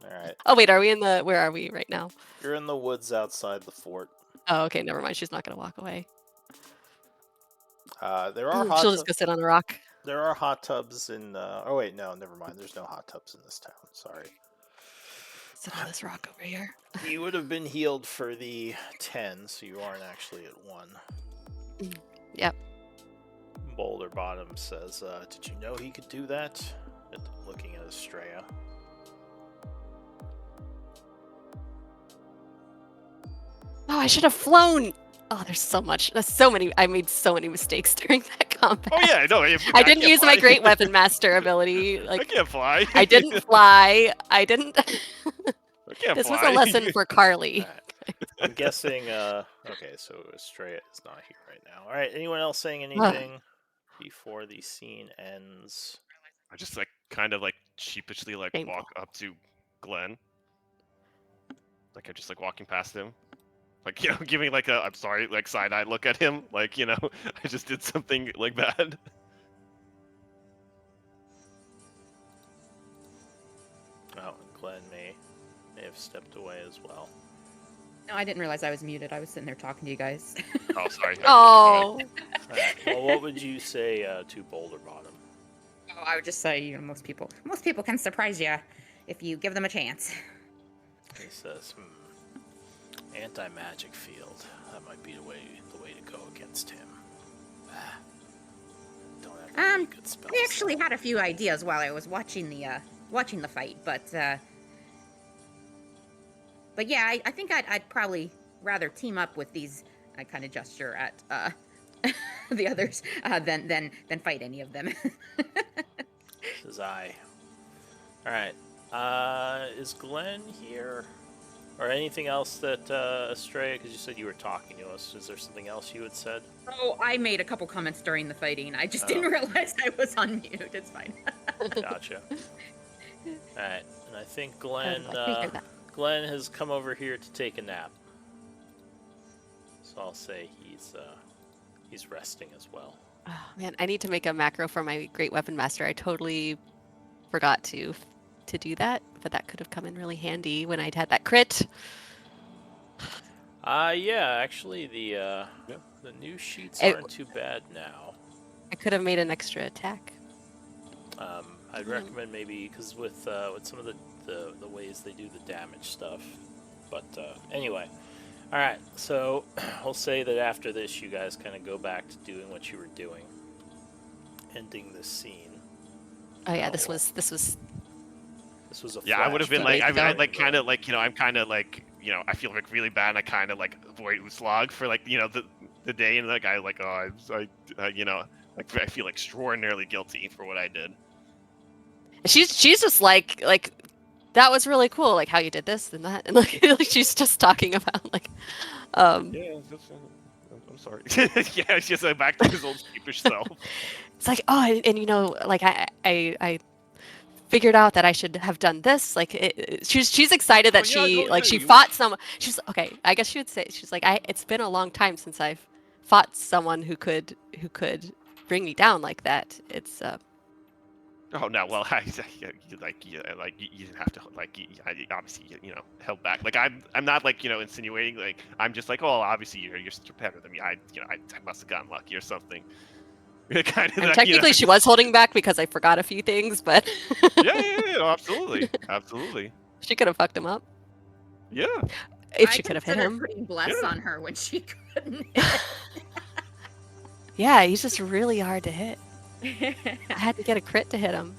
All right. Oh wait, are we in the? Where are we right now? You're in the woods outside the fort. Oh, okay, never mind. She's not gonna walk away. There are hot She'll just go sit on a rock. There are hot tubs in. Oh wait, no, never mind. There's no hot tubs in this town. Sorry. Sit on this rock over here. You would have been healed for the 10, so you aren't actually at 1. Yep. Boulder Bottom says, "Did you know he could do that?" Looking at Estrella. Oh, I should have flown. Oh, there's so much. There's so many. I made so many mistakes during that combat. Oh yeah, no. I didn't can't use my fly. great weapon master ability. I Like can't fly. I didn't fly. I didn't. I can't This fly. was a lesson for Carly. Alright. I'm guessing. Okay, so Estrella is not here right now. All right. Anyone else saying anything before the scene ends? I just like kind of like sheepishly like Shameful. walk up to Glenn. Like I'm just like walking past him. Like, you know, giving like a I'm sorry, like side eye look at him. Like, you know, I just did something like bad. Oh, Glenn may have stepped away as well. No, I didn't realize I was muted. I was sitting there talking to you guys. Oh, sorry. Oh. Alright, well, what would you say to Boulder Bottom? Oh, I would just say, you know, most people can surprise you if you give them a chance. He says, anti-magic field. That might be the way to go against him. Don't have any good spells. I actually had a few ideas while I was watching the fight, but yeah, I think I'd probably rather team up with these. I kind of gesture at the others than fight any of them. Says I. All right. Is Glenn here? Or anything else that Estrella? Because you said you were talking to us. Is there something else you had said? Oh, I made a couple comments during the fighting. I just didn't realize I was on mute. It's fine. Gotcha. All right, and I think Glenn Glenn has come over here to take a nap. So I'll say he's resting as well. Oh, man, I need to make a macro for my great weapon master. I totally forgot to do that, but that could have come in really handy when I'd had that crit. Yeah, actually the new sheets aren't too bad now. I could have made an extra attack. I'd recommend maybe because with some of the ways they do the damage stuff. But anyway, all right. So we'll say that after this, you guys kind of go back to doing what you were doing, ending this scene. Oh yeah, this was This was a Yeah, I would have been flash like, I mean, I don't- like kind of like, you know, I'm kind of like, you know, I feel like really bad. And I kind of like avoid Uslog for like, you know, the day, and like I like, oh, you know, like I feel extraordinarily guilty for what I did. she's just like that was really cool, like how you did this and that, and like she's just talking about like Yeah, I'm sorry. Yeah, it's just like back to his old sheepish self. it's like, oh, and you know, like I figured out that I should have done this. Like she's excited that Oh, yeah, no, she you- fought someone. She's okay. I guess she would say she's like, it's been a long time since I've fought someone who could bring me down like that. It's Oh no, well, you didn't have to like, obviously, you know, held back. Like I'm not like, you know, insinuating. Like I'm just like, oh, obviously you're better than me. I must have gotten lucky or something. Kind of I mean, that, technically she was holding back because I forgot a few things, but yeah, no, absolutely. she could have fucked him up Yeah. if she could have hit considered him. putting bless Yeah. on her when she couldn't. Yeah, he's just really hard to hit. I had to get a crit to hit him.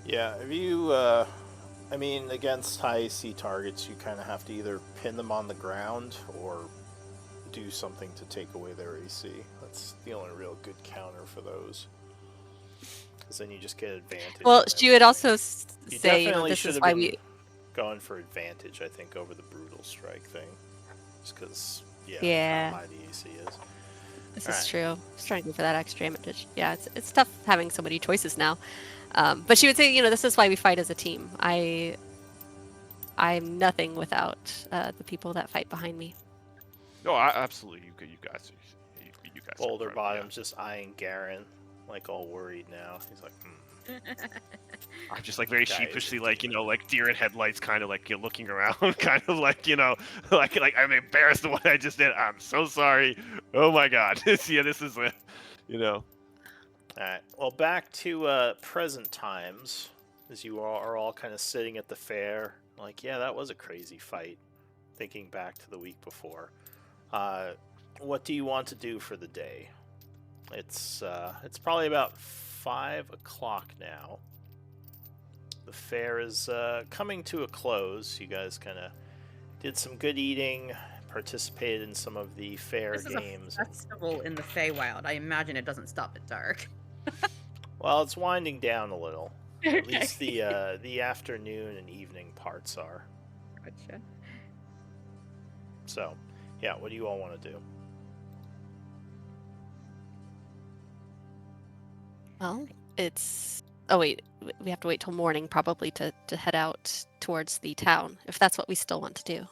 Yeah, if you, I mean, against high AC targets, you kind of have to either pin them on the ground or do something to take away their AC. That's the only real good counter for those. Because then you just get advantage. Well, on she would also everything. You say, you know, definitely this should is have why been we. going for advantage, I think, over the brutal strike thing. Just because, Yeah. how high the AC is. This Alright. is true. I was trying to go for that extra advantage. Yeah, it's tough having so many choices now. But she would say, you know, this is why we fight as a team. I'm nothing without the people that fight behind me. No, absolutely. You guys. You guys. are Boulder incredible, Bottom's just eyeing Garen, like all worried now. He's like, I'm just like very Guy is a sheepishly, like, demon. like deer in headlights, kind of like looking around, kind of like, like I'm embarrassed of what I just did. I'm so sorry. Oh my god. Yeah, this is you know. All right. Well, back to present times, as you all are all kind of sitting at the fair. Like, yeah, that was a crazy fight. Thinking back to the week before. What do you want to do for the day? It's probably about 5 o'clock now. The fair is coming to a close. You guys kind of did some good eating, participated in some of the fair This is games. a festival in the Feywild. I imagine it doesn't stop at dark. Well, it's winding down a little. At least the afternoon and evening parts are. Gotcha. So, yeah, what do you all want to do? Well, it's. Oh wait, we have to wait till morning probably to head out towards the town if that's what we still want to do.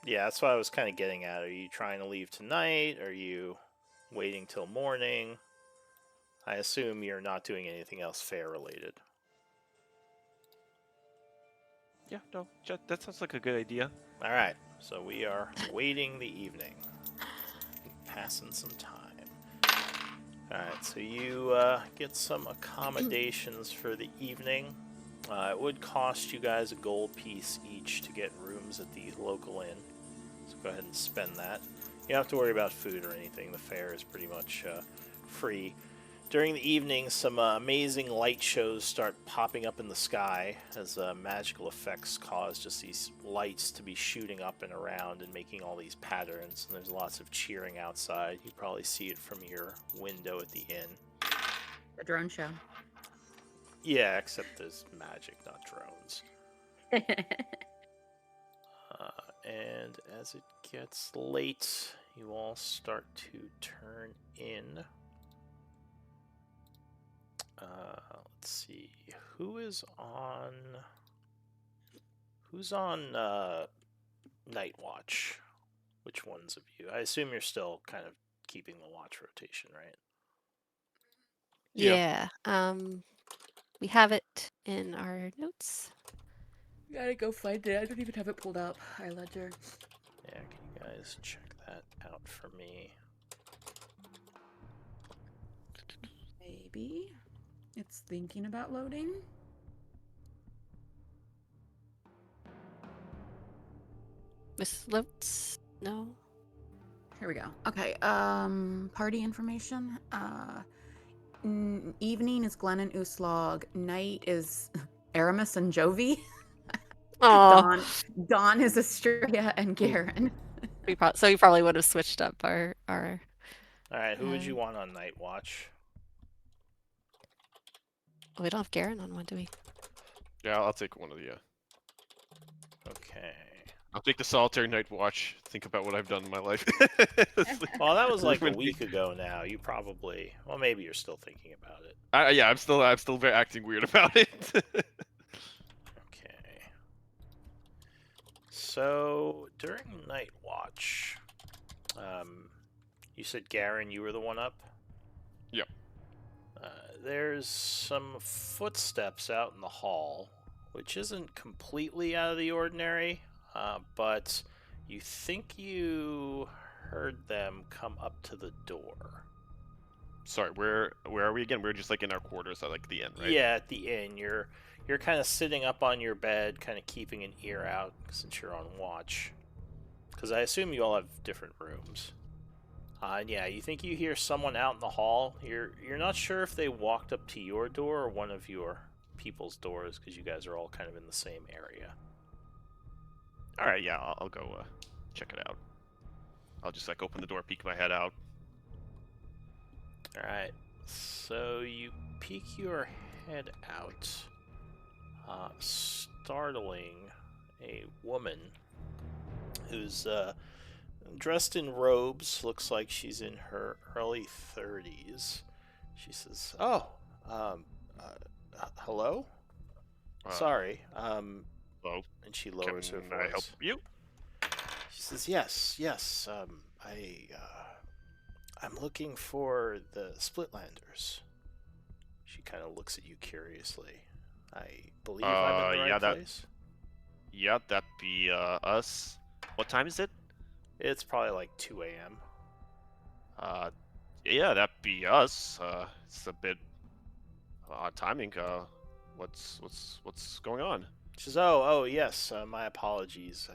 Yeah, that's what I was kind of getting at. Are you trying to leave tonight? Are you waiting till morning? I assume you're not doing anything else fair related. Yeah, no, that sounds like a good idea. All right, so we are waiting the evening, passing some time. All right, so you get some accommodations for the evening. It would cost you guys a gold piece each to get rooms at the local inn. So go ahead and spend that. You don't have to worry about food or anything. The fair is pretty much free. During the evening, some amazing light shows start popping up in the sky as magical effects cause just these lights to be shooting up and around and making all these patterns. And there's lots of cheering outside. You probably see it from your window at the inn. The drone show. Yeah, except there's magic, not drones. And as it gets late, you all start to turn in. Let's see, who's on night watch? Which ones of you? I assume you're still kind of keeping the watch rotation, right? Yeah. Yeah. We have it in our notes. Gotta go find it. I don't even have it pulled up. Our ledger. Yeah, can you guys check that out for me? Maybe. It's thinking about loading. Miss Lotes? No. Here we go. Okay. Party information. Evening is Glenn and Uslog. Night is Aramis and Jovi. Oh, Dawn is Estrella and Garen. so we probably would have switched up our. All right, who would you want on night watch? We don't have Garen on one, do we? Yeah, I'll take one of the. Okay. I'll take the solitary night watch. Think about what I've done in my life. Well, that was like a week ago now. You probably, well, maybe you're still thinking about it. Yeah, I'm still very acting weird about it. Okay. So during night watch, you said Garen, you were the one up. Yep. There's some footsteps out in the hall, which isn't completely out of the ordinary, but you think you heard them come up to the door. Sorry, where are we again? We're just like in our quarters at like the end, right? Yeah, at the inn. You're kind of sitting up on your bed, kind of keeping an ear out since you're on watch. Because I assume you all have different rooms. And yeah, you think you hear someone out in the hall. You're not sure if they walked up to your door or one of your people's doors, because you guys are all kind of in the same area. All right, yeah, I'll go check it out. I'll just like open the door, peek my head out. All right, so you peek your head out, startling a woman who's dressed in robes. Looks like she's in her early 30s. She says, "Oh, hello. Sorry. Hello. And she lowers her Can voice. I help you? She says, "Yes. I'm looking for the Splitlanders." She kind of looks at you curiously. I believe I'm in the Yeah, right place. that'd be us. What time is it? It's probably like 2 a.m. Uh, yeah, that'd be us. It's a bit odd timing. What's going on? She says, "Oh, yes. My apologies.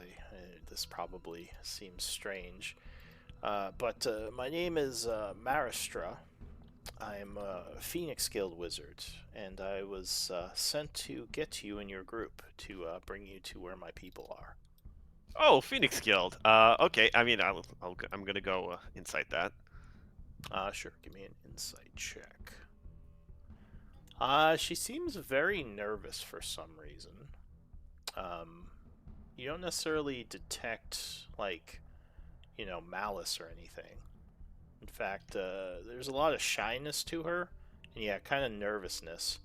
This probably seems strange, but my name is Maristra. I'm a Phoenix Guild wizard, and I was sent to get you and your group to bring you to where my people are." Oh, Phoenix Guild. Okay. I mean, I'm gonna go inside that. Sure. Give me an insight check. She seems very nervous for some reason. You don't necessarily detect, like, malice or anything. In fact, there's a lot of shyness to her, and yeah, kind of nervousness.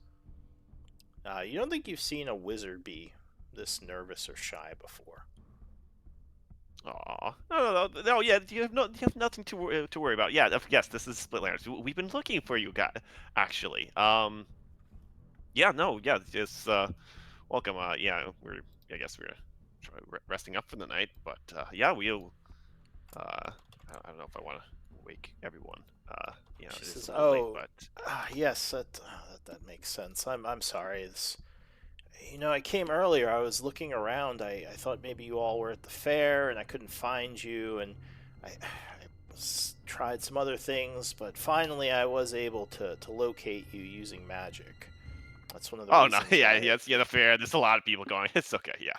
You don't think you've seen a wizard be this nervous or shy before. Aw. No. Yeah, you have nothing to worry about. Yeah, yes, this is Splitlanders. We've been looking for you guys, actually. Yeah, no, yeah, just welcome. Yeah, I guess we're resting up for the night, but yeah, we'll. I don't know if I want to wake everyone. She It is says, a little late, "Oh, but yes, that makes sense. I'm sorry. I came earlier. I was looking around. I thought maybe you all were at the fair, and I couldn't find you. And I tried some other things, but finally I was able to locate you using magic. That's one of the oh no, reasons yeah, why. yes, yeah, the fair. There's a lot of people going. It's okay. Yeah.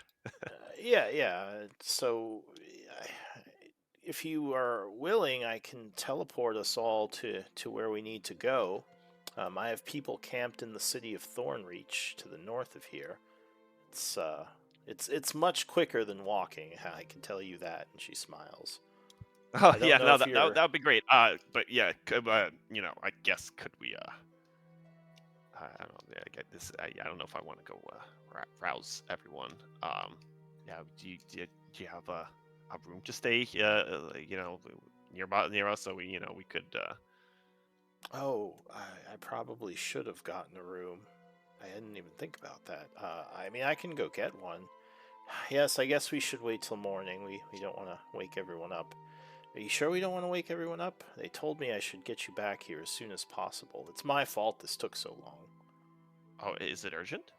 Yeah. So, I- if you are willing, I can teleport us all to where we need to go. I have people camped in the city of Thornreach to the north of here. It's it's much quicker than walking. I can tell you that. And she smiles. Oh I don't yeah, know no, if that you're. would be great. But yeah, I guess could we I don't know. Yeah, I get this. I don't know if I want to go rouse everyone. Yeah. Do you have a room to stay? Near us, so we could. Oh, I probably should have gotten a room. I didn't even think about that. I mean, I can go get one. Yes, I guess we should wait till morning. We don't want to wake everyone up. Are you sure we don't want to wake everyone up? They told me I should get you back here as soon as possible. It's my fault this took so long. Oh, is it urgent?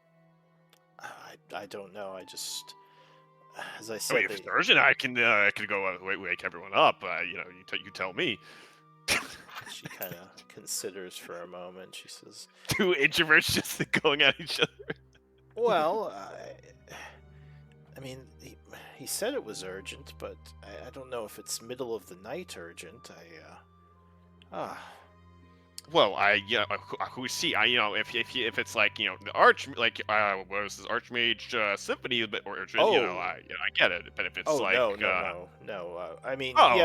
I don't know. I just, as I I said, mean, if it's urgent, I can go wake everyone up. You tell me. she kind of considers for a moment. She says, Two introverts just going at each other. "Well, I mean, he said it was urgent, but I don't know if it's middle of the night urgent. Well, who is she? If it's like the arch like what was this Archmage Symphony or urgent, Oh, I get it. But if it's oh like no. I mean, oh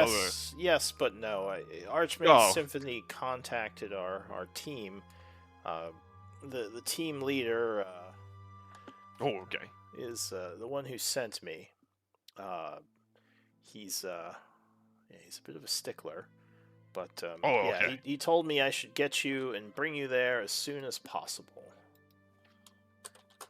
yes, but no. Archmage oh Symphony contacted our team. Uh, the team leader oh okay. is the one who sent me. Uh, he's he's a bit of a stickler. But Oh yeah, okay. he told me I should get you and bring you there as soon as possible.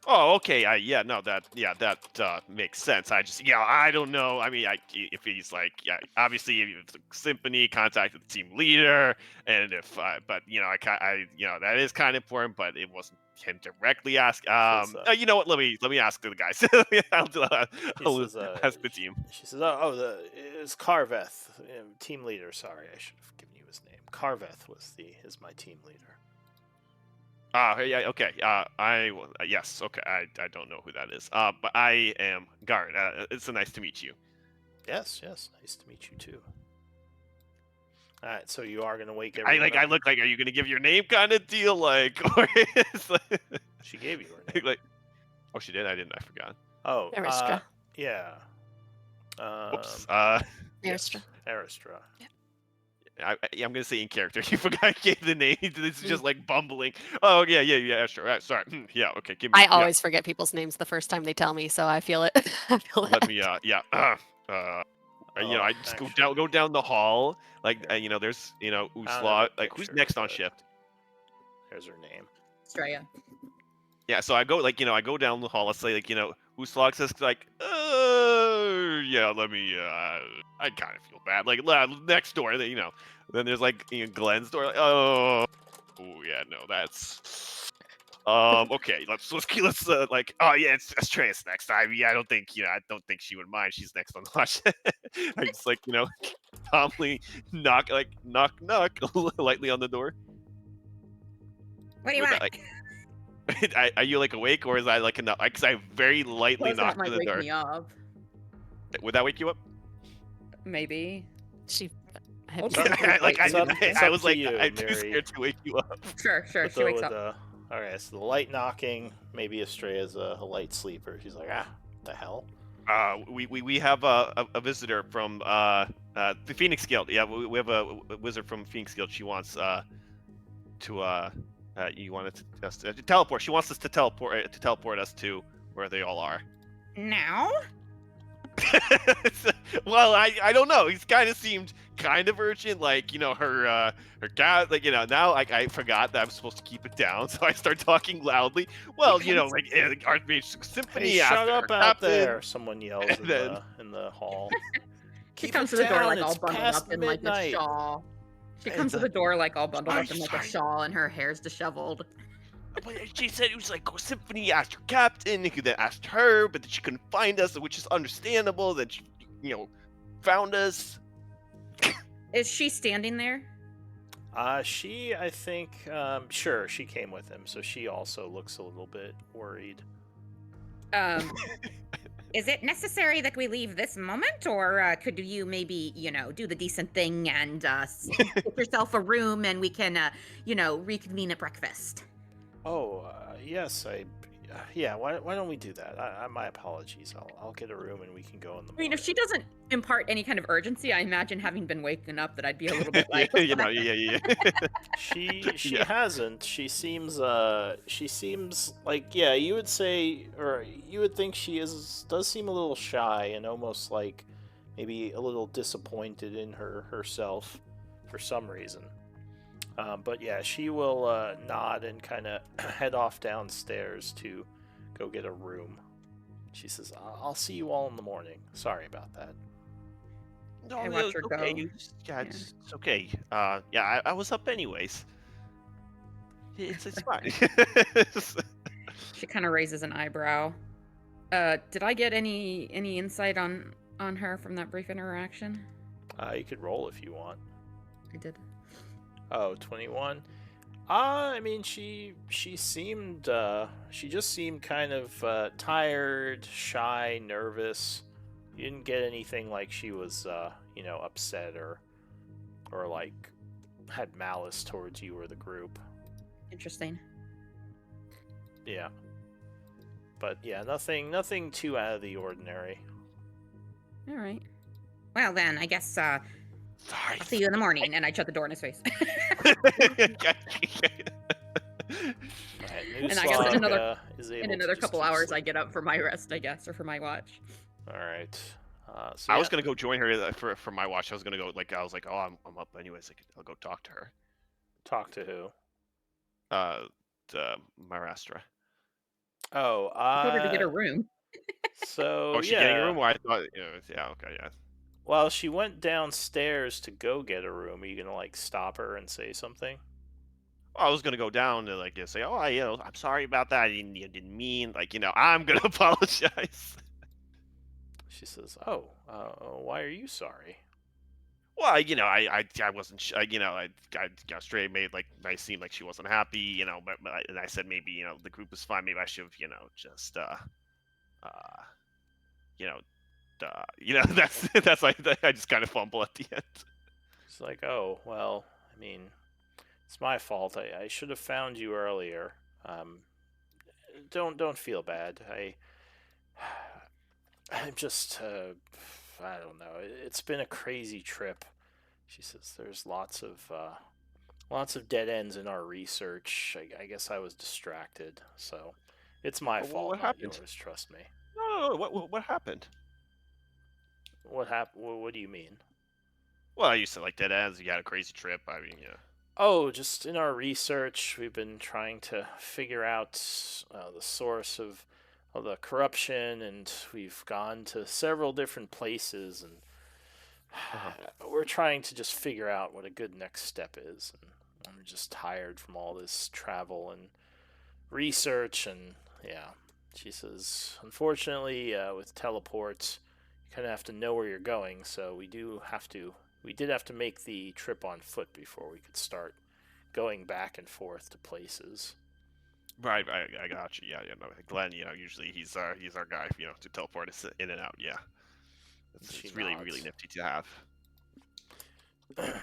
Oh, okay. That makes sense. I don't know. I mean, if he's like, yeah, obviously, if it's a symphony, contacted the team leader, and but that is kind of important. But it wasn't him directly ask. Says, You know what? Let me ask the guys. he I'll says, ask the team. she says, it's Carveth, team leader. Sorry, I should have given you his name. Carveth is my team leader. Yeah, okay. Yes, okay. I don't know who that is. But I am Guard. It's nice to meet you. Yes, nice to meet you too. All right, so you are gonna wake everyone I up. look like, are you gonna give your name kind of deal, like, or is like, She gave you her name. like, oh, she did. I didn't. I forgot. Oh, Aristra. yeah. Whoops. Yes, Aristra. Aristra. I'm gonna say in character. You forgot I gave the name. This is just like bumbling. Oh yeah. Sure. Sorry. Yeah. Okay. Give me. I Yeah. always forget people's names the first time they tell me, so I feel it. I feel Let that. me. Yeah. Oh, I just actually, go down the hall. Like, here. there's I don't have Usla. a Like, who's picture, next on but shift? There's her name. Straya. Yeah, so I go I go down the hall. Let's say Uslog says yeah, let me. I kind of feel bad. Next door, Then there's Glenn's door. Oh yeah, no, that's. Okay, oh yeah, it's Astreus next time. Yeah, I don't think she would mind. She's next on the watch. I just calmly knock knock lightly on the door. What do you With want? that, are you awake, or is I enough? Because I very lightly Suppose that knocked might on the wake door. me up. Would that wake you up? Maybe. She. I Well, have it's no up- idea. it's up- it's I up was to you, I'm too Mary. scared to wake you up. Sure. With She wakes with up. all right, so the light knocking. Maybe Estrella's a light sleeper. She's like, the hell. We have a visitor from the Phoenix Guild. Yeah, we have a wizard from Phoenix Guild. She wants you wanted us to teleport. She wants us to teleport us to where they all are. Now? Well, I don't know. He's kind of seemed kind of urgent, her cat, now I forgot that I'm supposed to keep it down, so I start talking loudly. Well, Archmage Symphony. Hey, shut after up her out captain. there! Someone yells And then- in the hall. She Keep comes it to the door down, all it's bundled past up in a midnight. shawl. She Hey, comes to the door all bundled up in a Sorry. shawl, and her hair's disheveled. But she said it was Symphony asked her captain, who then asked her, but that she couldn't find us, which is understandable. That she, found us. Is she standing there? She, I think, sure, she came with him, so she also looks a little bit worried. Is it necessary that we leave this moment, or could you maybe, do the decent thing and get yourself a room, and we can, reconvene at breakfast? Oh, yes, yeah. Why don't we do that? My apologies. I'll get a room and we can go in the I mean, morning. if she doesn't impart any kind of urgency, I imagine having been waken up that I'd be a little bit like, Yeah. She Yeah. hasn't. She seems like, yeah, you would say, or you would think does seem a little shy and almost like maybe a little disappointed in herself for some reason. But yeah, she will nod and kind of head off downstairs to go get a room. She says, "I'll see you all in the morning. Sorry about that." No, I watch it's her okay. go. It's okay. Yeah, I was up anyways. It's fine. She kind of raises an eyebrow. Did I get any insight on her from that brief interaction? You could roll if you want. I did. Oh, 21. I mean, she seemed, she just seemed kind of tired, shy, nervous. You didn't get anything like she was, upset or like had malice towards you or the group. Interesting. Yeah. But yeah, nothing too out of the ordinary. All right. Well then, I guess Sorry. I'll see you in the morning. And I shut the door in his face. Right, And I guess in is able another to just couple keep hours, I sleeping. get up for my rest, I guess, or for my watch. All right. So I yeah, was gonna go join her for my watch. I was gonna go I was like, oh, I'm up anyways. I'll go talk to her. talk to who? Marastra. Oh, I told her to get her room. so Oh, she yeah. getting a room? Well, I thought, yeah, okay, yeah. Well, she went downstairs to go get a room. Are you gonna like stop her and say something? Well, I was gonna go down to say, oh, I'm sorry about that. I didn't mean I'm gonna apologize. She says, "Oh, why are you sorry?" Well, I wasn't, I got straight, made I seemed like she wasn't happy, and I said maybe, the group was fine. Maybe I should have, just, that's I just kind of fumble at the end. She's like, "Oh, well, I mean, it's my fault. I should have found you earlier. Don't feel bad. I'm just, I don't know. It's been a crazy trip." She says, "There's lots of dead ends in our research. I guess I was distracted, so it's my Well, fault, what not happened? yours. Trust me." No, what happened? What happened? What do you mean? Well, you said dead ends. You had a crazy trip. I mean, yeah. Oh, just in our research, we've been trying to figure out the source of the corruption, and we've gone to several different places, and Uh-huh. we're trying to just figure out what a good next step is. And I'm just tired from all this travel and research, and yeah. She says, unfortunately, with teleports, you kind of have to know where you're going, so we did have to make the trip on foot before we could start going back and forth to places. Right, I got you. Yeah, yeah. No, Glenn, usually he's our guy, to teleport us in and out. Yeah, She it's really really nods. nifty to have.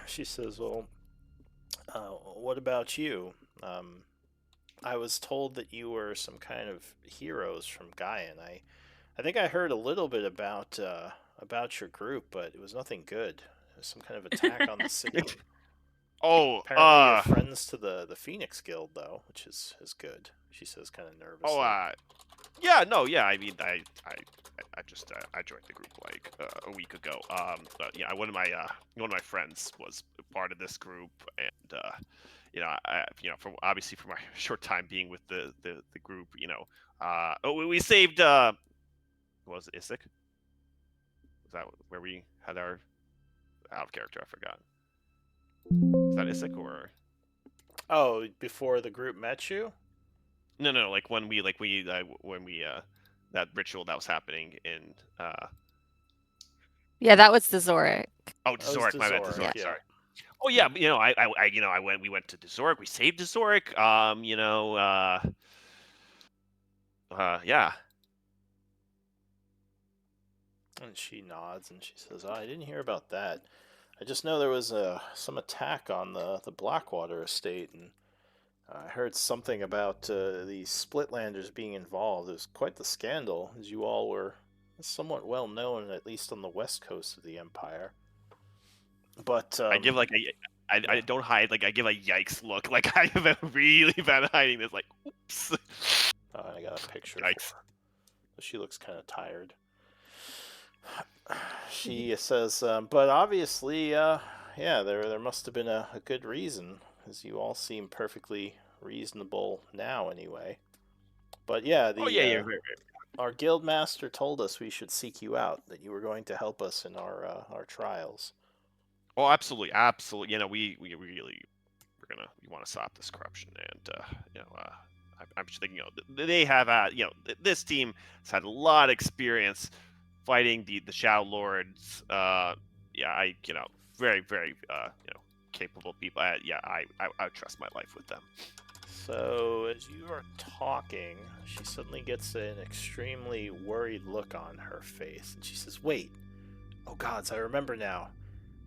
She says, well, what about you? I was told that you were some kind of heroes from Gaia, and I think I heard a little bit about your group, but it was nothing good. It was some kind of attack on the city. Oh, Apparently, you're friends to the Phoenix Guild, though, which is good. She says, kind of nervously. yeah, no, yeah. I mean, I just I joined the group like a week ago. But yeah, one of my friends was part of this group, and from obviously for my short time being with the group, we saved what was it, Isaac? Was that where we had our out of character? I forgot. Is that Isaac or? Oh, before the group met you? No, like when we that ritual that was happening in Yeah, that was the Zorik. oh, That was Dazoric, my bad, Dazoric, Dazoric, yeah. sorry. Oh yeah, but, we went to Dazoric, we saved Dazoric, yeah. And she nods and she says, oh, I didn't hear about that. I just know there was some attack on the Blackwater estate, and I heard something about the Splitlanders being involved. It was quite the scandal, as you all were somewhat well known, at least on the west coast of the Empire. But I give like I don't hide, like I give a yikes look, like I have really bad at hiding this, like oops. I got a picture. Yikes. She looks kind of tired. She says, but obviously, yeah, there must have been a good reason, as you all seem perfectly reasonable now, anyway. But yeah, Oh yeah, yeah, right. our guild master told us we should seek you out, that you were going to help us in our trials. Oh, absolutely, absolutely. We really we want to stop this corruption, and I'm just thinking, they have this team has had a lot of experience fighting the Shadowlords. Very very capable people. I trust my life with them. So as you are talking, she suddenly gets an extremely worried look on her face, and she says, "Wait, oh gods, I remember now.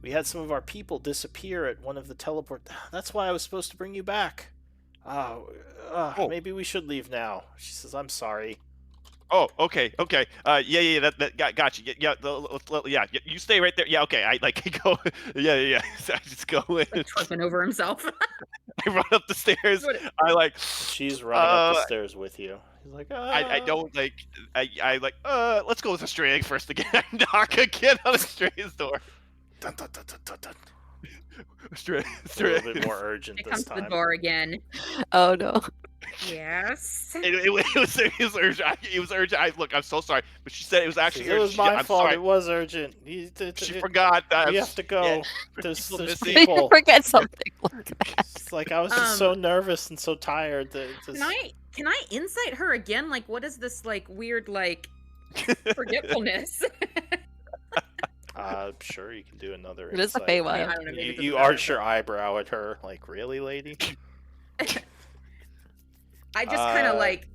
We had some of our people disappear at one of the teleport. That's why I was supposed to bring you back. Maybe we should leave now." She says, "I'm sorry." Oh, okay. Yeah. That got you. Yeah. You stay right there. Yeah. Okay. I like go. Yeah. I just go in. Like tripping over himself. I run up the stairs. I like. She's running up the stairs with you. He's like, I don't like. I like. Let's go with Australia first again. I knock again on Australia's door. Dun, dun, dun, dun, dun, dun. Australia. A little bit more urgent It this comes to the time. door again. Oh no. Yes. It was urgent. It was urgent. Look, I'm so sorry, but she said it was actually It urgent. was my I'm fault. sorry. It was urgent. She forgot that. We have to go. Yeah, There's people there's missing. people. Forget something like that. It's like I was just so nervous and so tired that Can I insight her again? Like, what is this like weird like forgetfulness? Sure, you can do another It is a insight. Feywild. I don't know, maybe it You doesn't arch matter, your eyebrow at her, like, really, lady? I just kind of like.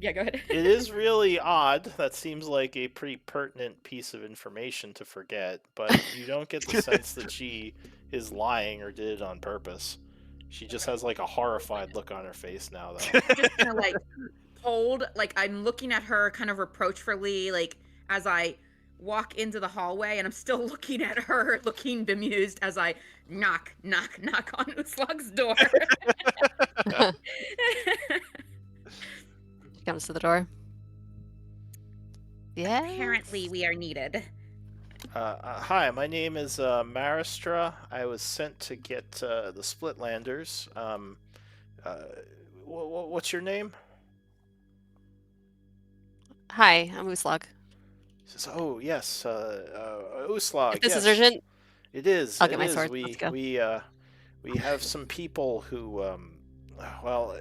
Yeah, go ahead. It is really odd. That seems like a pretty pertinent piece of information to forget, but you don't get the sense that she is lying or did it on purpose. She just has like a horrified look on her face now, though. Just kind of like hold, like I'm looking at her kind of reproachfully, like as I walk into the hallway, and I'm still looking at her, looking bemused as I knock on Uslug's door. He comes to the door. Yeah. Apparently, we are needed. Hi, my name is Maristra. I was sent to get the Splitlanders. Uh, what's your name? Hi, I'm Uslog. He says, "Oh yes, Uslag. If this is Yes, urgent, it is. I'll get It my is. sword. Let's go. We have some people who well,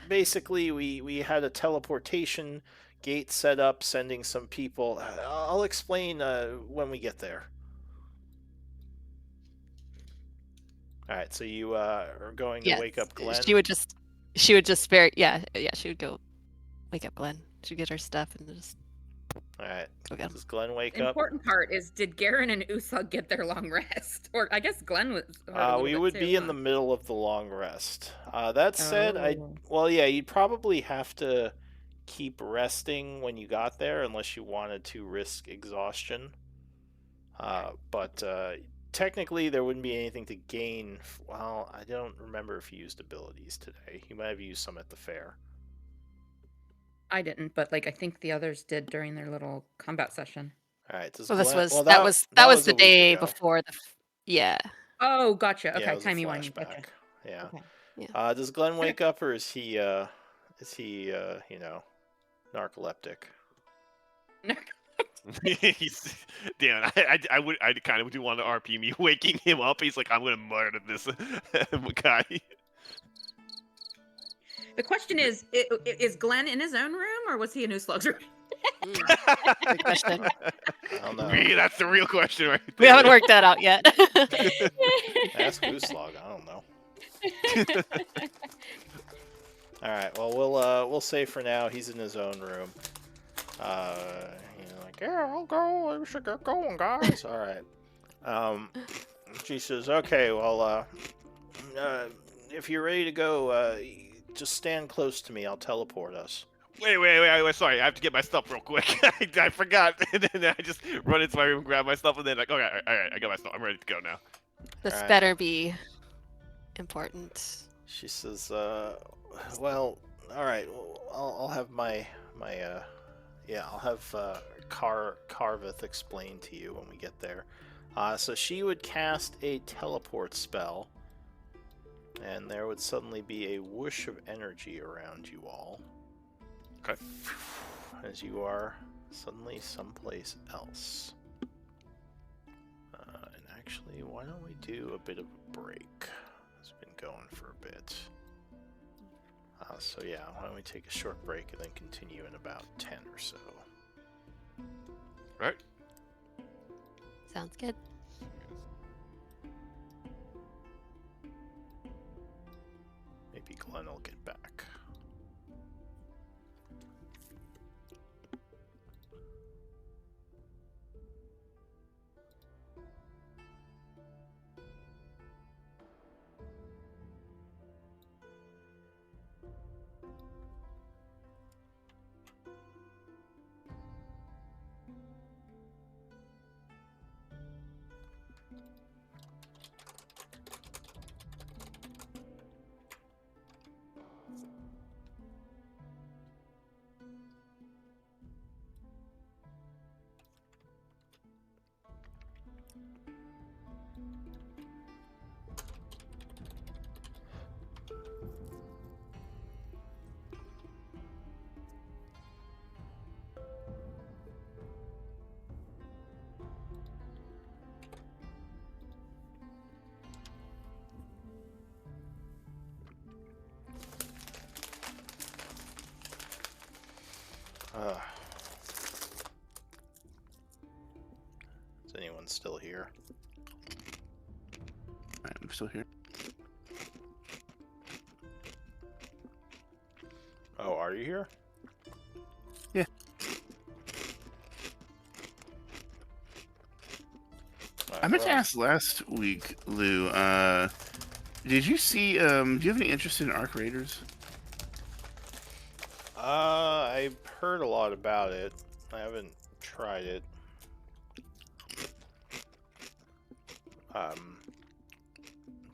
basically we had a teleportation gate set up, sending some people. I'll explain when we get there. All right. So you are going to Yes, wake up Glenn. she would just spare. Yeah, she would go wake up Glenn. She'd get her stuff and just All right. go get him. Does Glenn wake The up? important part is, did Garen and Usag get their long rest? Or I guess Glenn was heard a little We bit would too, be in huh? the middle of the long rest. That said, Oh. well, yeah, you'd probably have to keep resting when you got there, unless you wanted to risk exhaustion. But technically, there wouldn't be anything to gain. Well, I don't remember if you used abilities today. You might have used some at the fair. I didn't, but like I think the others did during their little combat session. All right. Does Well, this Glenn? was Well, that that was was the a week day ago. before yeah. Oh, gotcha. Yeah, it Okay, was a timey wimey. Gotcha. flashback. Yeah. Okay. Yeah. Does Glenn wake up, or is he narcoleptic? He's, damn, I kind of do want to RP me waking him up. He's like, I'm gonna murder this guy. The question is Glenn in his own room or was he in Uslug's room? Good question. I don't know. That's the real question, right? We haven't worked that out yet. Ask Gooslog. I don't know. All right. Well, we'll say for now he's in his own room. Like, yeah, I'll go. We should get going, guys. All right. She says, okay. Well, if you're ready to go, just stand close to me. I'll teleport us. Wait, sorry, I have to get my stuff real quick. I forgot, and then I just run into my room, and grab my stuff, and then like, okay, all right, I got my stuff. I'm ready to go now. This Alright. better be important. She says, well, all right. I'll have I'll have Carveth explain to you when we get there. So she would cast a teleport spell, and there would suddenly be a whoosh of energy around you all. Okay. As you are suddenly someplace else. And actually, why don't we do a bit of a break? It's been going for a bit. So yeah, why don't we take a short break and then continue in about 10 or so. Right. Sounds good. Maybe Glenn will get back. Is anyone still here? I'm still here. Oh, are you here? Yeah. I meant to ask last week, Lou. Did you see? Do you have any interest in Arc Raiders? I've heard a lot about it. I haven't tried it.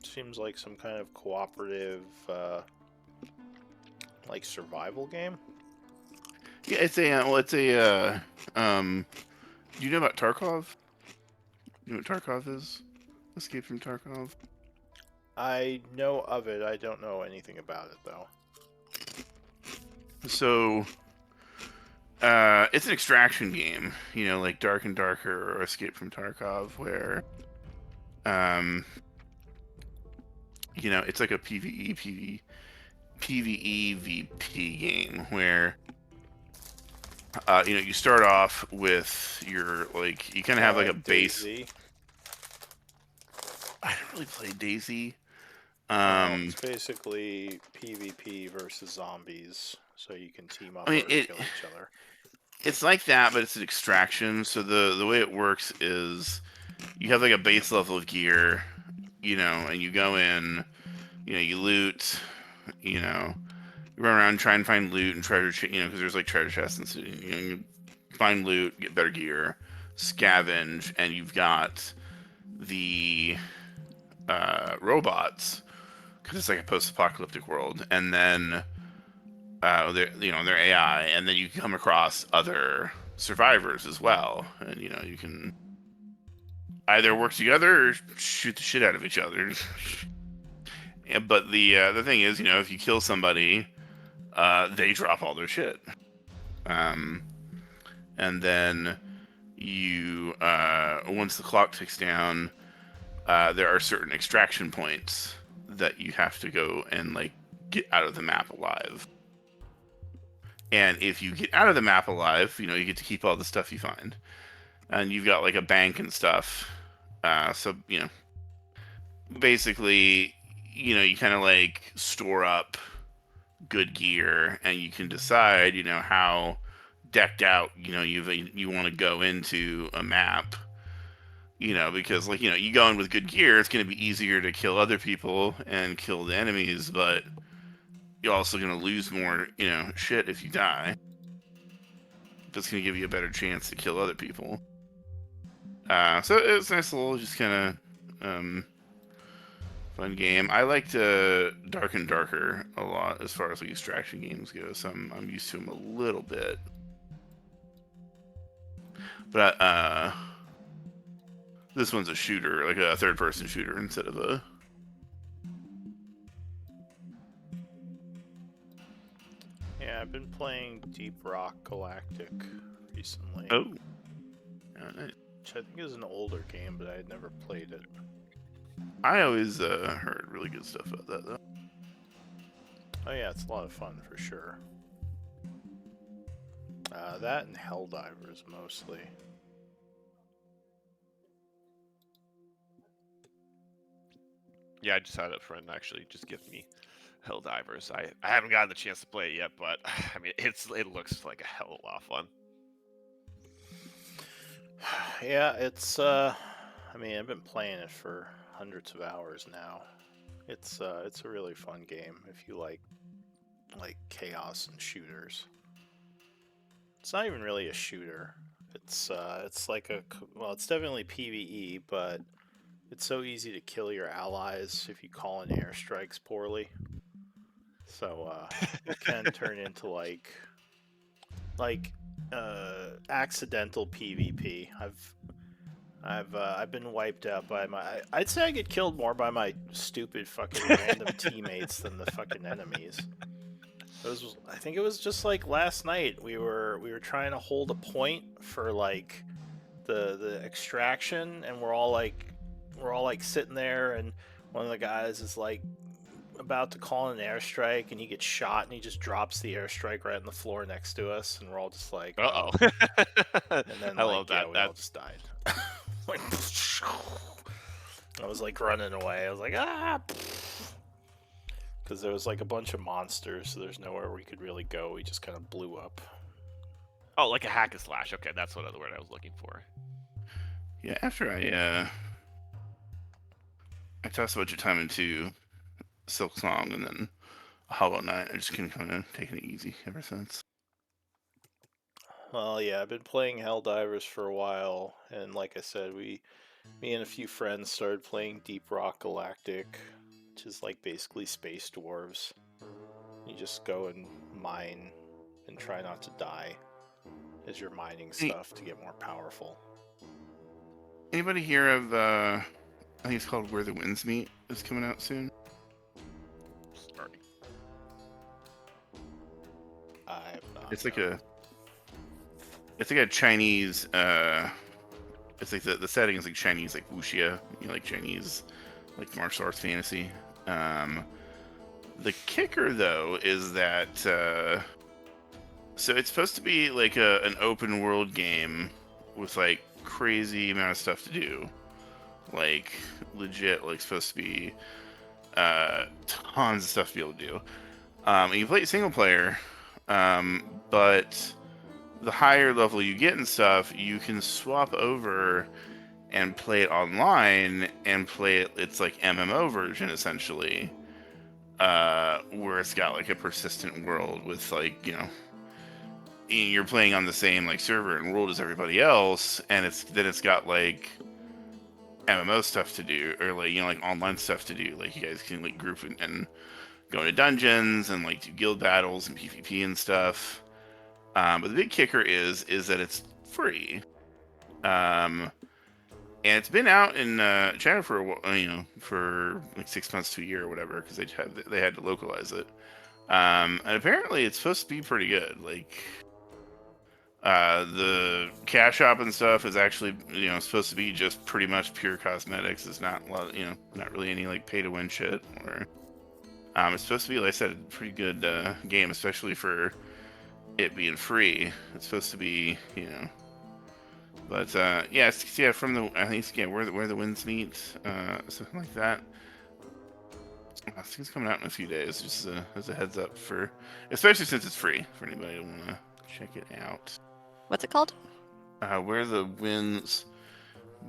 Seems like some kind of cooperative, like survival game. Yeah, it's a. Do you know about Tarkov? You know what Tarkov is? Escape from Tarkov. I know of it. I don't know anything about it though. So, it's an extraction game. You know, like Dark and Darker or Escape from Tarkov, where, you know, it's like a PvE VP game where, you know, you start off with your, like, you kind of have like a base. DayZ. I don't really play DayZ. It's basically PvP versus zombies, so you can team up I mean, or kill each other. it's like that, but it's an extraction. So the way it works is you have like a base level of gear, you know, and you go in, you know, you loot, you know, you run around, try and find loot and treasure, you know, because there's like treasure chests and so, you know, you find loot, get better gear, scavenge, and you've got the robots because it's like a post-apocalyptic world, and then they're, you know, they're AI, and then you come across other survivors as well, and you know you can either work together or shoot the shit out of each other. Yeah, but the thing is, you know, if you kill somebody, they drop all their shit, and then you once the clock ticks down, there are certain extraction points that you have to go and like get out of the map alive. And if you get out of the map alive, you know, you get to keep all the stuff you find. And you've got like a bank and stuff. So, you know, basically, you know, you kind of like store up good gear and you can decide, you know, how decked out, you know, you want to go into a map. You know, because like, you know, you go in with good gear, it's going to be easier to kill other people and kill the enemies, but you're also going to lose more, you know, shit if you die. That's going to give you a better chance to kill other people. So it's a nice little, just kind of fun game. I liked Dark and Darker a lot as far as like extraction games go, so I'm used to them a little bit. But this one's a shooter, like a third-person shooter instead of a. Yeah, I've been playing Deep Rock Galactic recently. Oh, nice. Which I think is an older game, but I had never played it. I always heard really good stuff about that, though. Oh yeah, it's a lot of fun for sure. That and Helldivers mostly. Yeah, I just had a friend actually just give me Helldivers. I haven't gotten the chance to play it yet, but I mean, it looks like a hell of a lot of fun. Yeah, it's I mean, I've been playing it for hundreds of hours now. It's a really fun game if you like chaos and shooters. It's not even really a shooter. It's like well, it's definitely PvE, but it's so easy to kill your allies if you call in airstrikes poorly. So it can turn into like accidental PvP. I've been wiped out by my. I'd say I get killed more by my stupid fucking random teammates than the fucking enemies. I think it was just like last night. We were trying to hold a point for like the extraction, and we're all like sitting there, and one of the guys is like about to call in an airstrike, and he gets shot, and he just drops the airstrike right on the floor next to us, and we're all just like, Uh-oh. and then I like, love that. yeah, we all just died. Like, I was like running away. I was like, ah, because there was like a bunch of monsters, so there's nowhere we could really go. We just kind of blew up. Oh, like a hack and slash. Okay, that's what other word I was looking for. Yeah, after I tossed a bunch of time into Silk Song and then Hollow Knight, I just kind of taken it easy ever since. Well, yeah, I've been playing Helldivers for a while, and like I said, me and a few friends started playing Deep Rock Galactic, which is like basically space dwarves. You just go and mine and try not to die as you're mining stuff to get more powerful. Anybody hear of I think it's called Where the Winds Meet is coming out soon? Sorry. I'm not. It's like a Chinese it's like the setting is like Chinese like wuxia, like Chinese like martial arts fantasy. The kicker though is that so it's supposed to be like an open world game with like crazy amount of stuff to do. Like legit like supposed to be tons of stuff to be able to do. And you play it single player, but the higher level you get and stuff, you can swap over and play it online and play it. It's like MMO version essentially, where it's got like a persistent world with like you're playing on the same like server and world as everybody else, and it's got like MMO stuff to do or like like online stuff to do. Like you guys can like group and go into dungeons and like do guild battles and PvP and stuff. But the big kicker is that it's free. And it's been out in China for a while, for like 6 months to a year or whatever, because they had to localize it. And apparently it's supposed to be pretty good. Like the cash shop and stuff is actually supposed to be just pretty much pure cosmetics. It's not a lot, not really any like pay to win shit. Or it's supposed to be, like I said, a pretty good game, especially for it being free. It's supposed to be, But yeah, from the I think it's where the winds meet, something like that. I think it's coming out in a few days, just as a heads up especially since it's free for anybody who want to check it out. What's it called? Where the winds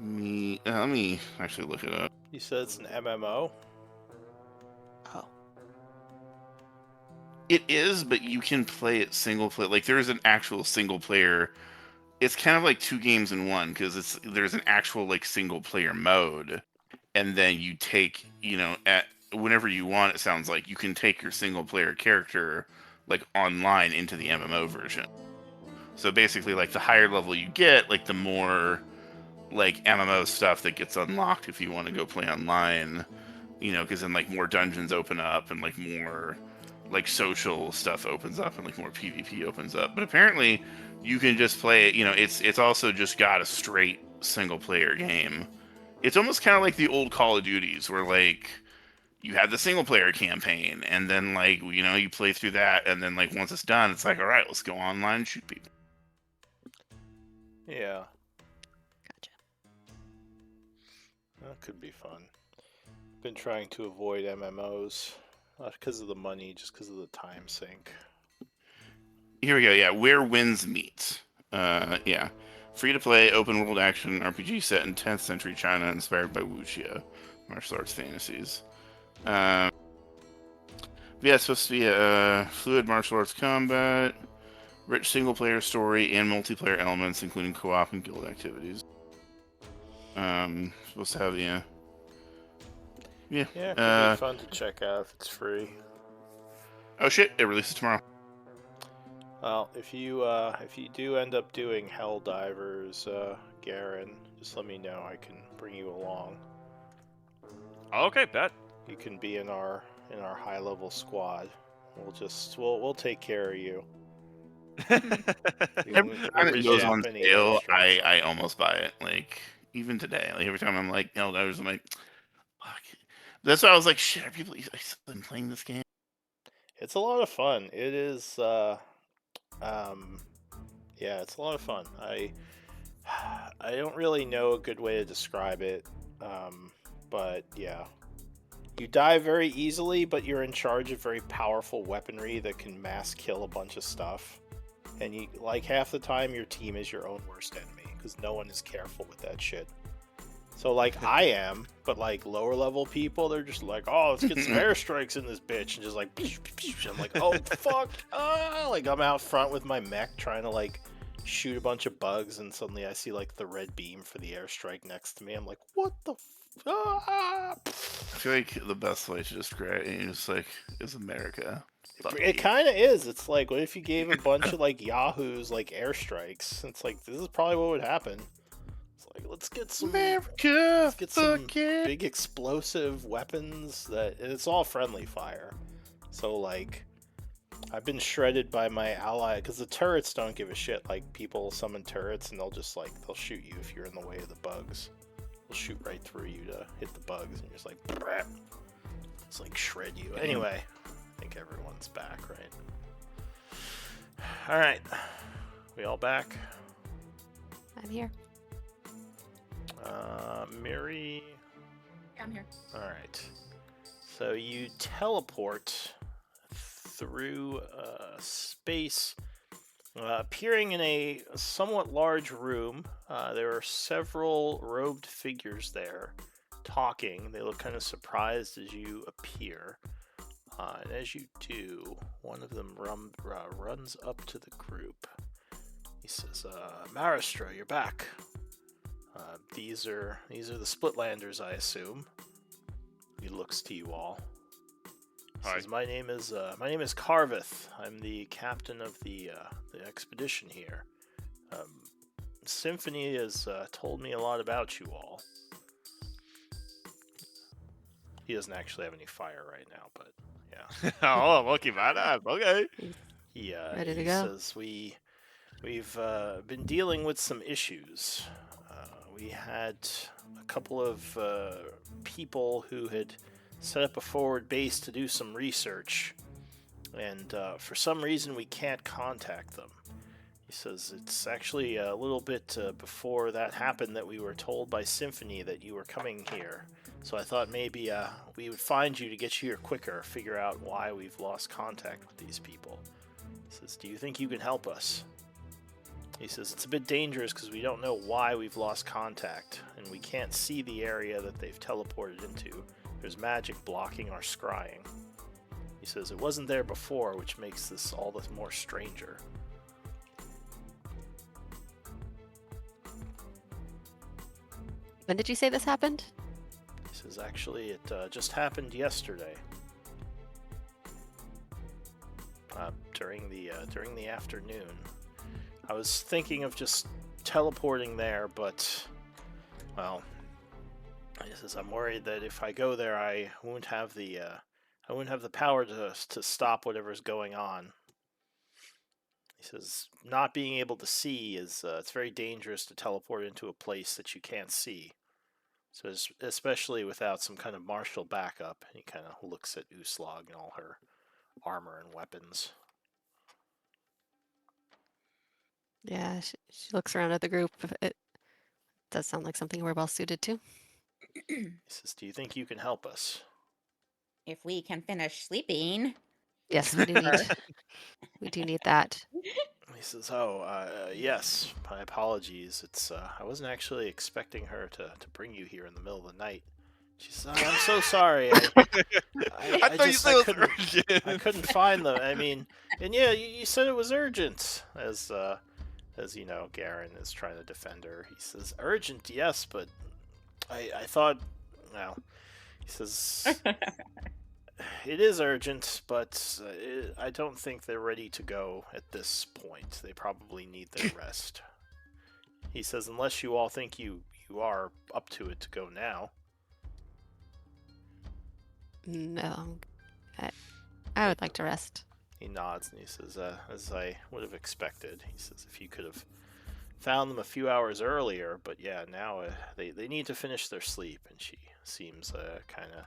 meet. Let me actually look it up. You said it's an MMO? Oh. It is, but you can play it single player. Like there is an actual single player. It's kind of like 2 games in one because there's an actual like single player mode, and then you take at whenever you want. It sounds like you can take your single player character like online into the MMO version. So basically, like the higher level you get, like the more like MMO stuff that gets unlocked if you want to go play online. Because then like more dungeons open up and like more like social stuff opens up and like more PvP opens up. But apparently you can just play it, it's also just got a straight single player game. It's almost kind of like the old Call of Duties where like you have the single player campaign and then like you play through that, and then like once it's done it's like, all right, let's go online and shoot people. Yeah. Gotcha. That could be fun. Been trying to avoid MMOs. Not because of the money, just because of the time sink. Here we go. Yeah, Where Winds Meet. Yeah, free to play open world action RPG set in 10th century China, inspired by wuxia, martial arts fantasies. Yeah, it's supposed to be a fluid martial arts combat, rich single player story, and multiplayer elements, including co-op and guild activities. Supposed to have Yeah, it could be fun to check out if it's free. Oh shit! It releases tomorrow. Well, if you do end up doing Helldivers, Garen, just let me know. I can bring you along. Okay, bet. You can be in our high level squad. We'll take care of you. Every time it goes on sale, I almost buy it. Like even today, like every time I'm like, no, I'm like, fuck. That's why I was like, shit. Are people still been playing this game? It's a lot of fun. It is. Yeah, it's a lot of fun. I don't really know a good way to describe it. But yeah. You die very easily, but you're in charge of very powerful weaponry that can mass kill a bunch of stuff. And you like half the time your team is your own worst enemy because no one is careful with that shit. So like I am, but like lower level people, they're just like, oh, let's get some airstrikes in this bitch, and just like, I'm like, oh fuck, like I'm out front with my mech trying to like shoot a bunch of bugs, and suddenly I see like the red beam for the airstrike next to me. I'm like, what the? I feel like the best way to describe it is like is America. It kind of is. It's like, what if you gave a bunch of like yahoos like airstrikes? It's like this is probably what would happen. It's Like, let's get some America, some fuck yeah. big explosive weapons and it's all friendly fire. So like, I've been shredded by my ally because the turrets don't give a shit. Like, people summon turrets and they'll shoot you if you're in the way of the bugs. They'll shoot right through you to hit the bugs, and you're just like, Brah. It's like shred you. Anyway, I think everyone's back, right? All right, we all back. I'm here. Miri. I'm here. All right. So you teleport through space, appearing in a somewhat large room. There are several robed figures there talking. They look kind of surprised as you appear. And as you do, one of them runs up to the group. He says, Maristra, you're back. These are the Splitlanders, I assume. He looks to you all. Hi. Says, my name is Carveth. I'm the captain of the expedition here. Symphony has told me a lot about you all. He doesn't actually have any fire right now, but yeah. Oh, okay, badass. Okay. Ready to he go. says we've been dealing with some issues. We had a couple of people who had set up a forward base to do some research, and for some reason we can't contact them. He says it's actually a little bit before that happened that we were told by Symphony that you were coming here. So I thought maybe we would find you to get you here quicker, figure out why we've lost contact with these people. He says, do you think you can help us? He says, it's a bit dangerous because we don't know why we've lost contact, and we can't see the area that they've teleported into. There's magic blocking our scrying. He says, it wasn't there before, which makes this all the more stranger. When did you say this happened? He says, actually, it just happened yesterday. During the afternoon. I was thinking of just teleporting there, but, well, he says, I'm worried that if I go there, I won't have the power to stop whatever's going on. He says, not being able to see is, it's very dangerous to teleport into a place that you can't see. So especially without some kind of martial backup. He kind of looks at Uslag and all her armor and weapons. Yeah, she looks around at the group. It does sound like something we're well suited to. He says, do you think you can help us? If we can finish sleeping. Yes, we do need that. He says, yes, my apologies. It's I wasn't actually expecting her to bring you here in the middle of the night. She says, I'm so sorry. I thought you said it was urgent. I couldn't find them. I mean, and yeah, you said it was urgent. As you know, Garen is trying to defend her. He says, urgent, yes, but I thought, well, he says, it is urgent, but I don't think they're ready to go at this point. They probably need their rest. He says, unless you all think you are up to it to go now. No, I would like to rest. He nods and he says, as I would have expected. He says, if you could have found them a few hours earlier, but yeah, now they need to finish their sleep. And she seems kind of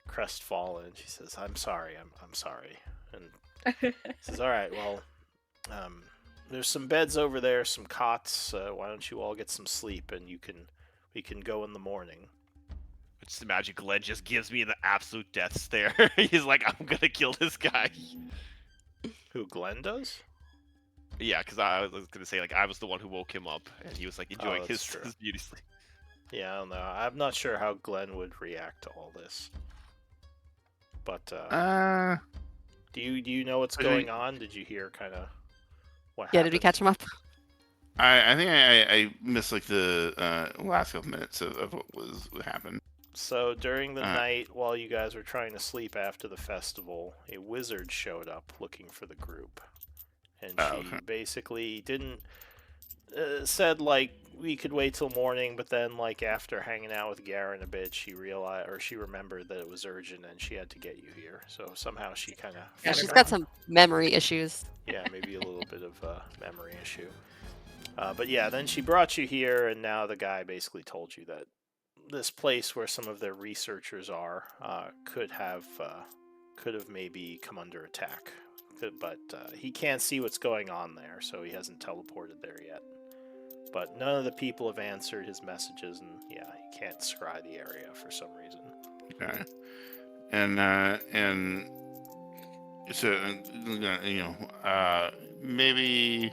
crestfallen. She says, I'm sorry, I'm sorry. And he says, all right, well, there's some beds over there, some cots. Why don't you all get some sleep, and we can go in the morning. Which the magic Glenn just gives me the absolute death stare. He's like, I'm gonna kill this guy. Who, Glenn does? Yeah, because I was gonna say, like, I was the one who woke him up, and he was like enjoying his true. beauty sleep. Yeah, I don't know. I'm not sure how Glenn would react to all this. But do you know what's going on? Did you hear kind of what happened? Yeah, did we catch him up? I think I missed like the last couple minutes of what happened. So during the night, while you guys were trying to sleep after the festival, a wizard showed up looking for the group, and she basically didn't said like we could wait till morning, but then like after hanging out with Garen a bit, she remembered that it was urgent and she had to get you here. So somehow she kind of Yeah, she's got some memory issues. yeah, maybe a little bit of a memory issue. But yeah, then she brought you here, and now the guy basically told you that this place where some of their researchers are could have maybe come under attack. But he can't see what's going on there, so he hasn't teleported there yet. But none of the people have answered his messages, and yeah, he can't scry the area for some reason. Okay. And so maybe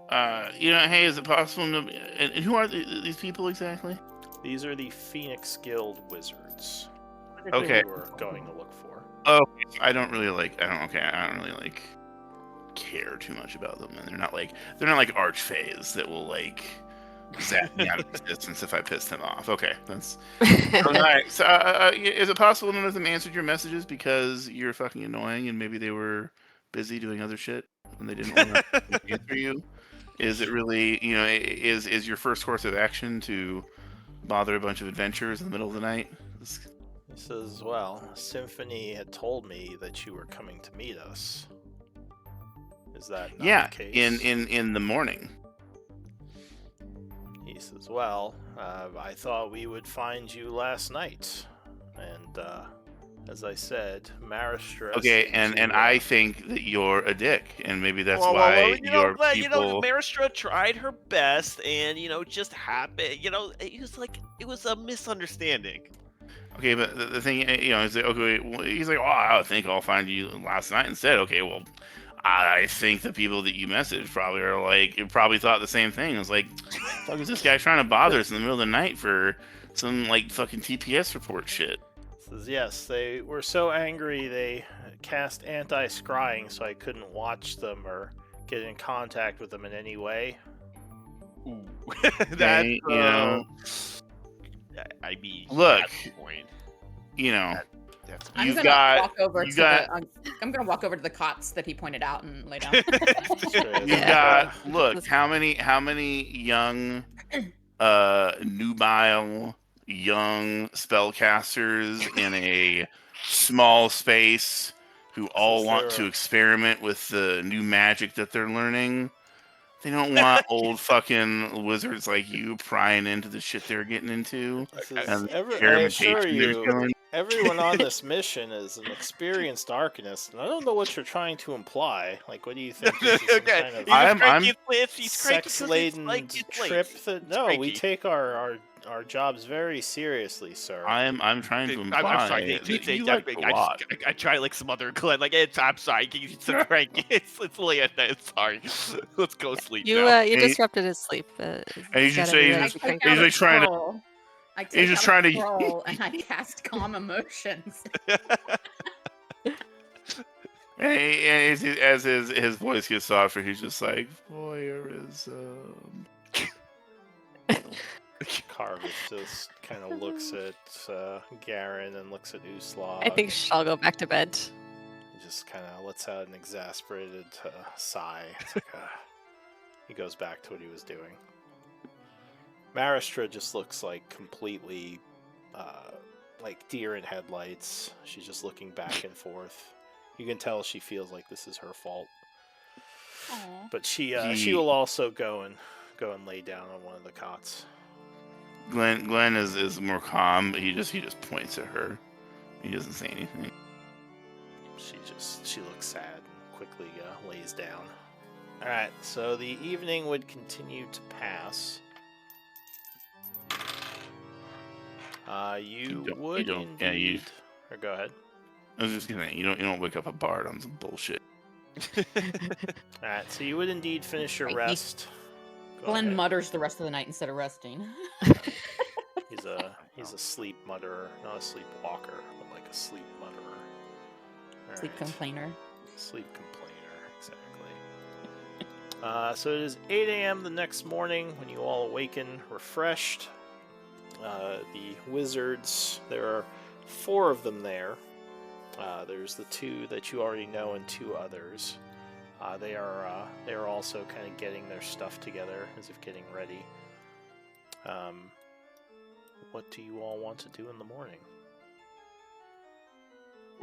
hey, is it possible to, and who are these people exactly? These are the Phoenix Guild wizards. Okay. Who we're going to look for. Oh, I don't really care too much about them, and they're not like archfays that will like zap me out of existence if I piss them off. Okay, that's all right. So, is it possible none of them answered your messages because you're fucking annoying, and maybe they were busy doing other shit and they didn't want to answer you? Is it really, is your first course of action to bother a bunch of adventurers in the middle of the night? He says, well, Symphony had told me that you were coming to meet us. Is that not the case? in the morning. He says, well, I thought we would find you last night. And as I said, Maristra... Okay, and I think that you're a dick, and maybe that's why your people... Maristra tried her best, and, just happened, it was a misunderstanding. Okay, but the thing, is like, okay, he's like, oh, I think I'll find you last night instead. Okay, well, I think the people that you messaged probably thought the same thing. It was like, fuck is this guy trying to bother us in the middle of the night for some, like, fucking TPS report shit? Says, yes, they were so angry they cast anti-scrying so I couldn't watch them or get in contact with them in any way. Ooh. That's, I mean, look, that's the point. I'm you've gonna got, walk over you to got, I'm gonna walk over to the cots that he pointed out and lay down. you've got, look, how many young, nubile, young spellcasters in a small space who all want to experiment with the new magic that they're learning. They don't want old fucking wizards like you prying into the shit they're getting into. And I assure you, everyone on this mission is an experienced arcanist, and I don't know what you're trying to imply. Like, what do you think? This is some kind of I'm sex-laden trip? No, we take our jobs very seriously, sir. I'm trying to imply I'm sorry. I try like some other Glenn. Like I'm sorry. It's a prank. It's late at night. Sorry. Let's go sleep. You now. you disrupted his sleep. And he's just saying, I take out a scroll and I cast calm emotions. and as his voice gets softer, he's just like, voyeurism. Carvis just kind of looks at Garen and looks at Uslag. I think I'll go back to bed. He just kind of lets out an exasperated sigh. It's like, he goes back to what he was doing. Maristra just looks like completely like deer in headlights. She's just looking back and forth. You can tell she feels like this is her fault. Aww. But she will also go and lay down on one of the cots. Glenn is more calm, but he just points at her. He doesn't say anything. She looks sad and quickly lays down. All right, so the evening would continue to pass. You would indeed. Or go ahead. I was just gonna. You don't wake up a bard on some bullshit. All right, so you would indeed finish your rest. Glenn mutters the rest of the night instead of resting. He's a sleep mutterer, not a sleep walker, but like a sleep mutterer. All Sleep right. complainer. Sleep complainer, exactly. So it is 8 a.m. the next morning when you all awaken refreshed. The wizards, there are 4 of them there. There's the 2 that you already know and 2 others. They are also kind of getting their stuff together as if getting ready. What do you all want to do in the morning?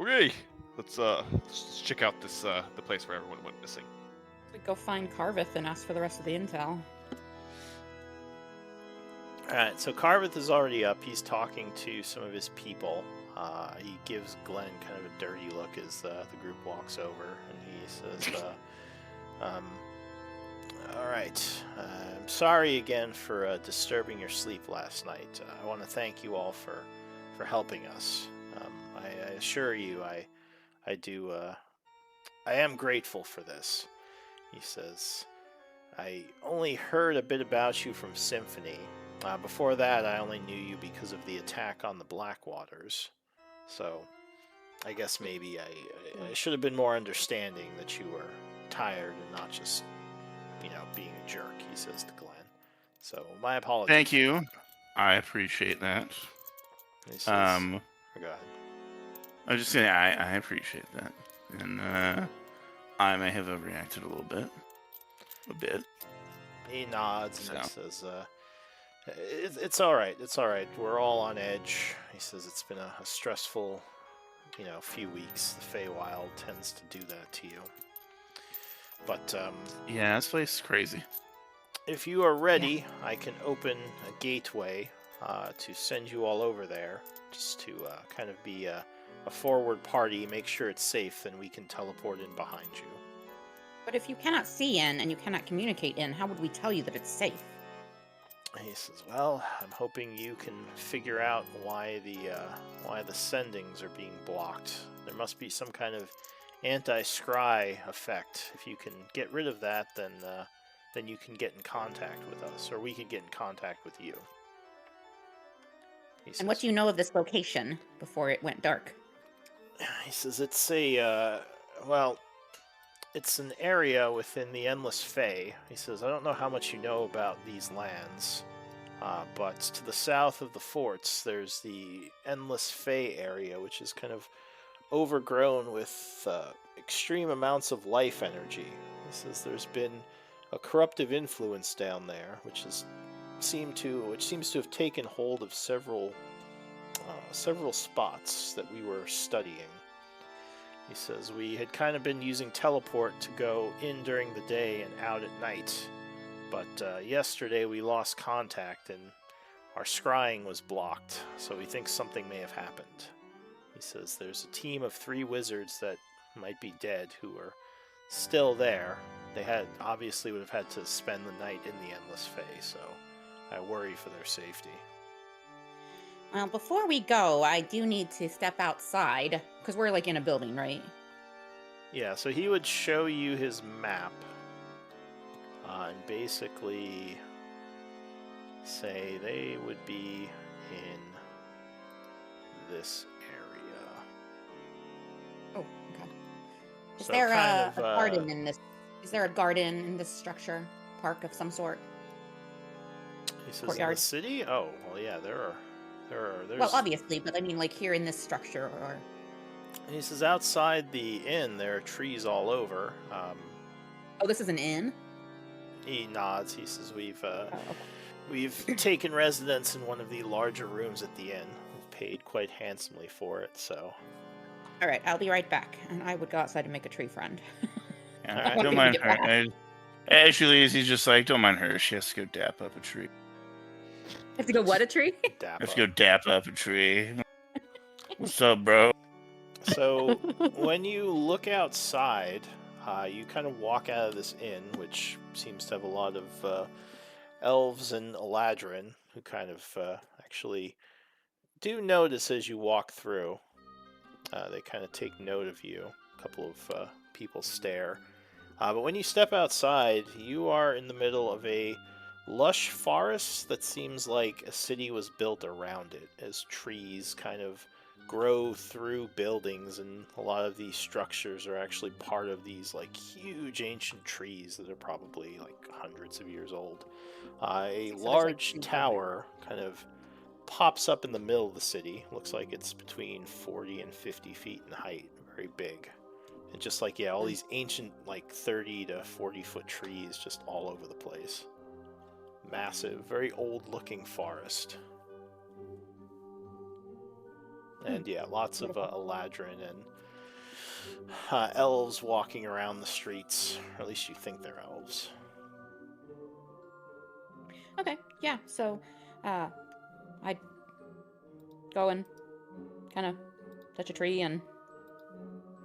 Okay, let's check out this the place where everyone went missing. We go find Carveth and ask for the rest of the intel. Alright, so Carveth is already up. He's talking to some of his people. He gives Glenn kind of a dirty look as the group walks over, and he says, alright, I'm sorry again for disturbing your sleep last night. I want to thank you all for helping us. I assure you, I do, I am grateful for this. He says, I only heard a bit about you from Symphony. Before that, I only knew you because of the attack on the Blackwaters. So, I guess maybe I should have been more understanding that you were tired and not just, being a jerk, he says to Glenn. So, my apologies. Thank you. I appreciate that. He says, Go ahead. I was just saying, I appreciate that. And I may have overreacted a little bit. A bit. He nods and So. he says, it's all right. It's all right. We're all on edge. He says it's been a stressful, few weeks. The Feywild tends to do that to you. But Yeah, this place is crazy. if you are ready, I can open a gateway to send you all over there, just to kind of be a forward party, make sure it's safe, then we can teleport in behind you. But if you cannot see in and you cannot communicate in, how would we tell you that it's safe? He says, well, I'm hoping you can figure out why the sendings are being blocked. There must be some kind of anti-scry effect. If you can get rid of that, then you can get in contact with us, or we can get in contact with you. And what do you know of this location before it went dark? He says it's it's an area within the Endless Fae. He says, I don't know how much you know about these lands, but to the south of the forts, there's the Endless Fae area, which is kind of overgrown with extreme amounts of life energy. He says there's been a corruptive influence down there, which seems to have taken hold of several spots that we were studying. He says we had kind of been using teleport to go in during the day and out at night, but yesterday we lost contact and our scrying was blocked, so we think something may have happened. He says there's a team of 3 wizards that might be dead who are still there. They obviously would have had to spend the night in the Endless Fae, so I worry for their safety. Well, before we go, I do need to step outside, because we're like in a building, right? Yeah, so he would show you his map, and basically say they would be in this area. Oh, okay. Is So there kind a of, garden in this? Is there a garden in this structure? Park of some sort? He says in Courtyard. the city? Oh, well, yeah, there's... Well, obviously, but I mean, like here in this structure, or... He says outside the inn, there are trees all over. Oh, this is an inn? He nods. He says Okay. we've taken residence in one of the larger rooms at the inn. We've paid quite handsomely for it, so... All right, I'll be right back. And I would go outside and make a tree friend. Yeah, Alright. don't mind her. As she leaves, he's just like, don't mind her. She has to go dap up a tree. Have to go what, a tree? Dap Let's up. go dap up a tree. What's up, bro? So when you look outside, you kind of walk out of this inn, which seems to have a lot of elves and Eladrin, who kind of actually do notice as you walk through. They kind of take note of you. A couple of people stare. But when you step outside, you are in the middle of a lush forest that seems like a city was built around it, as trees kind of grow through buildings, and a lot of these structures are actually part of these like huge ancient trees that are probably like hundreds of years old. A So there's, large like, tower kind of pops up in the middle of the city. Looks like it's between 40 and 50 feet in height, very big. And just like, yeah, all these ancient like 30 to 40 foot trees just all over the place. massive, very old-looking forest. And yeah, lots of Eladrin and elves walking around the streets, or at least you think they're elves. Okay, yeah. So, I'd go and kind of touch a tree and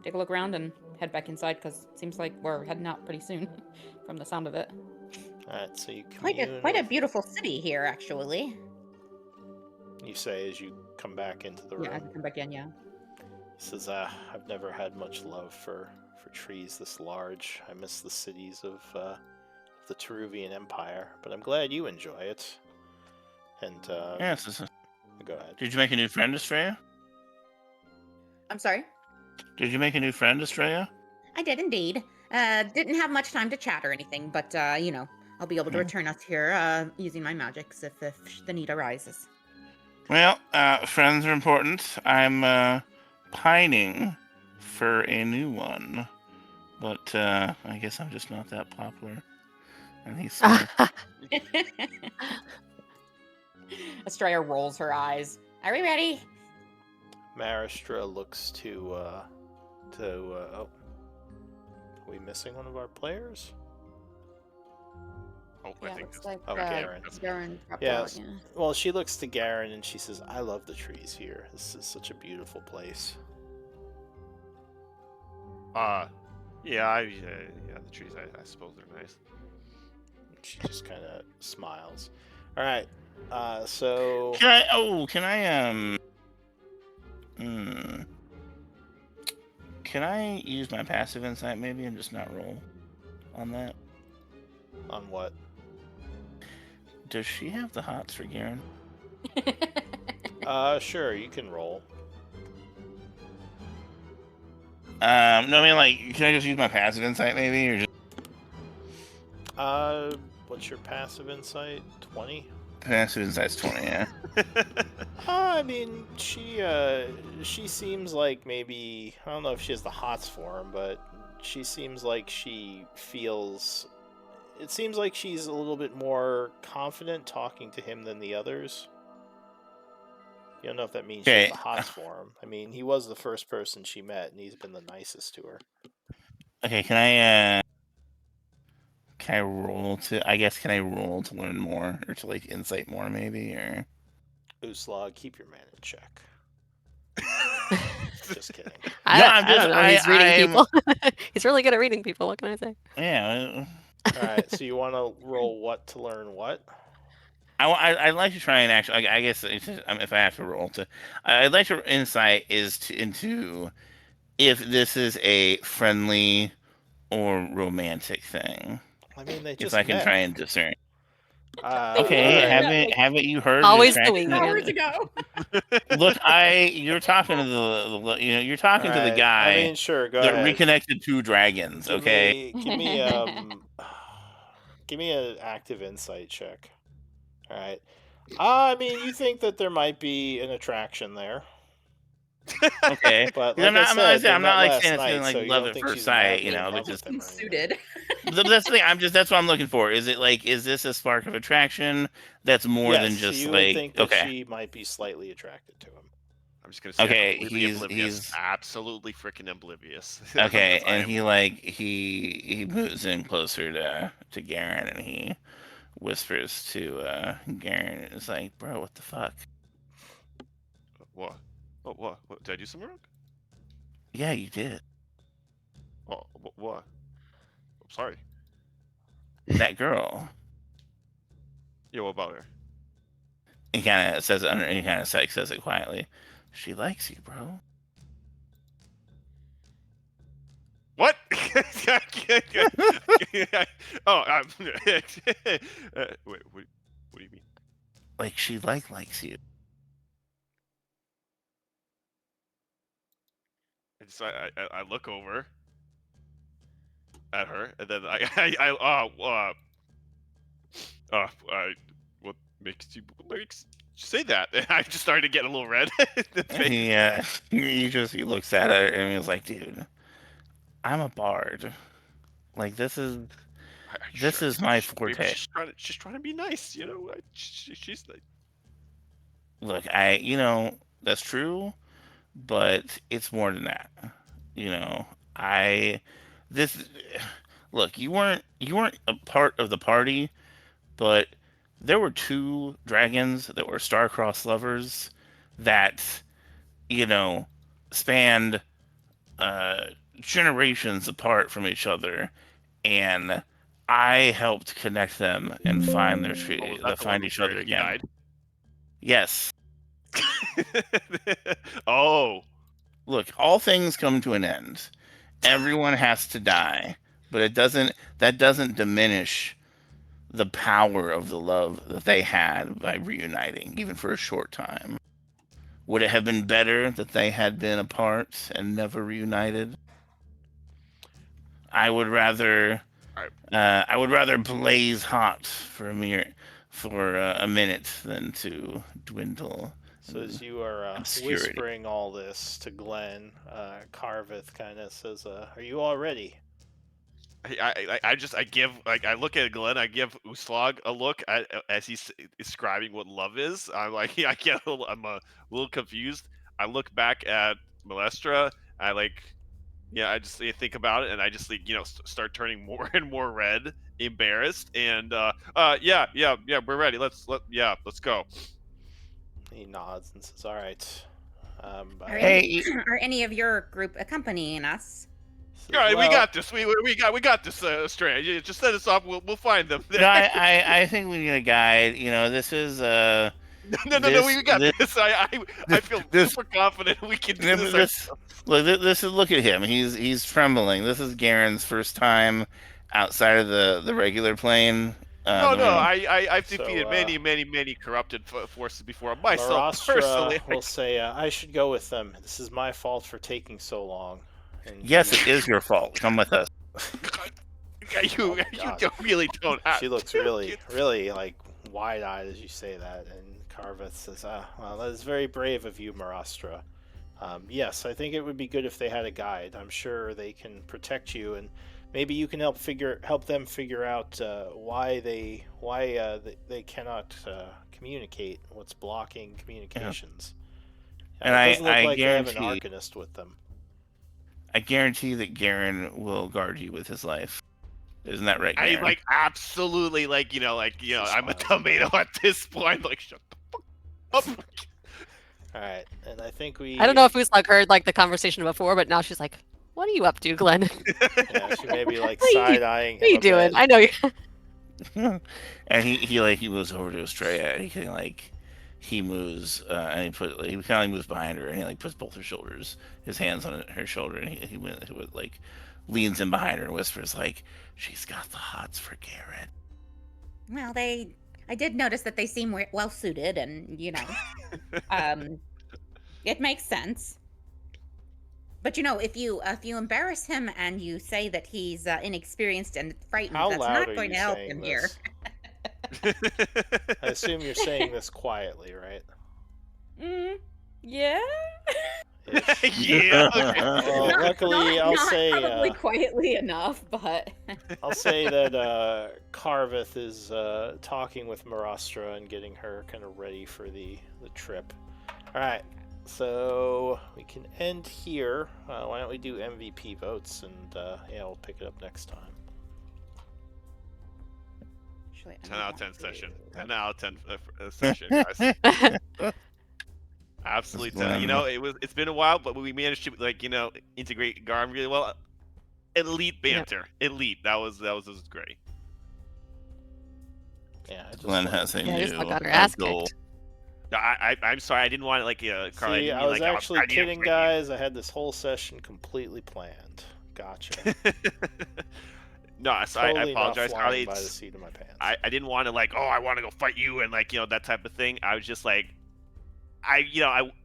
take a look around and head back inside because it seems like we're heading out pretty soon, from the sound of it. All right, so you Quite a commune. beautiful city here, actually. You say as you come back into the Yeah, as room. I come back in, yeah. He says, I've never had much love for trees this large. I miss the cities of the Teruvian Empire, but I'm glad you enjoy it. And Yes. This is... go ahead. Did you make a new friend, Estrella? I'm sorry. Did you make a new friend, Estrella? I did indeed. Didn't have much time to chat or anything, but you know, I'll be able to return us here using my magics if the need arises. Well, friends are important. I'm pining for a new one, but I guess I'm just not that popular. And he's smart. Estrella rolls her eyes. Are we ready? Maristra looks to oh, are we missing one of our players? Oh, Yeah, I think looks it's like Garen. Garen dropped Yes. out, yeah. Well, she looks to Garen and she says, I love the trees here. This is such a beautiful place. yeah, yeah, the trees. I suppose they're nice. She just kind of smiles. All right. So Can I use my passive insight maybe and just not roll on that? on what? Does she have the hots for Garen? Sure, you can roll. No, I mean, like, can I just use my passive insight maybe, or just What's your passive insight? 20? passive insight's 20? Yeah. I mean, she seems like maybe, I don't know if she has the hots for him, but she seems like she feels. It seems like she's a little bit more confident talking to him than the others. You don't know if that means she has Okay. the hots for him. I mean, he was the first person she met, and he's been the nicest to her. Okay, can I roll to? I guess can I roll to learn more or to like insight more maybe or? Uslag, keep your man in check. Just kidding. I don't know. He's reading people. He's really good at reading people. What can I say? Yeah. All right, so you want to roll what to learn what? I'd like to try and actually. I guess it's just, if I have to roll to, I'd like to insight into if this is a friendly or romantic thing. I mean, they If just I can met. try and discern. Okay, Okay, all right. haven't you heard Always the doing attraction? it. Hours ago. Look, you're talking to you're talking to the Alright, guy I mean, sure, go that ahead. reconnected two dragons. Okay. Give me an active insight check. All right. I mean, you think that there might be an attraction there, Okay. but I'm like not, I said, they I'm met not like last saying it's night, feeling like so you love don't at think first she's sight, madly in but love just with him or anything. Suited. that's the thing. That's what I'm looking for. Is it like, is this a spark of attraction that's more Yes, than just you would like, think that okay, she might be slightly attracted to him. I'm just gonna say, Okay, completely he's- oblivious. he's- Absolutely freaking oblivious. okay, Yes, I and am. he moves in closer to Garen and he whispers to Garen. It's like, bro, what the fuck? What? What? Did I do something wrong? Yeah, you did. Oh, what? I'm sorry. That girl. Yeah, what about her? He kind of says it under. He kind of says it quietly. She likes you, bro. What? Oh, wait. What do you mean? Like she likes you. I look over at her, and then what makes you say that? And I just started to get a little red. in the face. He looks at her and he's like, dude, I'm a bard. Like this is This is my Maybe forte. she's trying to be nice, you know. She's like, Look, that's true, but it's more than that. You know, I this look, you weren't a part of the party, but there were two dragons that were star-crossed lovers that, you know, spanned uh generations apart from each other, and I helped connect them and oh, was that the find one each where other he again. died? Yes. Oh, Look, all things come to an end. Everyone has to die, but that doesn't diminish the power of the love that they had by reuniting, even for a short time. Would it have been better that they had been apart and never reunited? I would rather I, I would rather blaze hot for a minute than to dwindle So in as you are obscurity. whispering all this to Glenn, Carveth kind of says, "Are you all ready?" I give like I look at Glenn. I give Uslag a look as he's describing what love is. I'm like, I'm a little confused. I look back at Malestra. I like, yeah, I just think about it, and I just like, start turning more and more red, embarrassed, and yeah, we're ready. Let's go. He nods and says, "All right." Are I any Hey, are any of your group accompanying us? says, All right, we "Well, got this. We got this. Strange. You just set us up. We'll find them. no, I think we need a guide. This is No. this We got this this. I this feel this super confident we can do this. this look this is look at him. He's trembling. This is Garen's first time outside of the regular plane. No. Going. I've so defeated many corrupted forces before myself Marastra personally. will say, I should go with them. This is my fault for taking so long." And Yes, it is your fault. Come with us. Oh my You God. really don't have. She looks really like wide-eyed as you say that, and Carveth says, "Well, that is very brave of you, Marastra. Yes, I think it would be good if they had a guide. I'm sure they can protect you, and maybe you can help them figure out why they cannot communicate. What's blocking communications? And It doesn't look I like they have an guarantee arcanist with them." that Garen will guard you with his life. Isn't that right, I Garen? absolutely She I'm a smiles. tomato at this point. Like shut the fuck up. All right, and I think we. I don't know if Uslag heard like the conversation before, but now she's like, "What are you up to, Glenn? Yeah, she may be like What are you- side-eyeing him What are you a doing? bit. I know you." And he moves over to Estrella, and he moves and he kind of moves behind her, and he like puts both her shoulders, his hands on her shoulder, and he like leans in behind her and whispers like, "She's got the hots for Garen." Well, I did notice that they seem well suited, and it makes sense. But if you embarrass him and you say that he's inexperienced and frightened, How that's loud not are going you to help saying him here. this? I assume you're saying this quietly, right? Yeah. Ish. Yeah. Well, luckily, I'll not say probably quietly enough, but I'll say that Carveth is talking with Marastra and getting her kind of ready for the trip. All right, so we can end here. Why don't we do MVP votes, and we'll pick it up next time. Actually, I 10 might out of want 10 to- session. 10 out of 10 session, guys. Absolutely. Glenn. It's been a while, but we managed to integrate Garm really well. Elite banter. Elite. That was great. Yeah, I just Glenn like- has a Yeah, just new got her ass goal. kicked. No, I'm sorry. I didn't want Carly. See, I, I didn't was mean, like, actually I didn't kidding, fight guys. I had this whole session completely planned. Gotcha. you. No, so I Totally not apologize, flying Carly. by the It's, seat of my pants. I didn't want to I want to go fight you and that type of thing. I was just like,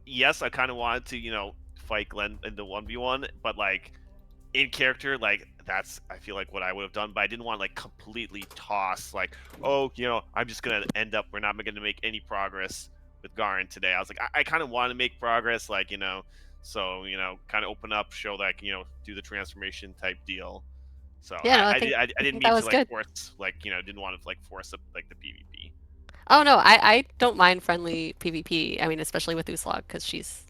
yes, I kind of wanted to fight Glenn in the 1v1, but in character, that's I feel like what I would have done, but I didn't want to completely toss I'm just gonna end up we're not gonna make any progress with Garin today. I was like I kind of want to make progress, so kind of open up, show that do the transformation type deal. So Yeah, no, I I, think- I I didn't think that mean was to like good. force didn't want to like force up like the PvP. Oh no, I don't mind friendly PvP. I mean, especially with Uslog because she's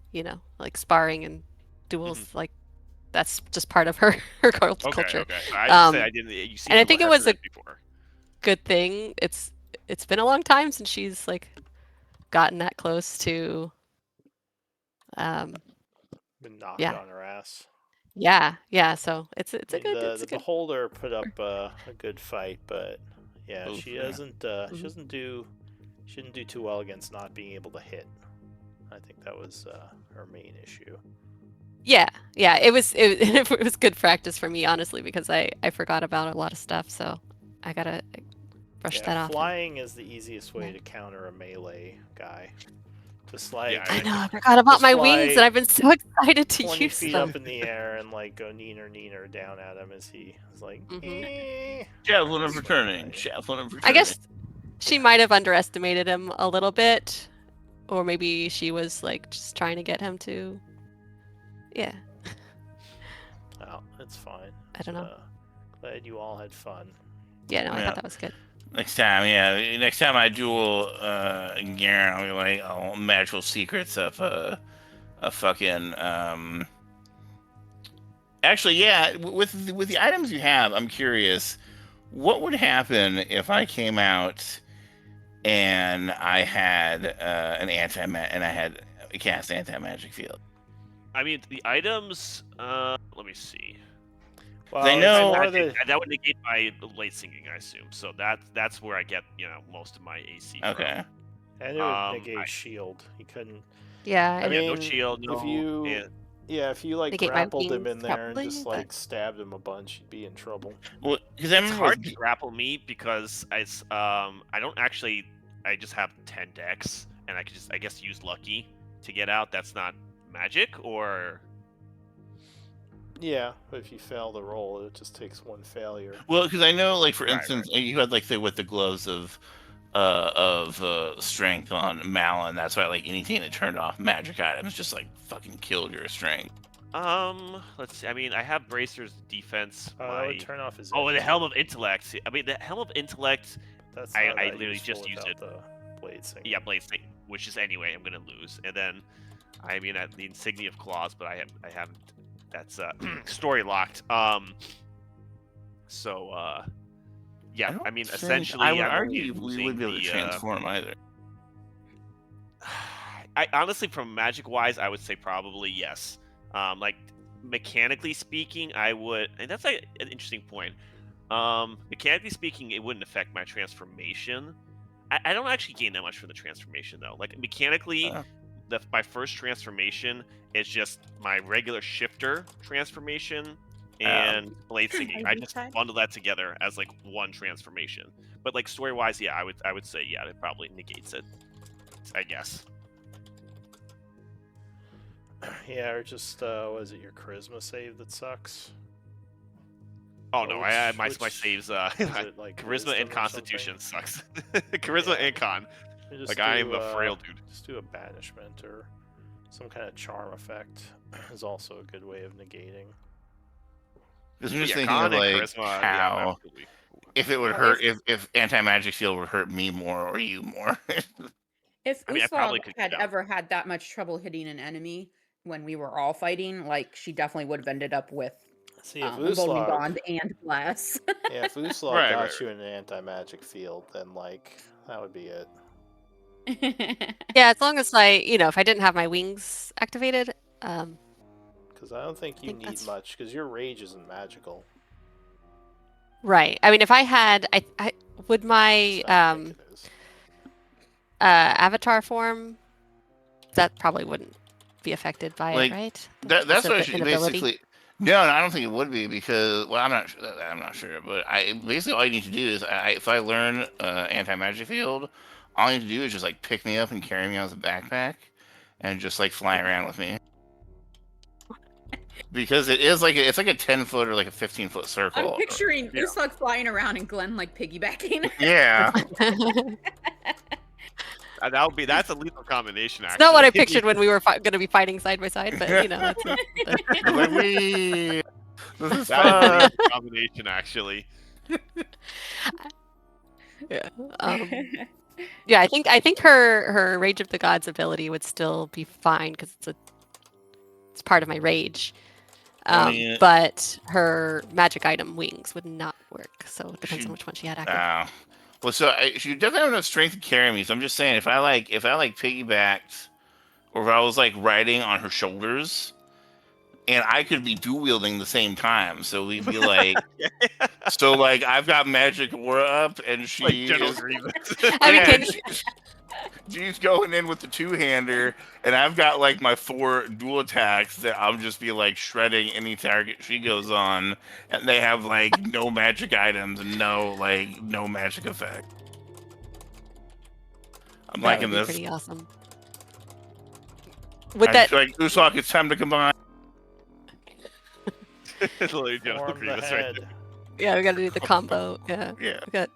like sparring and duels like that's just part of her Okay, culture. okay. I just say Um, I didn't. You seemed and I a think little it was a hesitant before. good thing. It's been a long time since she's like gotten that close to Been knocked yeah. on her ass. Yeah. So it's I a mean, good the it's a good beholder put up a good fight, but yeah, Oof, she yeah. doesn't. She Mhm. doesn't do. She didn't do too well against not being able to hit. I think that was her main issue. yeah. It was good practice for me honestly because I forgot about a lot of stuff, so I gotta brush that Yeah, off. flying is the easiest way to counter a melee guy. Just like Yeah, I know I forgot about just my wings, fly and I've been so excited to 20 use feet them. up in the air and like go neener down at him as he is like. Mhm. Eh. Javelin of That's returning. fine. Javelin of returning. I guess she might have underestimated him a little bit, or maybe she was like just trying to get him to. Yeah, Oh, it's fine. I don't know. Glad you all had fun. Yeah, no, I Yeah. thought that was good. Next time, yeah. Next time I duel Garen, I'll be like, oh, magical secrets of a fucking Actually, yeah. With the items you have, I'm curious, what would happen if I came out and I had an and I had cast anti-magic field? I mean the items. Let me see. Well, They know- it's more That would negate my late singing, I assume. So that's where I get most of my AC. Okay. and it would Um, negate shield. You couldn't. Yeah, I and yeah, no mean, shield, no. if you and- if you like Negate my grappled him in wings, there and probably, just but- like stabbed him a bunch, you'd be in trouble. Well, because I It's remember hard with- to grapple me because I don't actually. I just have 10 decks, and I could just I guess use lucky to get out. That's not magic, or Yeah, but if you fail the roll, it just takes one failure. Well, because I know, like for Right, instance, you had like with the gloves of strength on Malin. That's why like anything that turned off magic items just like fucking killed your strength. let's see. I mean, I have bracers defense. That would turn off his. Oh, and the edge. helm of intellect. I mean, the helm of intellect. That's I not that literally useful just used without it. the blade sing. Yeah, blade sting, which is anyway I'm gonna lose. And then, I mean, the insignia of claws, but I haven't. That's story locked. Yeah. I mean, essentially, I would I'm argue only we would be able to losing transform either. I honestly, from magic wise, I would say probably yes. Like mechanically speaking, I would, and that's like an interesting point. Mechanically speaking, it wouldn't affect my transformation. I don't actually gain that much from the transformation though. Like mechanically, my first transformation is just my regular shifter transformation and blade singing. I just bundle that together as like one transformation. But like story wise, yeah, I would say yeah, it probably negates it. I guess. Yeah, or just was it your charisma save that sucks? Oh no, my which- saves Is it like charisma wisdom and or constitution something? sucks. Charisma Yeah. and con. You just Like I am do, a frail dude. Just do a banishment or some kind of charm effect is also a good way of negating. Because I'm just Yeah, thinking con of and like charisma, yeah, how absolutely. if it would Well, hurt if anti-magic field would hurt me more or you more. If I mean, I probably Uslog could had get out. ever had that much trouble hitting an enemy when we were all fighting, like she definitely would have ended up with See, if Emboldening Uslog, Bond and Bless. yeah, if Uslog Right, got right, you in an anti-magic field, then like that would be it. Yeah, as long as if I didn't have my wings activated, Because I don't think you think need that's- much. Because your rage isn't magical. right. I mean, if I had, I would my So I think it is. avatar form, that probably wouldn't be affected by Like, it, right? That's Just what I an should inability? basically. No, I don't think it would be because I'm not sure, but I basically all you need to do is if I learn anti-magic field, all you need to do is just like pick me up and carry me on as a backpack, and just like fly around with me. Because it is like it's like a 10-foot or like a 15-foot circle. I'm picturing Yeah. Uslug flying around and Glenn like piggybacking. Yeah. That's a lethal combination. It's Actually, not what I pictured when we were going to be fighting side by side, but Like, we This is That is a fun. pretty good combination, actually. Yeah. Yeah, I think her Rage of the Gods ability would still be fine because it's part of my rage. I mean, But her magic item wings would not work. So it depends on which one she had active. well, so she doesn't have enough strength to carry me. So I'm just saying, if I piggybacked, or if I was like riding on her shoulders, and I could be dual wielding the same time. So we'd be like, so like I've got magic aura up, and she Like General is, Grievous. I mean, yeah, can, she's going in with the two-hander, and I've got like my 4 dual attacks that I'll just be like shredding any target she goes on, and they have like no magic items and no magic effect. I'm that liking would be this. pretty awesome. With I that, feel like Usopp, it's time to combine. Literally General Form the Grievous right head. there. yeah, we got to do the combo. Yeah, Yeah. we got